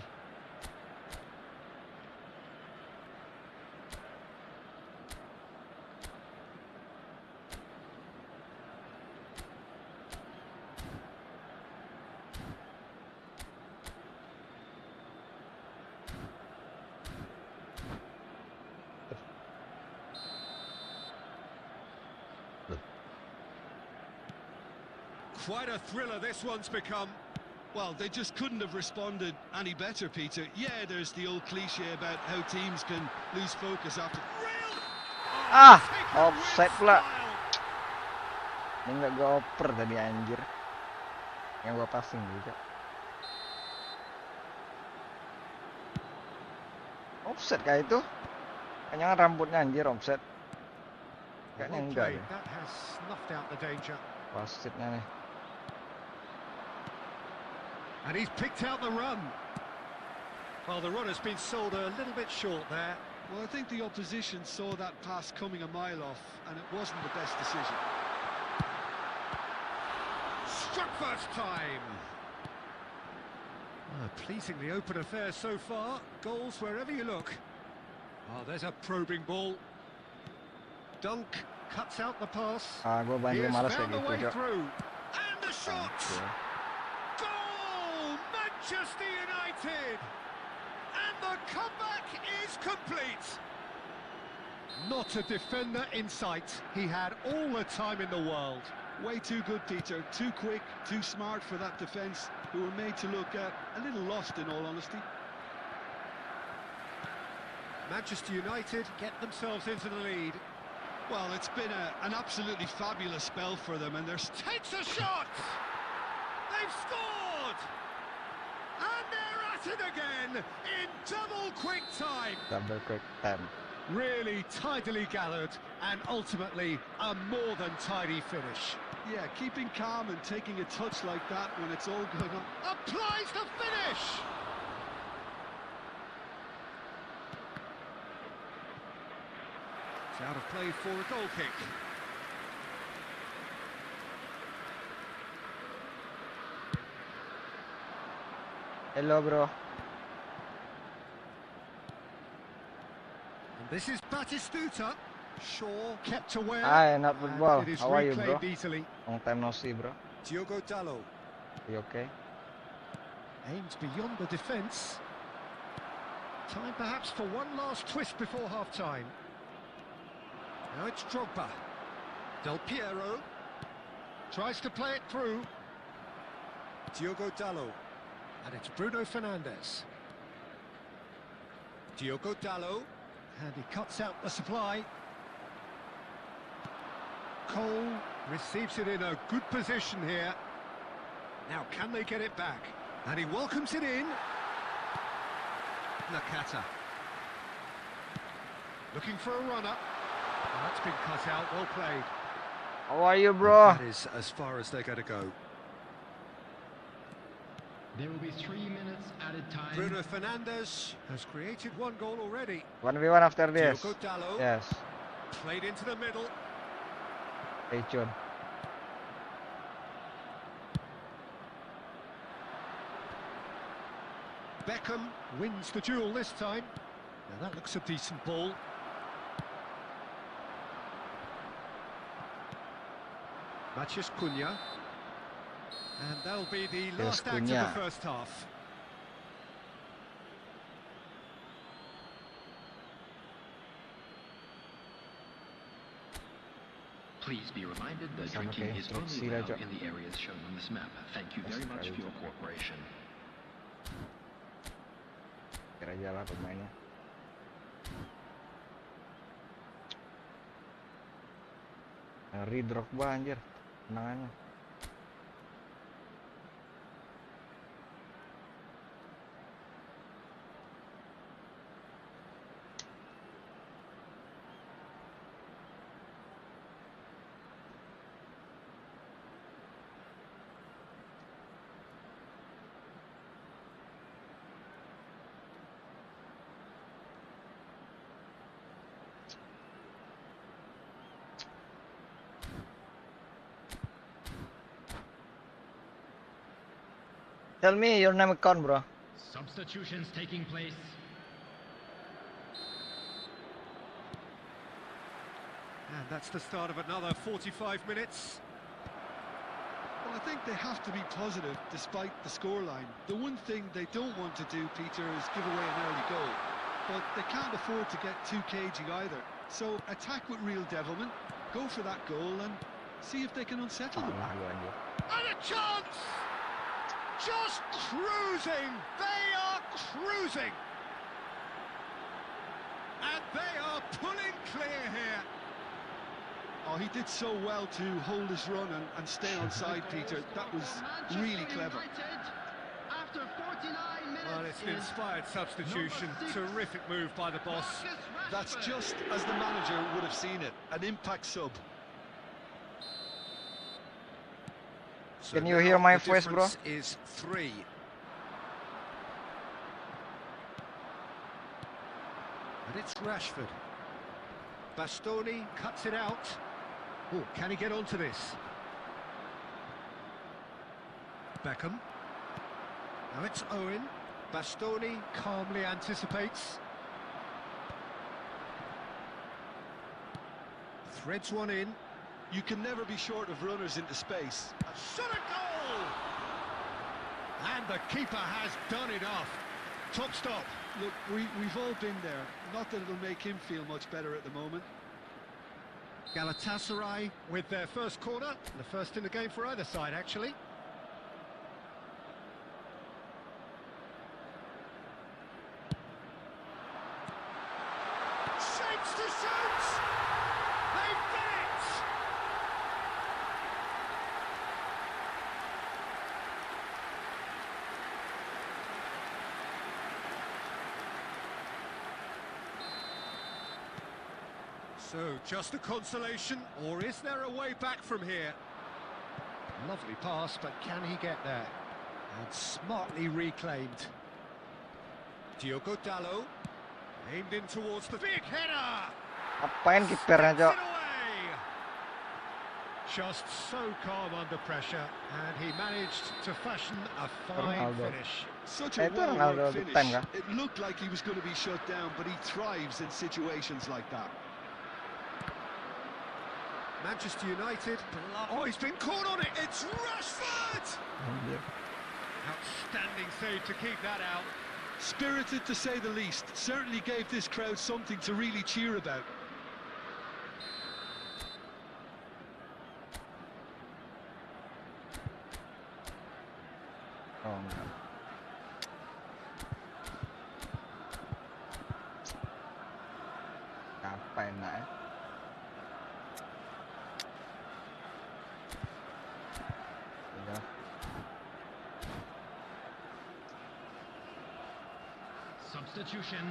S2: Quite a thriller this one's become.
S3: Well, they just couldn't have responded any better, Peter. Yeah, there's the old cliche about how teams can lose focus after...
S2: Real...
S1: Ah!
S2: taken
S1: Offside
S2: with
S1: pula.
S2: style.
S1: Ini nggak gue oper tadi anjir. Yang gue passing juga. Offset kayak itu? Kayaknya rambutnya anjir offset. Kayaknya
S5: Well
S1: enggak
S5: played.
S1: deh.
S5: That has snuffed out the danger.
S1: Wasitnya nih.
S5: And he's picked out the run. Well, the run has been sold a little bit short there.
S3: Well, I think the opposition saw that pass coming a mile off, and it wasn't the best decision.
S5: Struck first time. Pleasing the open affair so far. Goals wherever you look. Oh, there's a probing ball. Dunk cuts out the pass.
S1: Ah, gue
S5: He
S1: bantu
S5: has
S1: malas
S5: found
S1: kayak
S5: a way
S1: gitu, Jok.
S5: through.
S2: And the shot! Goal! Manchester United! And the comeback is complete!
S5: Not a defender in sight. He had all the time in the world.
S3: Way too good, Peter. Too quick, too smart for that defence, who were made to look a little lost, in all honesty.
S5: Manchester United get themselves into the lead.
S3: Well, it's been an absolutely fabulous spell for them, and there's...
S2: Takes a shot! They've scored! And they're at it again in double quick time!
S1: Double quick time.
S5: Really tidily gathered, and ultimately a more than tidy finish.
S3: Yeah, keeping calm and taking a touch like that when it's all going on.
S2: Applies the finish!
S5: It's out of play for a goal kick.
S1: Hello, bro.
S5: And this is Batistuta. Shaw kept aware.
S1: Hi, not football.
S5: It is
S1: How are you, bro?
S5: reclaimed easily.
S1: Long time no see, bro.
S5: Diogo Dallo.
S1: You okay?
S5: Aimed beyond the defence. Time perhaps for one last twist before half-time. Now it's Drogba. Del Piero tries to play it through.
S2: Diogo Dalot.
S5: And it's Bruno Fernandes.
S2: Diogo Dalot.
S5: And he cuts out the supply. Cole receives it in a good position here. Now can they get it back?
S2: And he welcomes it in. Nakata.
S5: Looking for a runner. That's been cut out, well played.
S1: How are you, bro?
S2: That is as far as they're going to go.
S4: There will be 3 minutes added time.
S2: Bruno Fernandes
S5: Has created one goal already.
S1: 1v1 after this.
S2: Diogo Dalot.
S1: Yes.
S2: Played into the middle.
S1: Stay tuned.
S5: Beckham wins the duel this time. Now that looks a decent ball. Matheus Cunha. And that'll be the last act of
S1: Cunha.
S5: the first half.
S4: Please be reminded that
S1: Sama
S4: drinking
S1: kayak
S4: is only
S1: instruksi
S4: allowed
S1: aja.
S4: in the areas shown on this map. Thank you very much for your cooperation.
S1: Kira aja lah pemainnya. Ngeri Drogba anjir. Tenangannya. Tell me your name account, bro.
S4: Substitutions taking place.
S5: And that's the start of another 45 minutes.
S3: Well, I think they have to be positive despite the scoreline. The one thing they don't want to do, Peter, is give away an early goal. But they can't afford to get too cagey either. So attack with real devilment, go for that goal and see if they can unsettle them.
S1: Salah gua anjir.
S5: And a chance! Just cruising! They are cruising! And they are pulling clear here.
S3: Oh, he did so well to hold his run and stay on side, Peter. That was really clever.
S4: After 49 minutes.
S5: Well, it's an inspired substitution. Terrific move by the boss.
S3: That's just as the manager would have seen it. An impact sub.
S2: So
S1: Can you
S2: now
S1: hear my
S2: the
S1: voice, bro?
S2: difference is 3.
S5: And it's Rashford. Bastoni cuts it out. Oh, can he get onto this? Beckham. Now it's Owen. Bastoni calmly anticipates. Threads one in.
S3: You can never be short of runners into space.
S5: Shot a goal! And the keeper has done enough. Top stop.
S3: Look, we've all been there. Not that it'll make him feel much better at the moment.
S5: Galatasaray with their first corner. The first in the game for either side, actually. Shapes to shoot! They've done it! So, just a consolation, or is there a way back from here? Lovely pass, but can he get there? And smartly reclaimed.
S2: Diogo Dalot.
S5: Aimed in towards the big header!
S1: Apain kipernya,
S5: Gets
S1: Cok?
S5: it away! Just so calm under pressure, and he managed to fashion a fine
S1: Ronaldo.
S5: finish.
S3: Such a
S1: Itu Ronaldo
S3: well-worked
S1: big
S3: finish.
S1: time, kah?
S3: It looked like he was going to be shut down, but he thrives in situations like that.
S5: Manchester United. Oh, he's been caught on it. It's Rashford!
S1: Anjir.
S5: Outstanding save to keep that out.
S3: Spirited to say the least. Certainly gave this crowd something to really cheer about.
S1: Oh enggak. Apa enak ya? Udah.
S4: Substitution.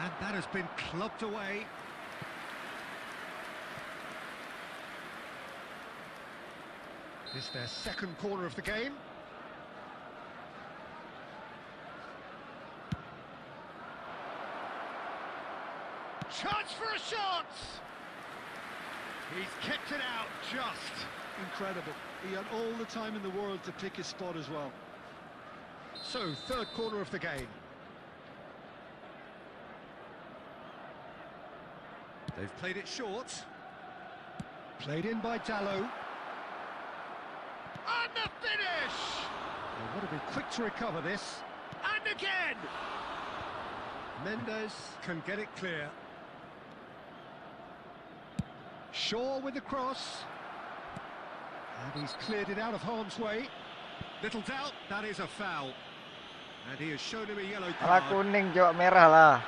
S5: And that has been clubbed away. This is their second corner of the game. Chance for a shot! He's kept it out just.
S3: Incredible. He had all the time in the world to pick his spot as well.
S5: So, third corner of the game. They've played it short. Played in by Dallo. And the finish! They want to be quick to recover this. And again! Mendes can get it clear. Shaw with the cross. And he's cleared it out of harm's way. Little doubt, that is a foul. And he has shown him a yellow
S1: Malah
S5: card.
S1: kuning, coba merah lah.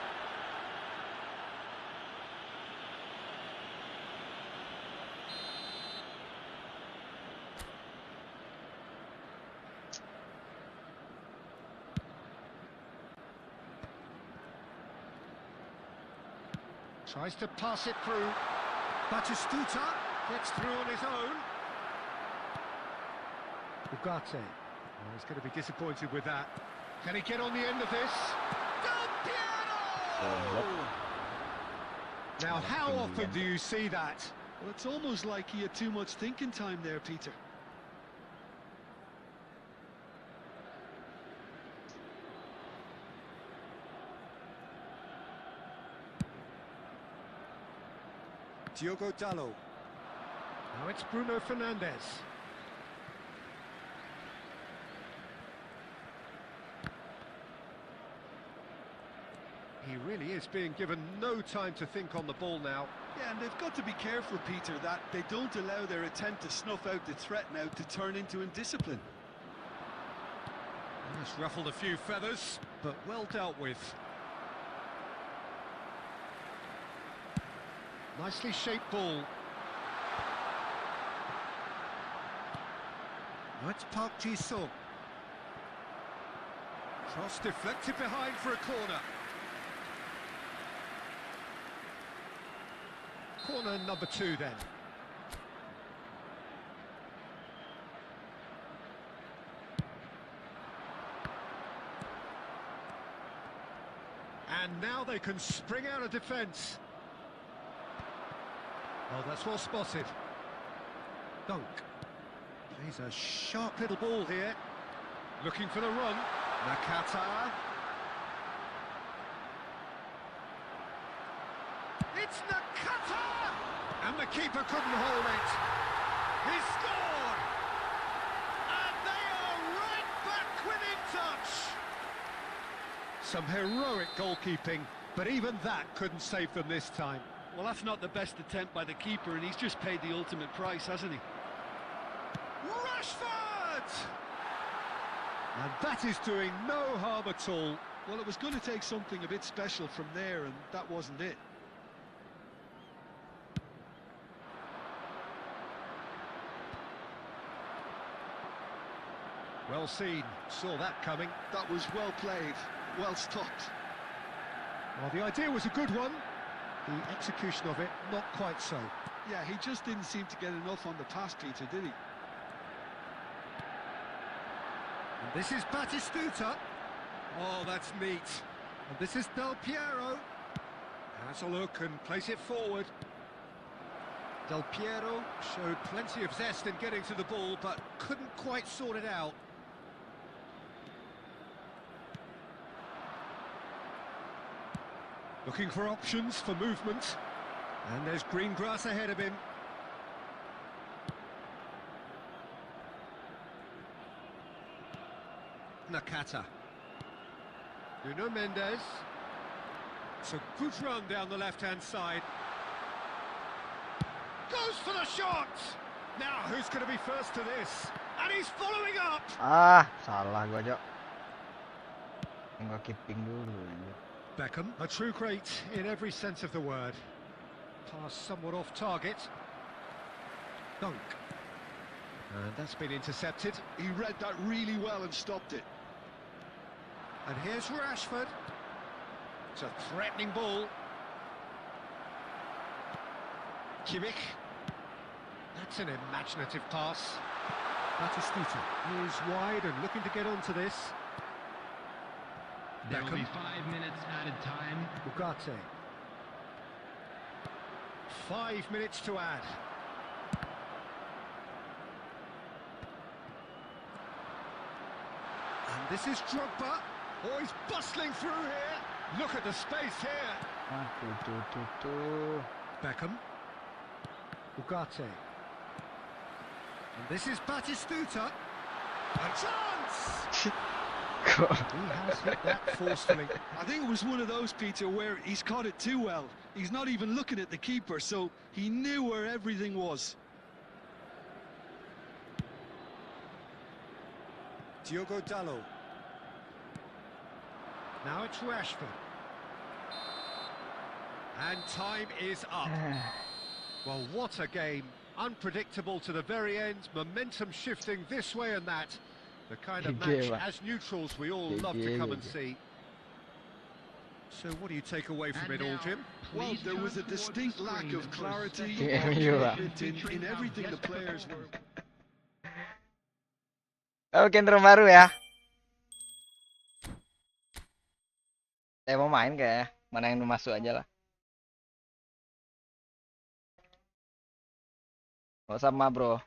S5: Tries to pass it through. Batistuta gets through on his own. Ugarte. Oh, he's going to be disappointed with that. Can he get on the end of this? Del Piero! Now, how often do you see that?
S3: Well, it's almost like he had too much thinking time there, Peter.
S5: Diogo Dallo. Now it's Bruno Fernandes. He really is being given no time to think on the ball now.
S3: Yeah, and they've got to be careful, Peter, that they don't allow their attempt to snuff out the threat now to turn into indiscipline.
S5: It's ruffled a few feathers, but well dealt with. Nicely shaped ball. Now it's Park Ji-sung. Cross deflected behind for a corner. Corner number 2 then. And now they can spring out of defence. Oh, that's well spotted. Dunk. Plays a sharp little ball here. Looking for the run. Nakata. It's Nakata! And the keeper couldn't hold it. He scored! And they are right back within touch. Some heroic goalkeeping, but even that couldn't save them this time.
S6: Well, that's not the best attempt by the keeper, and he's just paid the ultimate price, hasn't he?
S5: Rashford! And that is doing no harm at all.
S3: Well, it was going to take something a bit special from there, and that wasn't it.
S5: Well seen, saw that coming.
S3: That was well played, well stopped.
S5: Well, the idea was a good one. The execution of it, not quite so.
S3: Yeah, he just didn't seem to get enough on the pass, Peter, did he?
S5: And this is Batistuta. Oh, that's neat. And this is Del Piero. Has a look and plays it forward. Del Piero showed plenty of zest in getting to the ball, but couldn't quite sort it out. Looking for options for movement. And there's green grass ahead of him. Nakata. Nuno Mendes. It's a good run down the left-hand side. Goes for the shot! Now, who's going to be first to this? And he's following up!
S1: Ah, salah gua, Cok. Gua keeping dulu.
S5: Beckham, a true great in every sense of the word. Pass somewhat off target. Dunk. And that's been intercepted.
S3: He read that really well and stopped it.
S5: And here's Rashford. It's a threatening ball. Kimmich. That's an imaginative pass. Batistuta is wide and looking to get onto this.
S4: There will be
S5: Beckham.
S4: 5 minutes added time.
S5: Ugarte. 5 minutes to add. And this is Drogba. Oh, he's bustling through here. Look at the space here.
S1: Ah, tuh.
S5: Beckham. Ugarte. And this is Batistuta. A chance!
S1: Kok
S5: He has hit that forcefully.
S3: I think it was one of those, Peter, where he's caught it too well. He's not even looking at the keeper, so he knew where everything was.
S5: Diogo Dalot. Now it's Rashford. And time is up. Well, what a game. Unpredictable to the very end. Momentum shifting this way and that. The kind of match, as neutrals, we all love to come and see. So what do you take away from it all, Jim?
S3: Well, there was a distinct lack of clarity
S1: Yeah,
S3: and
S1: you are.
S3: commitment in everything the players were.
S1: Oke, intro baru ya. Saya mau main kayaknya. Mana yang masuk aja lah. Oh, sama bro.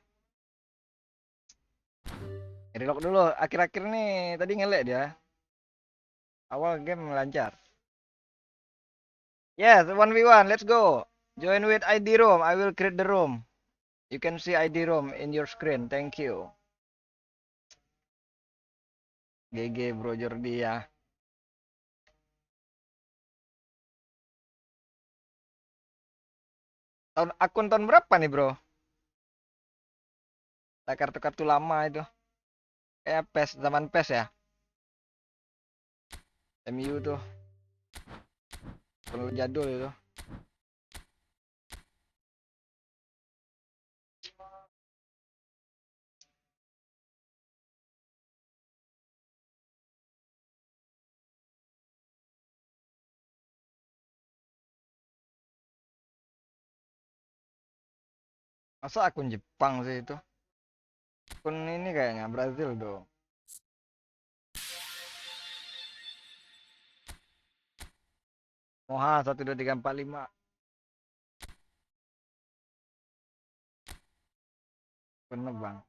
S1: Relock dulu. Akhir-akhir nih tadi ngelek dia. Awal game lancar. Yes, 1v1. Let's go. Join with ID room. I will create the room. You can see ID room in your screen. Thank you. GG bro Jordi ya. Akun tahun berapa nih bro? Kartu-kartu lama itu. Kayak PES, zaman PES ya. MU tuh. Perlu jadul itu. Masa akun Jepang sih itu? Akun ini kayaknya Brazil dong. Moha 12345. Bener bang.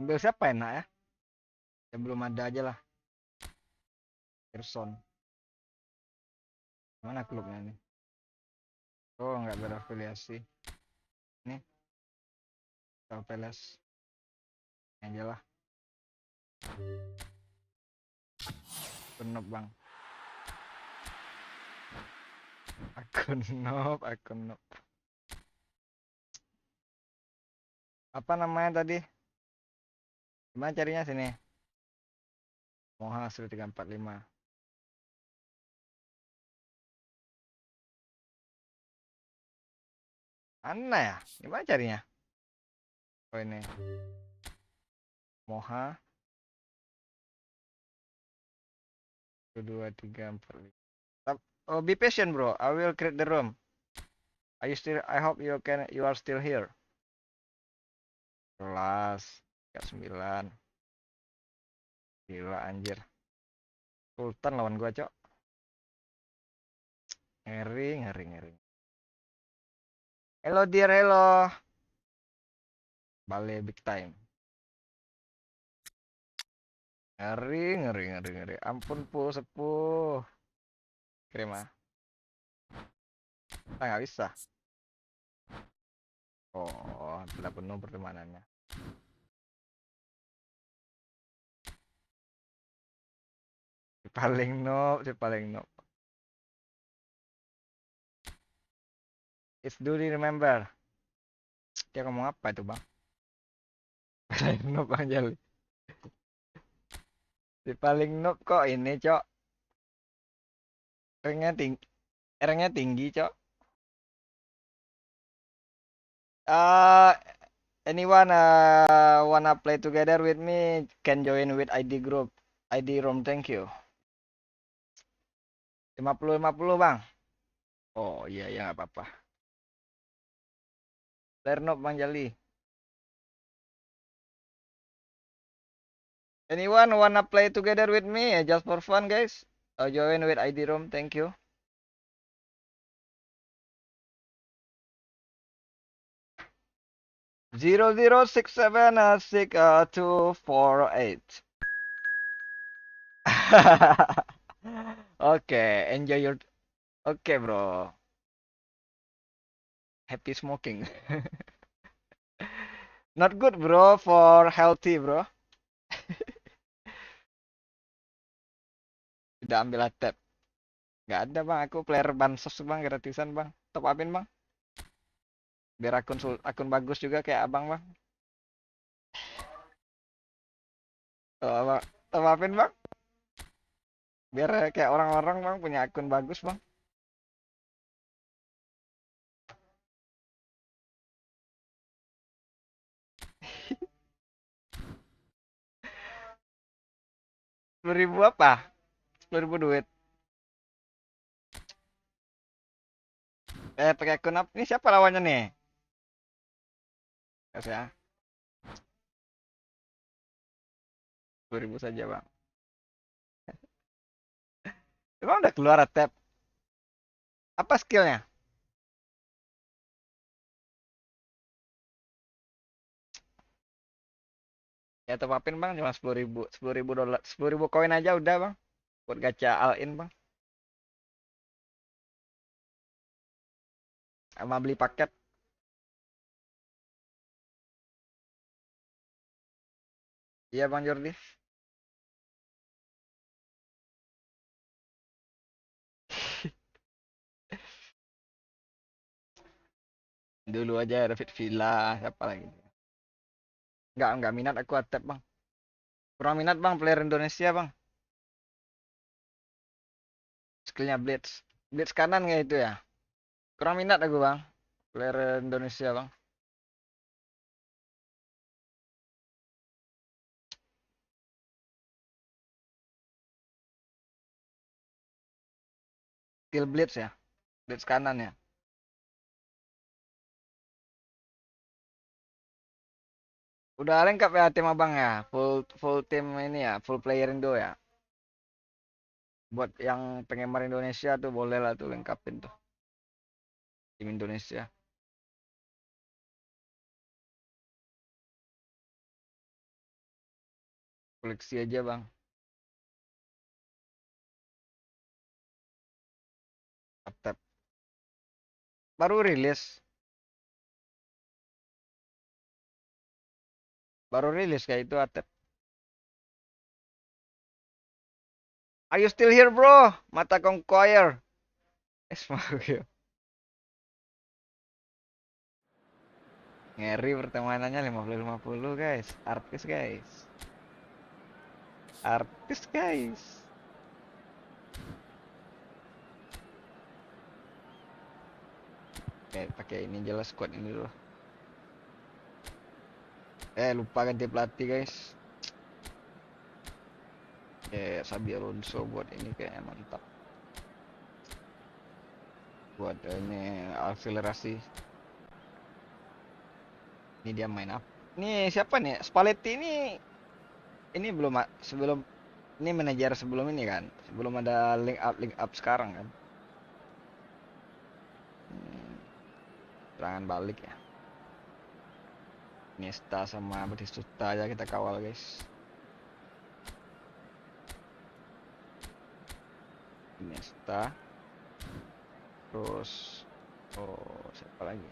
S1: Ambil siapa enak ya? Yang belum ada aja lah. Person. Mana klubnya nih? Oh nggak berafiliasi. Nih. Kalau Peles. Aja lah. Bener bang. Akun noob. Apa namanya tadi? Gimana carinya sini? Moha 1345. Mana ya? Gimana carinya? Oh ini. Moha 12345. Oh, be patient bro. I will create the room. I hope you are still here. Kelas 9. Gila anjir. Sultan lawan gua, Cok. Ngeri. Hello dear, hello. Bale big time. Ngeri, ngeri, ngeri, ngeri. Ampun, sepuh. Kirim ah. Ah, nggak bisa. Oh, tidak penuh pertemanannya. Si paling noob. It's duly remember. Dia ngomong apa itu, Bang? Paling noob, Bang Jali. Si paling noob kok ini, Cok. Ranknya tinggi, Cok. Uh, anyone wanna play together with me can join with ID group. ID room, thank you. 50-50, Bang. Oh, iya, ya nggak apa-apa. Player noob, Bang Jali. Anyone wanna play together with me just for fun, guys? Join with ID room, thank you. 00676248. Oke, enjoy your. Oke, bro. Happy smoking. Not good, bro, for healthy, bro. Tidak ambil atep. Gak ada, Bang. Aku player bansos, Bang, gratisan, Bang. Top upin, Bang. Biar akun bagus juga kayak Abang, Bang. Top upin, Bang. Biar kayak orang-orang, Bang, punya akun bagus, Bang. Ribu apa? 10.000 duit. Pakai akun apa? Ini siapa lawannya nih? Kasih ya. 10.000 saja, Bang. Emang udah keluar tab? Apa skillnya? Ya top upin, Bang, cuma 10.000. 10.000 dolar. 10.000 koin aja udah, Bang. Buat gacha all in, Bang. Sama beli paket. Iya, Bang Jordi. Dulu aja David Villa, siapa lagi? Enggak minat aku atep, Bang. Kurang minat, Bang, player Indonesia, Bang. Skillnya Blitz. Blitz kanan kayak itu ya. Kurang minat aku, Bang. Player Indonesia, Bang. Skill Blitz ya. Blitz kanan ya. Udah lengkap ya tim Abang ya. Full full tim ini ya, full player Indo ya. Buat yang penggemar Indonesia tuh boleh lah tuh lengkapin tuh. Tim Indonesia. Koleksi aja, Bang. Atep. Baru rilis. Baru rilis kayak itu Atep. Are you still here, bro? Mata Conquer. Esmario. Ngeri pertemanannya 50-50, guys. Artis, guys. Artis, guys. Oke, pakai ini jelas squad ini dulu. Lupa ganti pelatih, guys. Sabi Alonso buat ini kayaknya mantap. Buat ini akselerasi. Ini dia main apa? Ini siapa nih? Spalletti ini belum sebelum ini manajer sebelum ini kan. Sebelum ada link up sekarang kan. Serangan balik ya. Nesta sama Batistuta aja kita kawal, guys. Iniesta. Terus siapa lagi?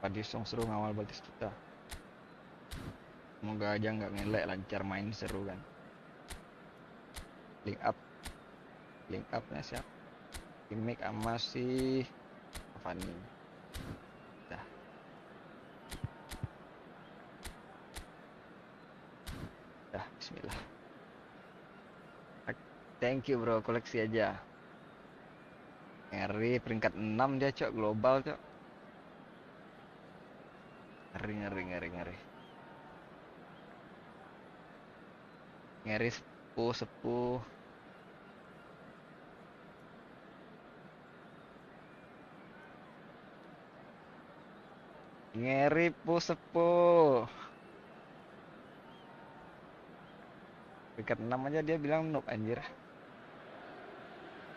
S1: Padisong seru ngawal Batista. Semoga aja nggak ngelek, lancar main, seru kan. Link upnya siapa? Gimmick sama si Fanny. Dah. Bismillah. Thank you bro, koleksi aja. Ngeri, peringkat 6 dia cok, global cok. Ngeri. Ngeri sepuh. Ngeri sepuh. Peringkat 6 aja dia bilang noob anjir.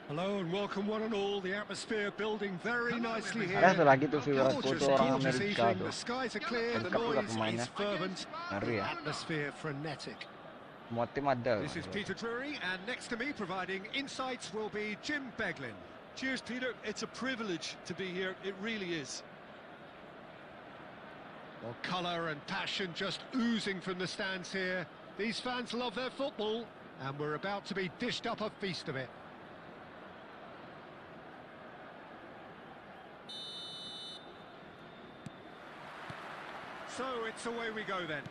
S2: Hello and welcome one and all. The atmosphere building very nicely here.
S1: Ada satu lagi tuh viewer
S2: Gorgeous,
S1: foto orang
S2: gorgeous
S1: Amerika
S2: evening.
S1: tuh.
S2: The skies are clear, the
S1: Lengkap juga
S2: noise
S1: pemainnya.
S2: is fervent,
S1: Ngeri ya.
S2: atmosphere frenetic.
S1: Semua tim ada.
S2: This is Peter Drury, and next to me providing insights will be Jim Beglin.
S3: Cheers, Peter. It's a privilege to be here. It really is.
S2: Well, colour and passion just oozing from the stands here. These fans love their football, and we're about to be dished up a feast of it. So it's away we go then.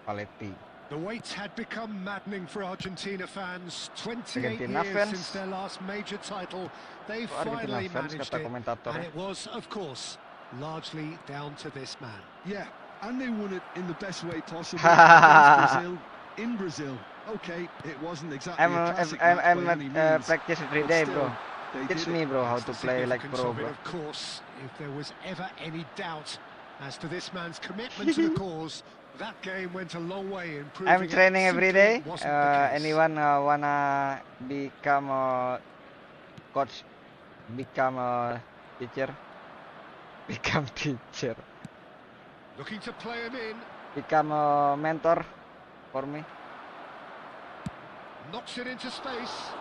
S1: Paletti.
S2: The wait had become maddening for Argentina fans. 28
S1: Argentina
S2: years
S1: fans.
S2: since their last major title. They
S1: Argentina
S2: finally
S1: fans,
S2: managed
S1: kata
S2: it,
S1: komentator.
S2: and it was, of course, largely down to this man.
S3: Yeah, and they won it in the best way possible against Brazil, in Brazil. Okay, it wasn't exactly
S1: I'm
S3: a classic match
S1: I'm
S3: by any means,
S1: practice every
S3: but
S1: day,
S3: still,
S1: bro.
S3: they
S1: Teach
S3: did
S1: me,
S3: it.
S1: bro, how
S2: That's
S1: to
S2: the
S1: play like
S2: significance
S1: pro,
S2: of it,
S1: bro.
S2: of course. If there was ever any doubt as to this man's commitment to the cause, that game went a long way in proving
S1: I'm training
S2: it
S1: every
S2: simply
S1: day.
S2: wasn't the case.
S1: Anyone wanna become a coach, become a teacher, become teacher,
S2: Looking to play him in,
S1: become a mentor for me.
S2: knocks it into space.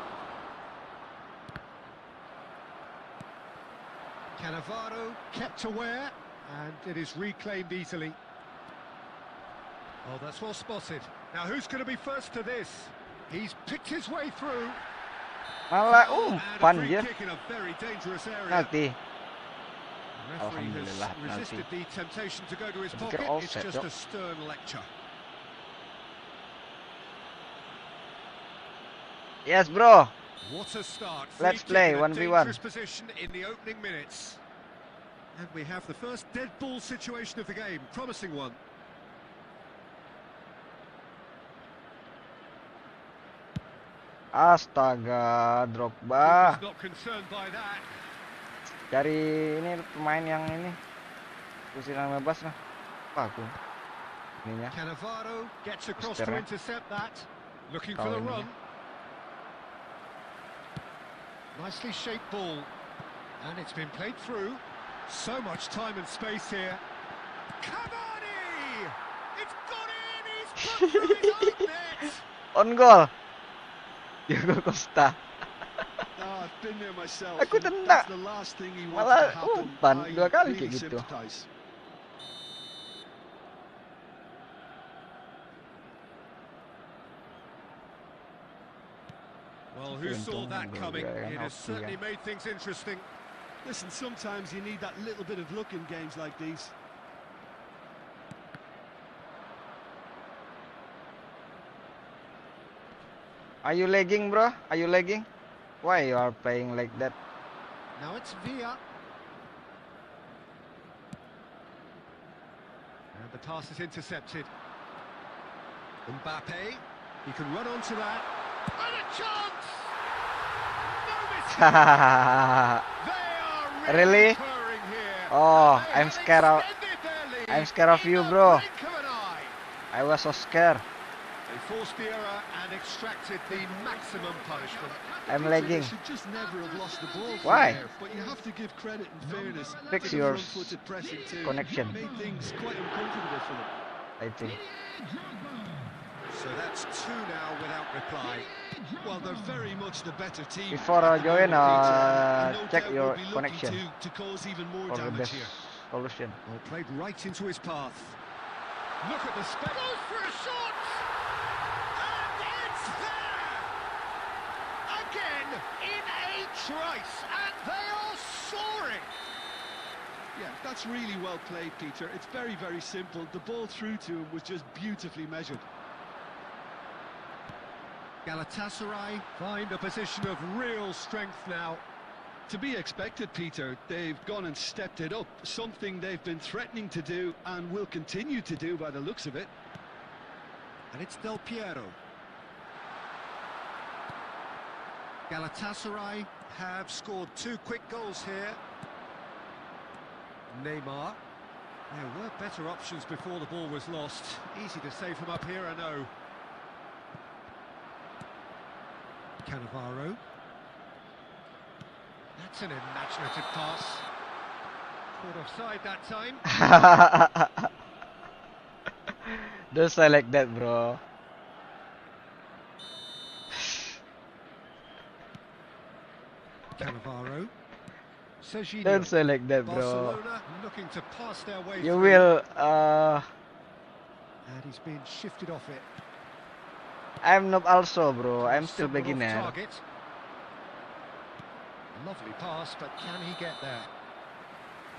S2: Cannavaro kept aware, and it is reclaimed easily. Oh, that's well spotted. Now, who's going to be first to this? He's picked his way through.
S1: Malah,
S2: And a
S1: fun
S2: free
S1: dia.
S2: kick in a very dangerous area.
S1: Nanti.
S2: The referee
S1: Alhamdulillah,
S2: has resisted the temptation to go to his
S1: Saya pikir
S2: pocket. It's
S1: offset,
S2: just
S1: Dok.
S2: a stern lecture.
S1: Yes, bro.
S2: What a start.
S1: Let's
S2: Free
S1: play
S2: kick in a
S1: 1v1.
S2: dangerous position in the opening minutes. And we have the first dead ball situation of the game. Promising one.
S1: Astaga, Drogba.
S2: Keeper's not concerned by that.
S1: Cari ini pemain yang ini. Usiran bebas lah. Apa aku? Ininya.
S2: Cannavaro gets across to
S1: Posternya.
S2: intercept that. Looking for
S1: Tahu
S2: the
S1: ininya.
S2: run. Nicely shaped ball. And it's been played through. So much time and space here. Cavani! It's got in! He's put through his own net!
S1: On goal. Diego Costa.
S3: Oh, I've been there myself.
S1: Aku
S3: and
S1: tendang.
S3: that's the last thing he wants
S1: Malah
S3: to happen.
S1: umpan
S3: I
S1: 2 kali
S3: really
S1: kayak gitu.
S3: sympathise.
S2: Well, who saw that coming? It has certainly made things interesting.
S3: Listen, sometimes you need that little bit of luck in games like these.
S1: Are you lagging, bro? Are you lagging? Why you are playing like that?
S2: Now it's Villa. And the pass is intercepted. Mbappe, he can run onto that. And a chance! No mistake! They are
S1: Really?
S2: purring here.
S1: Oh,
S2: They
S1: I'm
S2: had
S1: scared of
S2: extended their lead
S1: I'm scared of
S2: in
S1: you,
S2: the
S1: bro.
S2: blink of an eye.
S1: I was so scared.
S2: They forced the error and extracted the maximum punishment.
S1: I'm
S3: They
S1: lagging.
S3: should just never have lost the ball from
S1: Why?
S3: there, but you have to give credit and fairness
S1: Fix
S3: to the
S1: your
S3: front-footed pressing too.
S1: connection.
S3: Made things quite uncomfortable for them.
S1: I think.
S2: So that's two now without reply.
S3: Well, they're very much the better team.
S1: Before
S3: at the
S1: join,
S3: moment, Peter, and no
S1: check
S3: doubt
S1: your
S3: will be looking
S1: connection
S3: to cause even more
S1: for the
S3: damage
S1: best
S3: here.
S1: solution.
S2: Well, played right into his path.
S5: Look at the space. Goes for a shot! And it's there! Again, in a trice, and they are soaring!
S3: Yeah, that's really well played, Peter. It's very, very simple. The ball through to him was just beautifully measured.
S5: Galatasaray find a position of real strength now.
S3: To be expected, Peter. They've gone and stepped it up, something they've been threatening to do and will continue to do by the looks of it.
S5: And it's Del Piero. Galatasaray have scored 2 quick goals here. Neymar.
S2: There were better options before the ball was lost.
S5: Easy to say from up here, I know. Cannavaro. That's an imaginative pass. Caught offside that time.
S1: Don't say like that, bro.
S5: Cannavaro. Serginho.
S1: Don't say like that, bro.
S5: Barcelona looking to pass their way
S1: You
S5: through.
S1: will.
S5: And he's been shifted off it.
S1: I'm not also, bro. I'm still
S5: Someone off
S1: beginner.
S5: target. Lovely pass, but can he get there?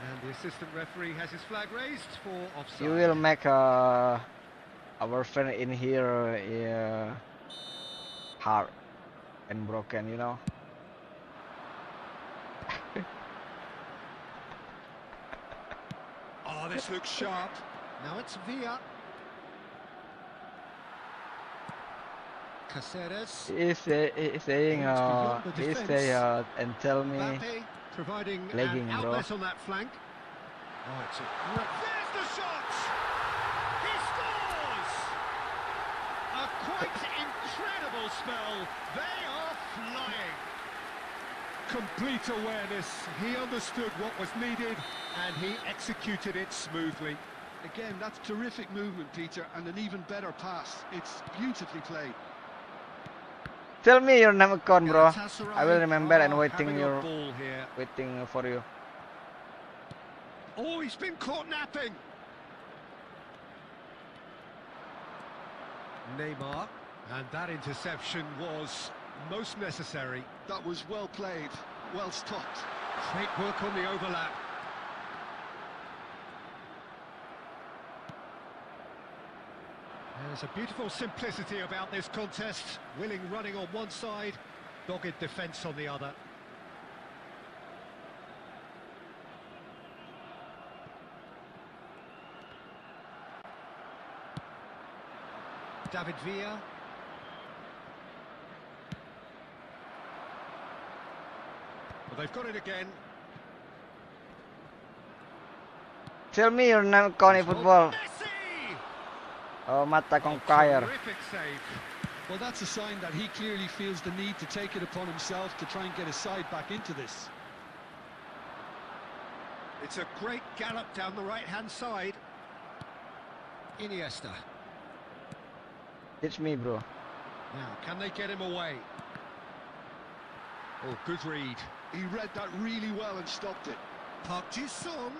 S5: And the assistant referee has his flag raised for offside.
S1: You will make our friend in here hard and broken, you know.
S5: Oh, this looks sharp. Now it's Villa. Caceres.
S1: He's saying he say and tell me
S5: Mbappe providing
S1: lagging,
S5: an
S1: bro.
S5: outlet on that flank. Oh, it's a great... There's the shot! He scores! A quite incredible spell. They are flying.
S2: Complete awareness. He understood what was needed.
S5: And he executed it smoothly.
S3: Again, that's terrific movement, Peter, and an even better pass. It's beautifully played.
S1: Tell me your name account, bro.
S5: Galatasaray
S1: I will remember and
S5: are
S1: waiting
S5: having a
S1: your
S5: ball here.
S1: waiting for you.
S5: Oh, he's been caught napping. Neymar. And that interception was most necessary.
S3: That was well played, well stopped.
S5: Great work on the overlap. There's a beautiful simplicity about this contest. Willing running on one side, dogged defence on the other. David Villa. Well, they've got it again.
S1: Tell me your name account in football.
S5: Messi!
S1: Oh, mata conquire.
S5: Terrific save.
S3: Well, that's a sign that he clearly feels the need to take it upon himself to try and get his side back into this.
S5: It's a great gallop down the right-hand side. Iniesta.
S1: It's me, bro.
S5: Now, can they get him away? Oh, good read.
S3: He read that really well and stopped it.
S5: Park Ji-sung.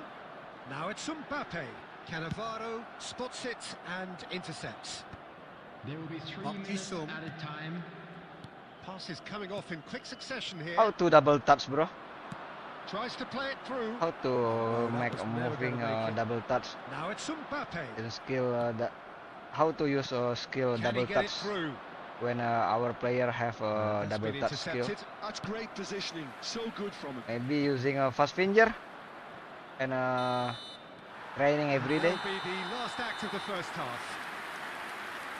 S5: Now it's Mbappe. Cannavaro spots it and intercepts.
S4: There will be 3
S5: Park
S4: minutes
S5: Ji-sung.
S4: added time.
S5: Passes coming off in quick succession here.
S1: How to double touch, bro?
S5: Tries to play it through.
S1: How to
S5: that
S1: make
S5: was
S1: a
S5: never
S1: moving
S5: gonna make it.
S1: double touch?
S5: Now it's Mbappe.
S1: In skill that how to use a skill
S5: Can
S1: double
S5: he get
S1: touch
S5: it through?
S1: when our player have a
S5: That's
S1: double
S5: been
S1: touch skill.
S5: intercepted.
S3: That's great positioning, so good from him.
S1: Maybe using a fast finger and training every day.
S5: That'll be the last act of the first half.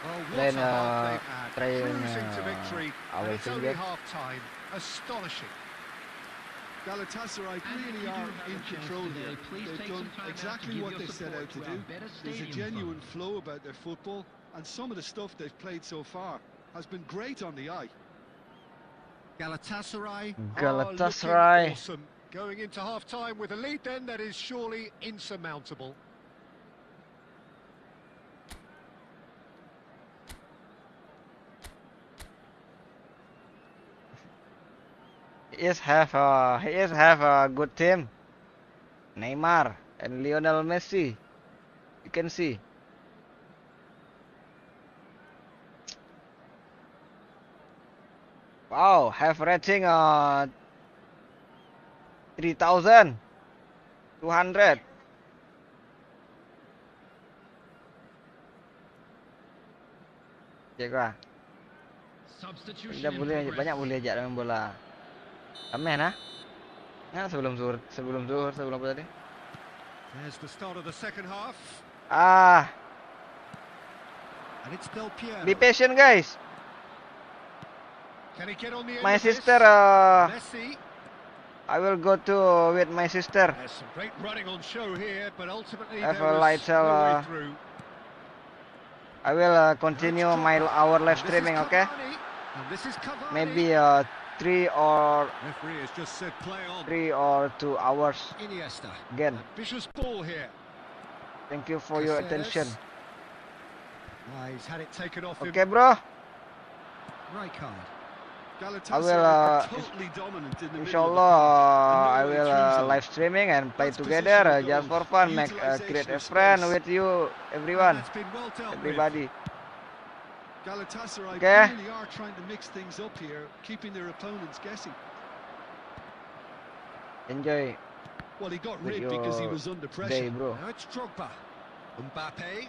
S5: Well, what
S1: Then,
S5: a half they've had.
S1: train,
S5: Cruising to victory,
S1: our
S5: and it's only
S1: finger.
S5: half-time. Astonishing.
S3: Galatasaray really are in control here. They've done exactly what they set out to do. There's a genuine flow about their football, and some of the stuff they've played so far has been great on the eye.
S5: Galatasaray are
S1: Galatasaray.
S5: looking awesome. Going into half-time with a lead then that is surely insurmountable.
S1: He is have a good team. Neymar and Lionel Messi. You can see. Wow, have rating 3,200. Cek lah.
S4: Substitution
S1: Kita
S4: in
S1: boleh
S4: progress.
S1: banyak boleh ajak main bola. Amin ah. Nah, sebelum apa tadi?
S5: There's the start of the second half.
S1: Ah,
S5: And it's Del Piero.
S1: be patient guys.
S5: Can he get on the end
S1: My
S5: of this?
S1: sister,
S5: Messi.
S1: I will go to with my sister.
S5: There's some great running on show here, but ultimately
S1: Have
S5: there
S1: a
S5: was
S1: light
S5: no way
S1: cell,
S5: through.
S1: I will continue our live streaming, okay?
S5: And this is Cavani.
S1: Maybe 3 or
S2: Referee has just said play on.
S1: 3 or 2 hours
S5: Iniesta.
S1: again.
S5: Ambitious ball here.
S1: Thank you for your attention.
S5: He's had it taken off him.
S1: Okay, bro.
S5: Rijkaard.
S3: Galatasaray are totally dominant in the middle of the
S1: Inshallah,
S3: park,
S1: I
S3: and no way
S1: will
S3: through zone.
S1: live streaming and play
S3: That's
S1: together
S3: positional
S1: just
S3: goals,
S1: for fun, make
S3: utilisation
S1: create a
S3: of
S1: friend
S3: space.
S1: with you,
S5: And
S1: everyone,
S5: that's been well dealt with.
S1: everybody.
S3: Galatasaray
S1: Okay.
S3: really are trying to mix things up here, keeping their opponents guessing.
S1: Enjoy
S3: Well, he got
S1: with
S3: rid because he
S1: your
S3: was under
S1: day,
S3: pressure.
S1: bro.
S5: Now it's Drogba. Mbappe.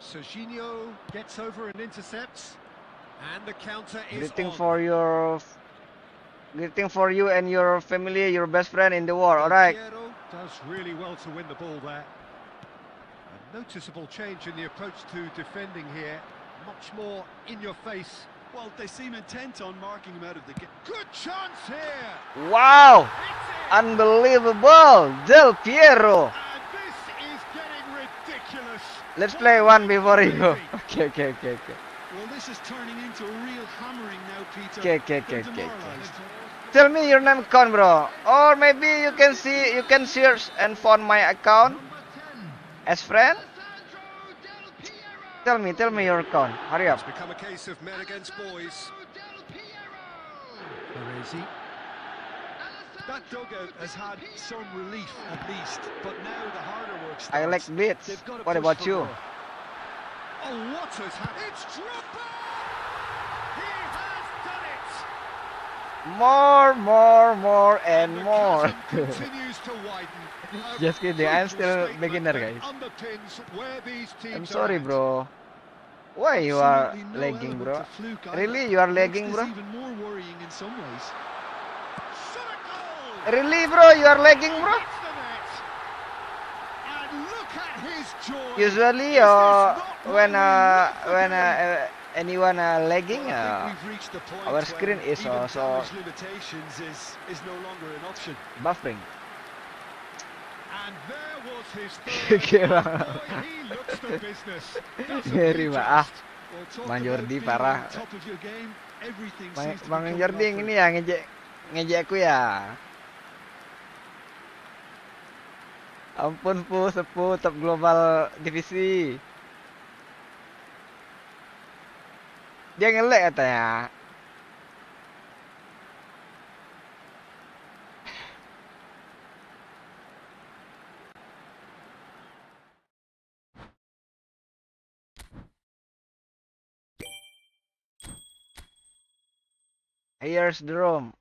S5: Serginho gets over and intercepts. And the counter is
S1: Greeting
S5: on.
S1: greeting for you and your family, your best friend in the world.
S5: Del
S1: All right.
S5: Piero does really well to win the ball there. A noticeable change in the approach to defending here. Much more in your face.
S3: Well, they seem intent on marking him out of the game.
S5: Good chance here.
S1: Wow,
S5: It's in.
S1: unbelievable, Del Piero.
S5: And this is getting ridiculous.
S1: Let's
S5: What
S1: play
S5: a
S1: one
S5: goal
S1: before
S5: it
S1: you
S5: may
S1: go.
S5: be.
S1: Okay.
S3: Well, this is turning into a real hammering now, Peter.
S1: Okay.
S3: They're demoralised.
S1: Tell me your name, con, bro. Or maybe you can search and find my account as friend. Tell me your account. Hurry up.
S2: It's become a case of men against boys.
S5: Baresi.
S3: That dugout has had some relief at least, but now the harder work starts.
S1: I like beats.
S3: They've got to
S1: What
S3: push
S1: about
S3: for
S1: you?
S3: more.
S5: Oh, what has happened? It's Drogba! He has done it!
S1: More and
S5: The
S1: more.
S5: chasm continues to widen. A
S1: Just kidding, I'm
S5: brutal
S1: still
S5: statement
S1: beginner,
S5: that
S1: guys.
S5: underpins where these teams
S1: I'm
S5: are
S1: sorry,
S5: at.
S1: bro. Why you are
S3: Absolutely no
S1: lagging,
S3: element
S1: bro?
S3: of fluke either.
S1: Really, you are
S3: Makes
S1: lagging,
S3: this
S1: bro?
S3: even more worrying in some ways.
S5: Shot a goal!
S1: Really, bro? You are lagging, bro?
S5: Hits the net. And look at his joy.
S1: Usually,
S5: Is this not
S1: when
S5: what we want for
S1: anyone lagging,
S3: Well, I think we've reached the point
S1: our screen
S3: when
S1: is
S3: even
S1: also
S3: damage limitations is no longer an option.
S1: buffering.
S5: And there was his third.
S1: Kira.
S5: Boy, he looks the business. Doesn't
S1: Ngeri,
S5: he
S1: Pak.
S5: just?
S3: Well, talk
S1: Bang
S3: about
S1: Jordi
S3: being
S1: parah.
S3: on top of your game, everything
S1: Bang,
S3: seems to be
S1: Bang
S3: coming
S1: Jordi
S3: off for
S1: ini
S3: him.
S1: ya ngejek aku ya. Ampun sepu top global divisi. Dia nge-lag katanya. Here's the room.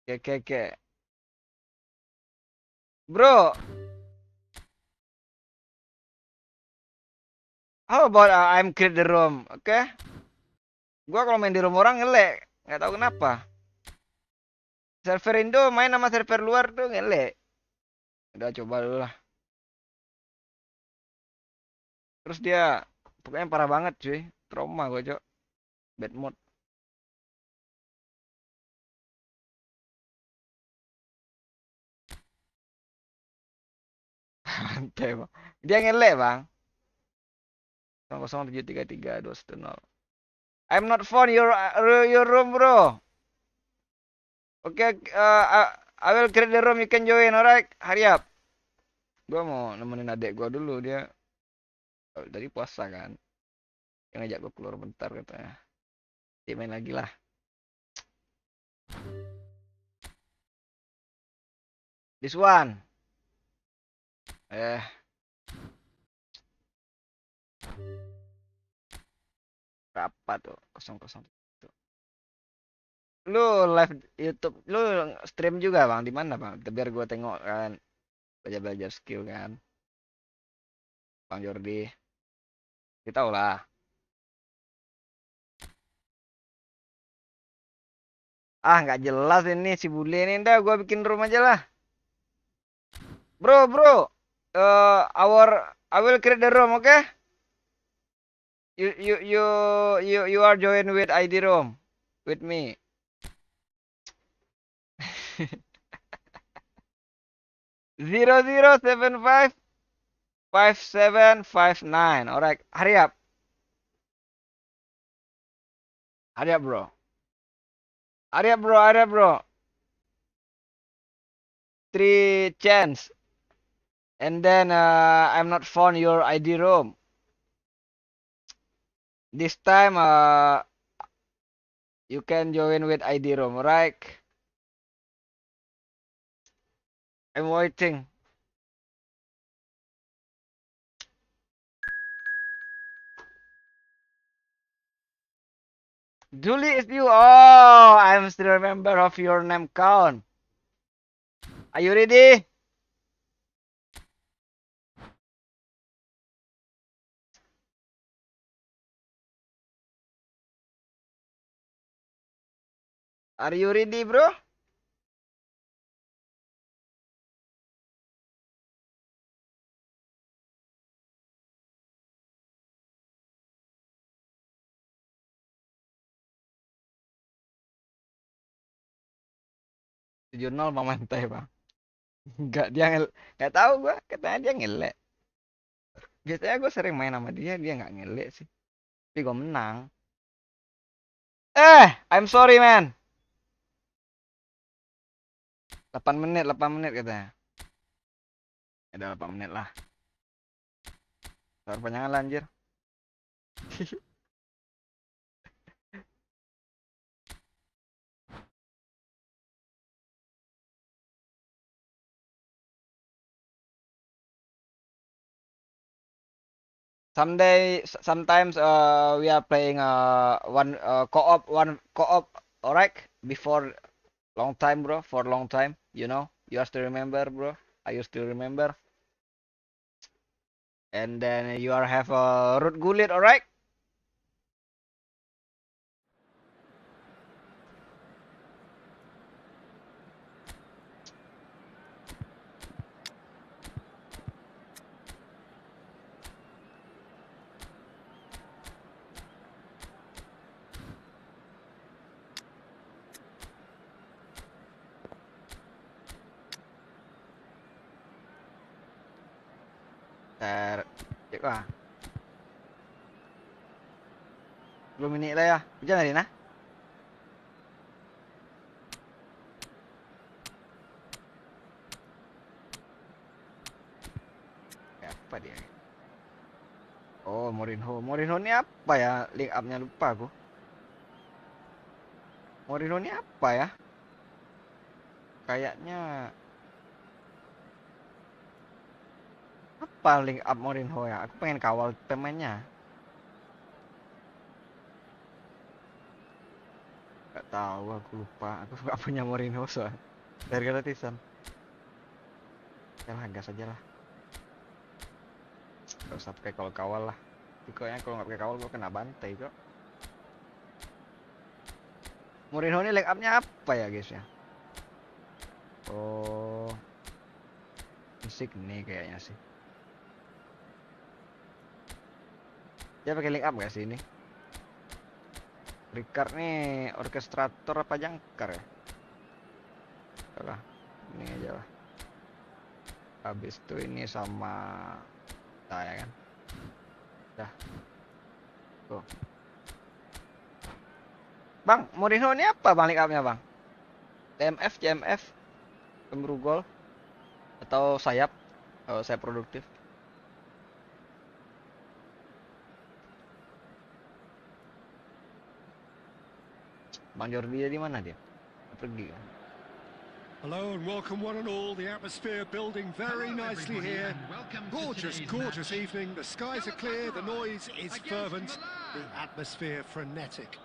S1: Okay. Bro, how about I'm create the room, oke? Okay? Gua kalau main di room orang ngelek, nggak tahu kenapa. Server Indo main sama server luar tuh ngelek. Udah coba dulu lah. Terus dia pokoknya parah banget cuy, trauma gua cok, bad mood. Santai bang, dia ngelek bang. 00733 I'm not phone your room bro. Oke, I will create the room, you can join, alright? Hurry up. Gua mau nemenin adek gua dulu, dia tadi puasa kan. Dia ngajak gua keluar bentar katanya. Dia main lagi lah. This one. Berapa tuh? 00. Lu live YouTube, lu stream juga bang? Di mana bang? Biar gue tengok kan, belajar skill kan, Bang Jordi. Kita tahu lah. Ah nggak jelas ini si bule ini, dah gue bikin room aja lah. Bro, I will create the room, okay? You are join with ID room with me. 00755759. Alright, hurry up. Hurry up, bro. Hurry up, bro. 3 chance. And then I'm not found your ID room. This time you can join with ID room, right? I'm waiting. Julie is you. Oh, I'm still remember of your name count. Are you ready? Are you ready, bro? Jurnal memantai, bang. Enggak, nggak tahu gua. Katanya dia ngelek. Biasanya gue sering main sama dia nggak ngelek sih. Tapi gue menang. I'm sorry, man. 8 menit katanya. Ada 8 menit lah. Perpanjangan lah, anjir. Sometimes we are playing one co-op, alright? Before long time, bro. For long time, you know. You have to remember, bro. I used to remember. And then you are have a root gulit, alright? Cek lah. 10 menit lah ya. Hujan hari nah. Apa dia? Oh, Mourinho. Mourinho ini apa ya? Link up-nya lupa aku. Mourinho ini apa ya? Kayaknya apa link up Mourinho ya? Aku pengen kawal pemainnya. Gak tahu, aku lupa. Aku gak punya Mourinho soalnya. Dari gratisan. Ya lah, gas aja lah. Gak usah pakai kawal lah. Pokoknya kalau nggak pakai kawal gue kena bantai kok. Mourinho ini link up-nya apa ya guys ya? Oh, musik nih kayaknya sih. Dia pakai link up gak sih ini? Ricard nih orkestrator apa jangkar ya? Salah, ini aja lah. Habis itu ini sama saya kan. Dah. Tuh. Bang, Mourinho ini apa bang link up-nya bang? CMF, pemburu gol atau sayap? Kalau saya produktif. Bang Jordi di mana dia? Pergi.
S5: Hello and welcome one and all. The atmosphere building very nicely here. Gorgeous, gorgeous evening. The skies are clear, the noise is fervent, the atmosphere frenetic.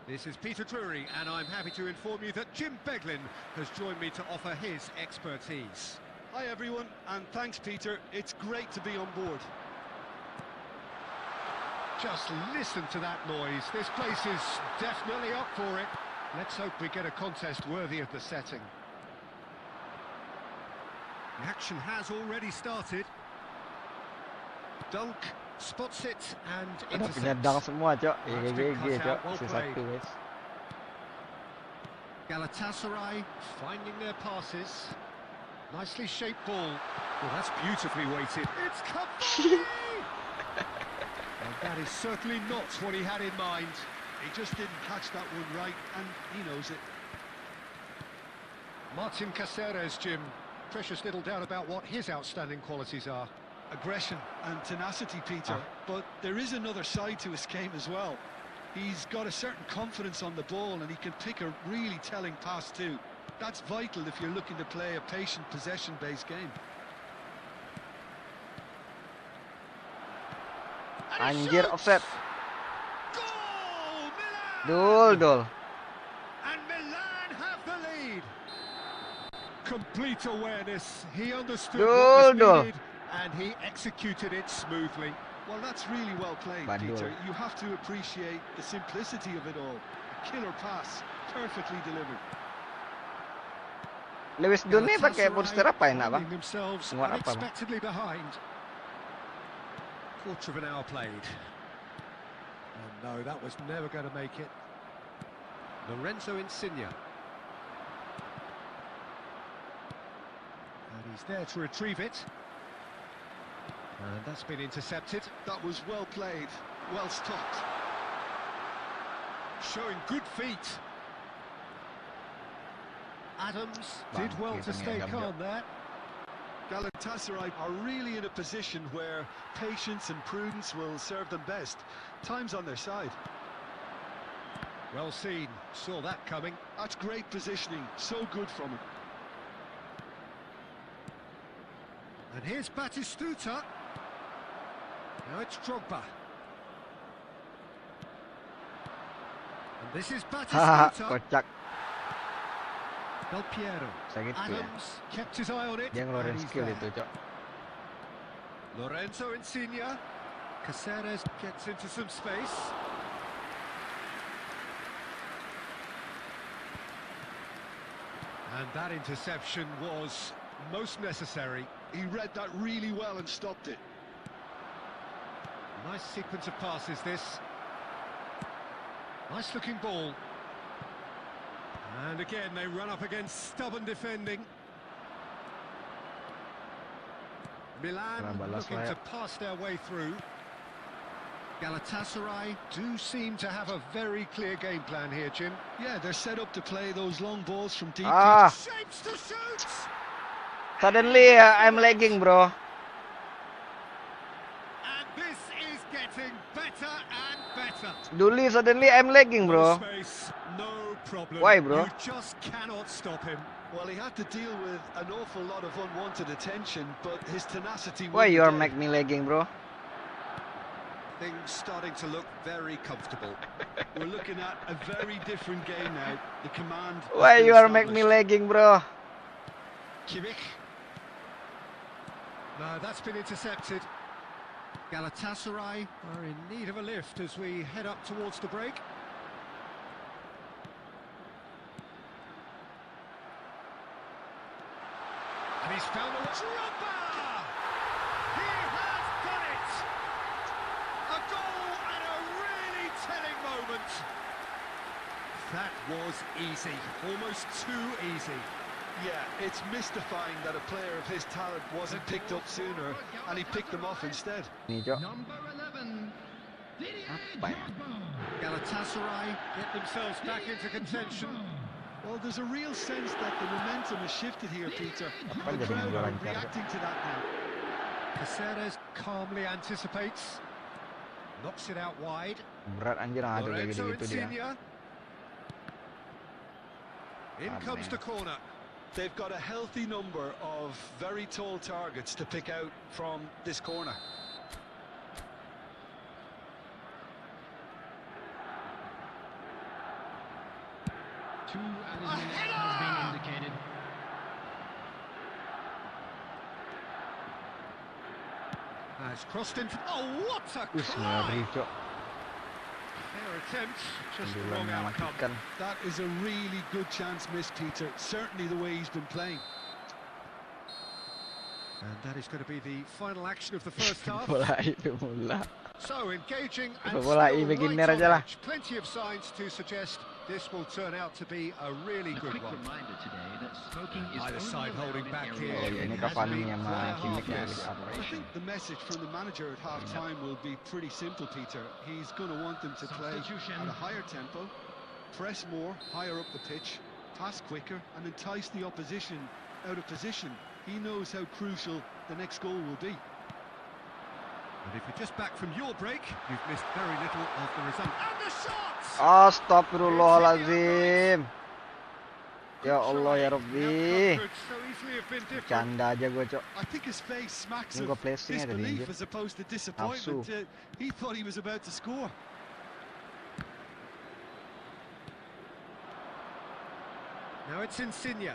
S5: This is Peter Drury, and I'm happy to inform you that Jim Beglin has joined me to offer his expertise.
S3: Hi everyone, and thanks Peter. It's great to be on board.
S5: Just listen to that noise. This place is definitely up for it. Let's hope we get a contest worthy of the setting. The action has already started. Dunk, spots it and
S1: Ada punya
S5: intercepts.
S1: dunk semua, Cok.
S5: That's been
S1: GG,
S5: cut
S1: Cok.
S5: out, well
S1: Si
S5: played.
S1: 1, guys.
S5: Galatasaray finding their passes. Nicely shaped ball. Well, that's beautifully weighted. It's Cavani! And that is certainly not what he had in mind.
S3: He just didn't catch that one right, and he knows it.
S5: Martin Caceres, Jim. Precious little doubt about what his outstanding qualities are.
S3: Aggression and tenacity, Peter. But there is another side to his game as well. He's got a certain confidence on the ball, and he can pick a really telling pass too. That's vital if you're looking to play a patient, possession-based game.
S1: Anjir, offset.
S5: Goal! Milan!
S1: Dul.
S5: And Milan have the lead. Complete awareness. He understood what was needed and he executed it smoothly.
S3: Well, that's really well played,
S1: Bandul.
S3: Peter. You have to appreciate the simplicity of it all. A killer pass, perfectly delivered.
S1: Lewis Dun ni pakai booster apa enak, Bang?
S5: Finding themselves
S1: Muat apa, Bang?
S5: unexpectedly behind. Quarter of an hour played. Oh no, that was never going to make it. Lorenzo Insigne. And he's there to retrieve it. And that's been intercepted.
S3: That was well played, well stopped.
S5: Showing good feet. Adams did
S1: Bang,
S5: well
S1: kita
S5: to
S1: ni
S5: stay
S1: agam
S5: calm there.
S3: Galatasaray are really in a position where patience and prudence will serve them best. Time's on their side.
S5: Well seen, saw that coming.
S3: That's great positioning, so good from him.
S5: And here's Batistuta. Now it's Drogba. And this is
S1: Haha,
S5: Batistuta.
S1: kocak.
S5: Del Piero.
S1: Saya gitu ya.
S5: Adams kept his eye on it.
S1: Dia ngeluarin
S5: and he's
S1: skill
S5: there.
S1: itu, Cok.
S5: Lorenzo Insigne. Caceres gets into some space. And that interception was most necessary.
S3: He read that really well and stopped it.
S5: Nice sequence of passes, this. Nice looking ball. And again, they run up against stubborn defending. Milan looking to pass their way through. Galatasaray do seem to have a very clear game plan here, Jim.
S3: Yeah, they're set up to play those long balls from deep.
S5: Shapes to shoot!
S1: Suddenly I'm lagging, bro.
S5: And this is getting better and better.
S1: Duli suddenly I'm lagging, bro.
S5: Space, no problem.
S1: Why, bro?
S5: You just cannot stop him.
S3: Well, he had to deal with an awful lot of unwanted attention, but his tenacity...
S1: Why
S3: won the
S1: you are
S3: day.
S1: make me lagging, bro?
S5: Things starting to look very comfortable.
S3: We're looking at a very different game now. The command... has
S1: Why
S3: been
S1: you are make me
S3: established.
S1: lagging, bro?
S5: Kimmich. No, that's been intercepted. Galatasaray are in need of a lift as we head up towards the break. And he's found a... Drogba! He has done it! A goal and a really telling moment. That was easy, almost too easy.
S3: Yeah, it's mystifying that a player of his talent wasn't picked up sooner, and he picked them off instead.
S1: Nih, Cok.
S4: Number 11,
S1: Apa ya?
S5: Galatasaray get themselves back into contention.
S3: Well, there's a real sense that the momentum has shifted here, Peter.
S1: Apa
S3: The
S1: jadi
S3: crowd
S1: nggak
S3: are
S1: lancar, Cok?
S3: reacting to that now.
S5: Caceres calmly anticipates. Knocks it out wide.
S1: Berat anjir ada kayak
S5: Lorenzo
S1: gitu-gitu dia.
S5: Insigne. In comes the corner.
S3: They've got a healthy number of very tall targets to pick out from this corner.
S4: Two added minutes has been indicated.
S5: Has crossed into. Oh, what a
S1: Ngeri,
S5: cry!
S1: Cok.
S5: Their attempt, just the
S1: Sundulan
S5: wrong outcome.
S1: mematikan.
S3: That is a really good chance missed, Peter. Certainly the way he's been playing.
S5: And that is going to be the final action of the first half.
S1: Bola itu mula.
S5: So engaging and
S1: Bola
S5: still
S1: beginner
S5: right
S1: aja
S5: on
S1: lah.
S5: edge. Plenty of signs to suggest this will turn out to be a really
S4: A
S5: good
S4: quick
S5: one.
S4: reminder today that smoking is
S5: Either
S4: only
S5: side holding
S4: allowed
S5: back
S4: in
S5: here.
S1: Oh
S4: areas
S1: ya, ini
S4: that
S1: Cavani
S4: has
S1: sama
S4: been
S1: Kimmich ya.
S4: yes.
S3: I think the message from the manager at half-time will be pretty simple, Peter. He's going to want them to play
S4: Substitution.
S3: at a higher tempo, press more, higher up the pitch, pass quicker, and entice the opposition out of position. He knows how crucial the next goal will be.
S5: And if you're just back from your break, you've missed very little of the result. And the shots!
S1: Astagfirullahaladzim. Ya Allah ya Rabbi.
S5: Could so easily have been different.
S1: Canda aja gue, Cok.
S3: I think his face smacks
S1: Ini
S3: of
S1: gue placing ya tadi,
S3: disbelief
S1: anjir.
S3: as opposed to disappointment.
S1: Nafsu.
S3: He thought he was about to score.
S5: Now it's Insigne.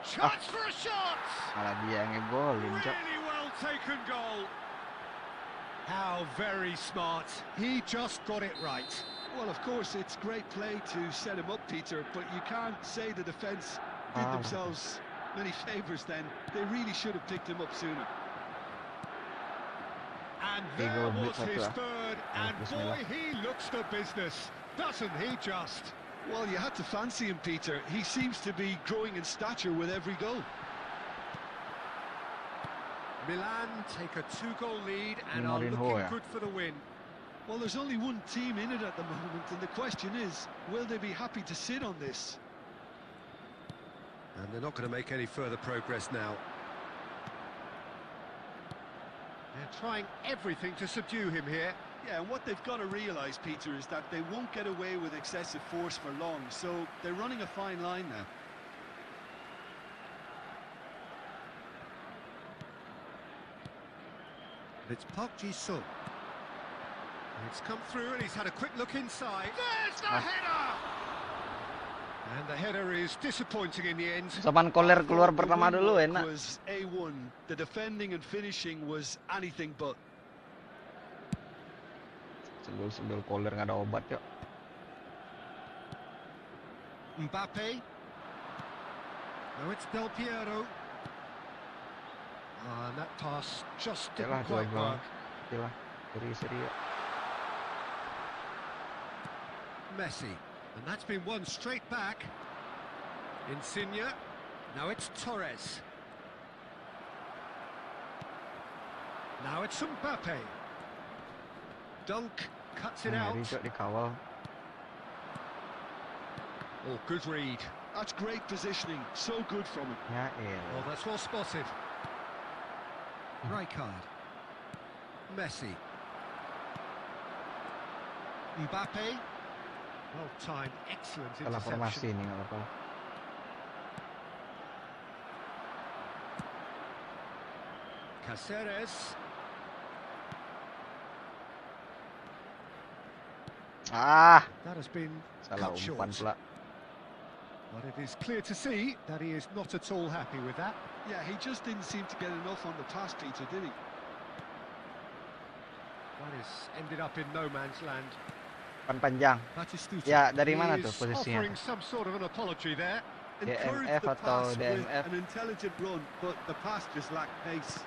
S5: Chance for a shot!
S1: Malah dia yang ngegolin, Cok.
S5: Really well taken goal. How very smart. He just got it right.
S3: Well, of course, it's great play to set him up, Peter, but you can't say the defence did
S1: Ah.
S3: themselves many favours then. They really should have picked him up sooner.
S5: And
S1: He
S5: there
S1: goal
S5: was
S1: bit
S5: his
S1: satu,
S5: third,
S1: ah.
S5: and
S1: Bismillah.
S5: boy, he looks the business. Doesn't he just?
S3: Well, you had to fancy him, Peter. He seems to be growing in stature with every goal.
S5: Milan take a 2-goal lead and
S1: Ini
S5: are
S1: Mourinho
S5: looking
S1: ya?
S5: good for the win.
S3: Well, there's only one team in it at the moment, and the question is, will they be happy to sit on this?
S5: And they're not going to make any further progress now. They're trying everything to subdue him here.
S3: Yeah, and what they've got to realise, Peter, is that they won't get away with excessive force for long, so they're running a fine line now.
S5: It's Park Ji-sung. It's come through and he's had a quick look inside. There's the header! And the header is disappointing in the end.
S1: Saban Koller keluar
S3: The
S1: pertama
S3: win
S1: dulu
S3: work
S1: enak.
S3: was A1. The defending and finishing was anything but.
S1: Sebelum Koller nggak ada obat, Cok.
S5: Mbappe. Now it's Del Piero. And that pass just didn't
S1: Yalah,
S5: quite
S1: coba.
S5: work.
S1: Yalah, seri-seri ya.
S5: Messi. And that's been won straight back. Insigne. Now it's Torres. Now it's Mbappe. Dunk cuts it out.
S1: Ngeri, Cok, dikawal.
S5: Oh, good read.
S3: That's great positioning. So good from him.
S1: Ya
S5: Oh,
S1: elah.
S5: that's well spotted. Rijkaard. Messi. Mbappe. Well timed, excellent
S1: Salah formasi
S5: interception.
S1: ini nggak apa-apa.
S5: Caceres.
S1: Ah,
S5: That has been
S1: salah
S5: cut
S1: umpan
S5: short.
S1: pula.
S5: But it is clear to see that he is not at all happy with that.
S3: Yeah, he just didn't seem to get enough on the pass, Peter, did he?
S5: That has ended up in no man's land.
S1: Umpan panjang.
S3: Batistuta.
S1: Ya, dari
S5: He
S1: mana
S5: is
S1: tuh posisinya?
S5: offering some sort of an apology there.
S3: Encouraged
S1: DMF
S3: the
S1: atau
S3: pass with
S1: DMF?
S3: an intelligent run, but the pass just lacked pace.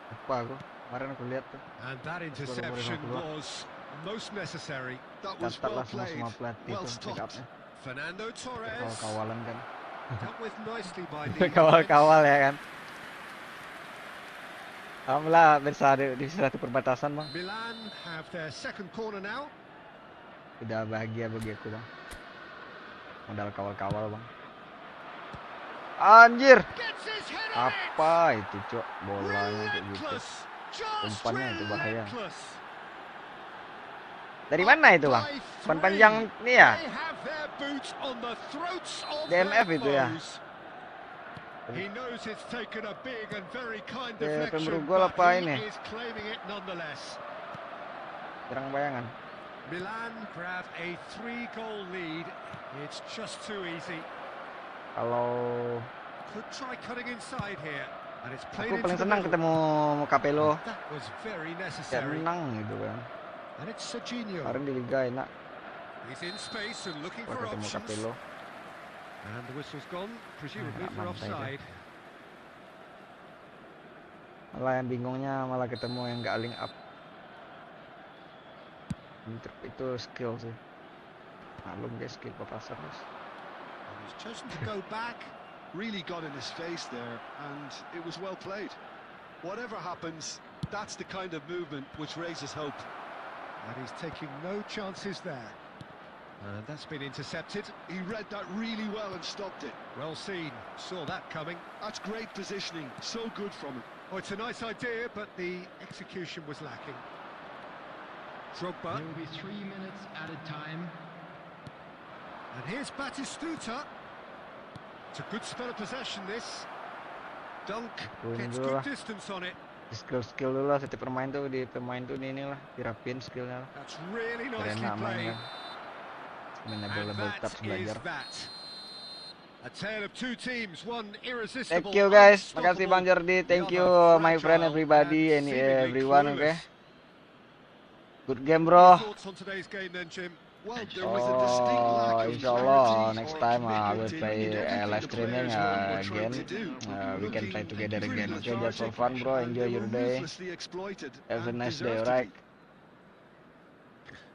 S1: Apa, bro? Kemarin aku lihat tuh.
S5: And that interception was most necessary.
S3: That was
S1: Catat
S3: well
S1: lah semua
S3: played,
S1: pelatih
S3: well
S1: tuh
S3: stopped.
S1: pick-upnya.
S5: Fernando Torres.
S1: Kawalan kan.
S5: Dealt with nicely by the
S1: Kawal-kawal ya kan. Alhamdulillah bisa di satu perbatasan, Bang.
S5: Milan have their second corner now.
S1: Udah bahagia bagi aku, Bang. Modal kawal-kawal, Bang. Anjir.
S5: Gets his head on it.
S1: Apa itu, Cok? Bolanya kayak gitu.
S5: Relentless. Just
S1: Umpannya itu bahaya.
S5: relentless.
S1: Dari mana itu, Bang?
S5: By
S1: Umpan
S5: three.
S1: panjang nih ya?
S5: They have their boot on the throats of
S1: DMF
S5: their
S1: itu ya.
S5: foes. He knows it's taken a big and very kind
S1: Pemburu
S5: deflection,
S1: gol
S5: but
S1: apa
S5: he
S1: ini?
S5: is claiming it nonetheless.
S1: Kurang bayangan.
S5: Milan grab a 3-goal lead. It's just too easy.
S1: Kalau
S5: Could try cutting inside here, and it's played
S1: aku
S5: into
S1: paling
S5: the
S1: senang
S5: middle.
S1: ketemu Capello.
S5: That was very
S1: Kayak
S5: necessary.
S1: menang gitu kan.
S5: And it's Serginho.
S1: Kemarin di Liga enak
S5: He's in space and looking
S1: kalau
S5: for
S1: ketemu
S5: options.
S1: Capello.
S5: And the whistle's gone, presumably
S1: Agak
S5: for
S1: aman saya.
S5: offside.
S1: Malah yang bingungnya malah ketemu yang nggak link up. Itu skill sih. Maklum dia skill papasan guys.
S3: And he's chosen to go back. Really got in his face there, and it was well played. Whatever happens, that's the kind of movement which raises hope.
S5: And he's taking no chances there. And that's been intercepted.
S3: He read that really well and stopped it.
S5: Well seen, saw that coming.
S3: That's great positioning, so good from him.
S5: Oh, it's a nice idea, but the execution was lacking. Drogba,
S4: There will be 3 minutes added time.
S5: and here's Batistuta. It's a good spell of possession, this. Dunk
S1: Ini
S5: gets
S1: dulu
S5: good
S1: lah.
S5: distance on it.
S1: Skill dulu lah setiap pemain tuh di pemain tuh inilah dirapin skillnya lah.
S5: That's really
S1: Biar
S5: nicely
S1: enak main
S5: played.
S1: kan. Main
S5: And
S1: level
S5: that
S1: touch
S5: is
S1: belajar.
S5: that. A tale of two teams, one irresistible.
S1: Thank you guys. Makasih
S5: unstoppable,
S1: Bang Jordi.
S5: the
S1: Thank you
S5: other
S1: my friend
S5: fragile
S1: everybody and
S5: seemingly
S1: everyone. Oke.
S5: clueless.
S1: Good game
S5: Your
S1: bro.
S5: thoughts on today's game then, Jim?
S3: Well, there was a distinct lack
S1: Oh,
S3: of
S1: inshallah
S3: clarity
S1: next
S3: or
S1: time I
S3: commitment
S1: will
S3: in
S1: play
S3: everything
S1: live
S3: the
S1: streaming
S3: players were
S1: again.
S3: trying to do.
S1: We can play
S3: Looking
S1: together
S3: pretty
S1: again. Okay, just for
S3: lethargic,
S1: fun bro.
S3: and
S1: Enjoy
S3: they
S1: your
S3: were
S1: day.
S3: ruthlessly exploited
S1: Have a
S3: and
S1: nice day,
S3: deserved to
S1: alright?
S3: be.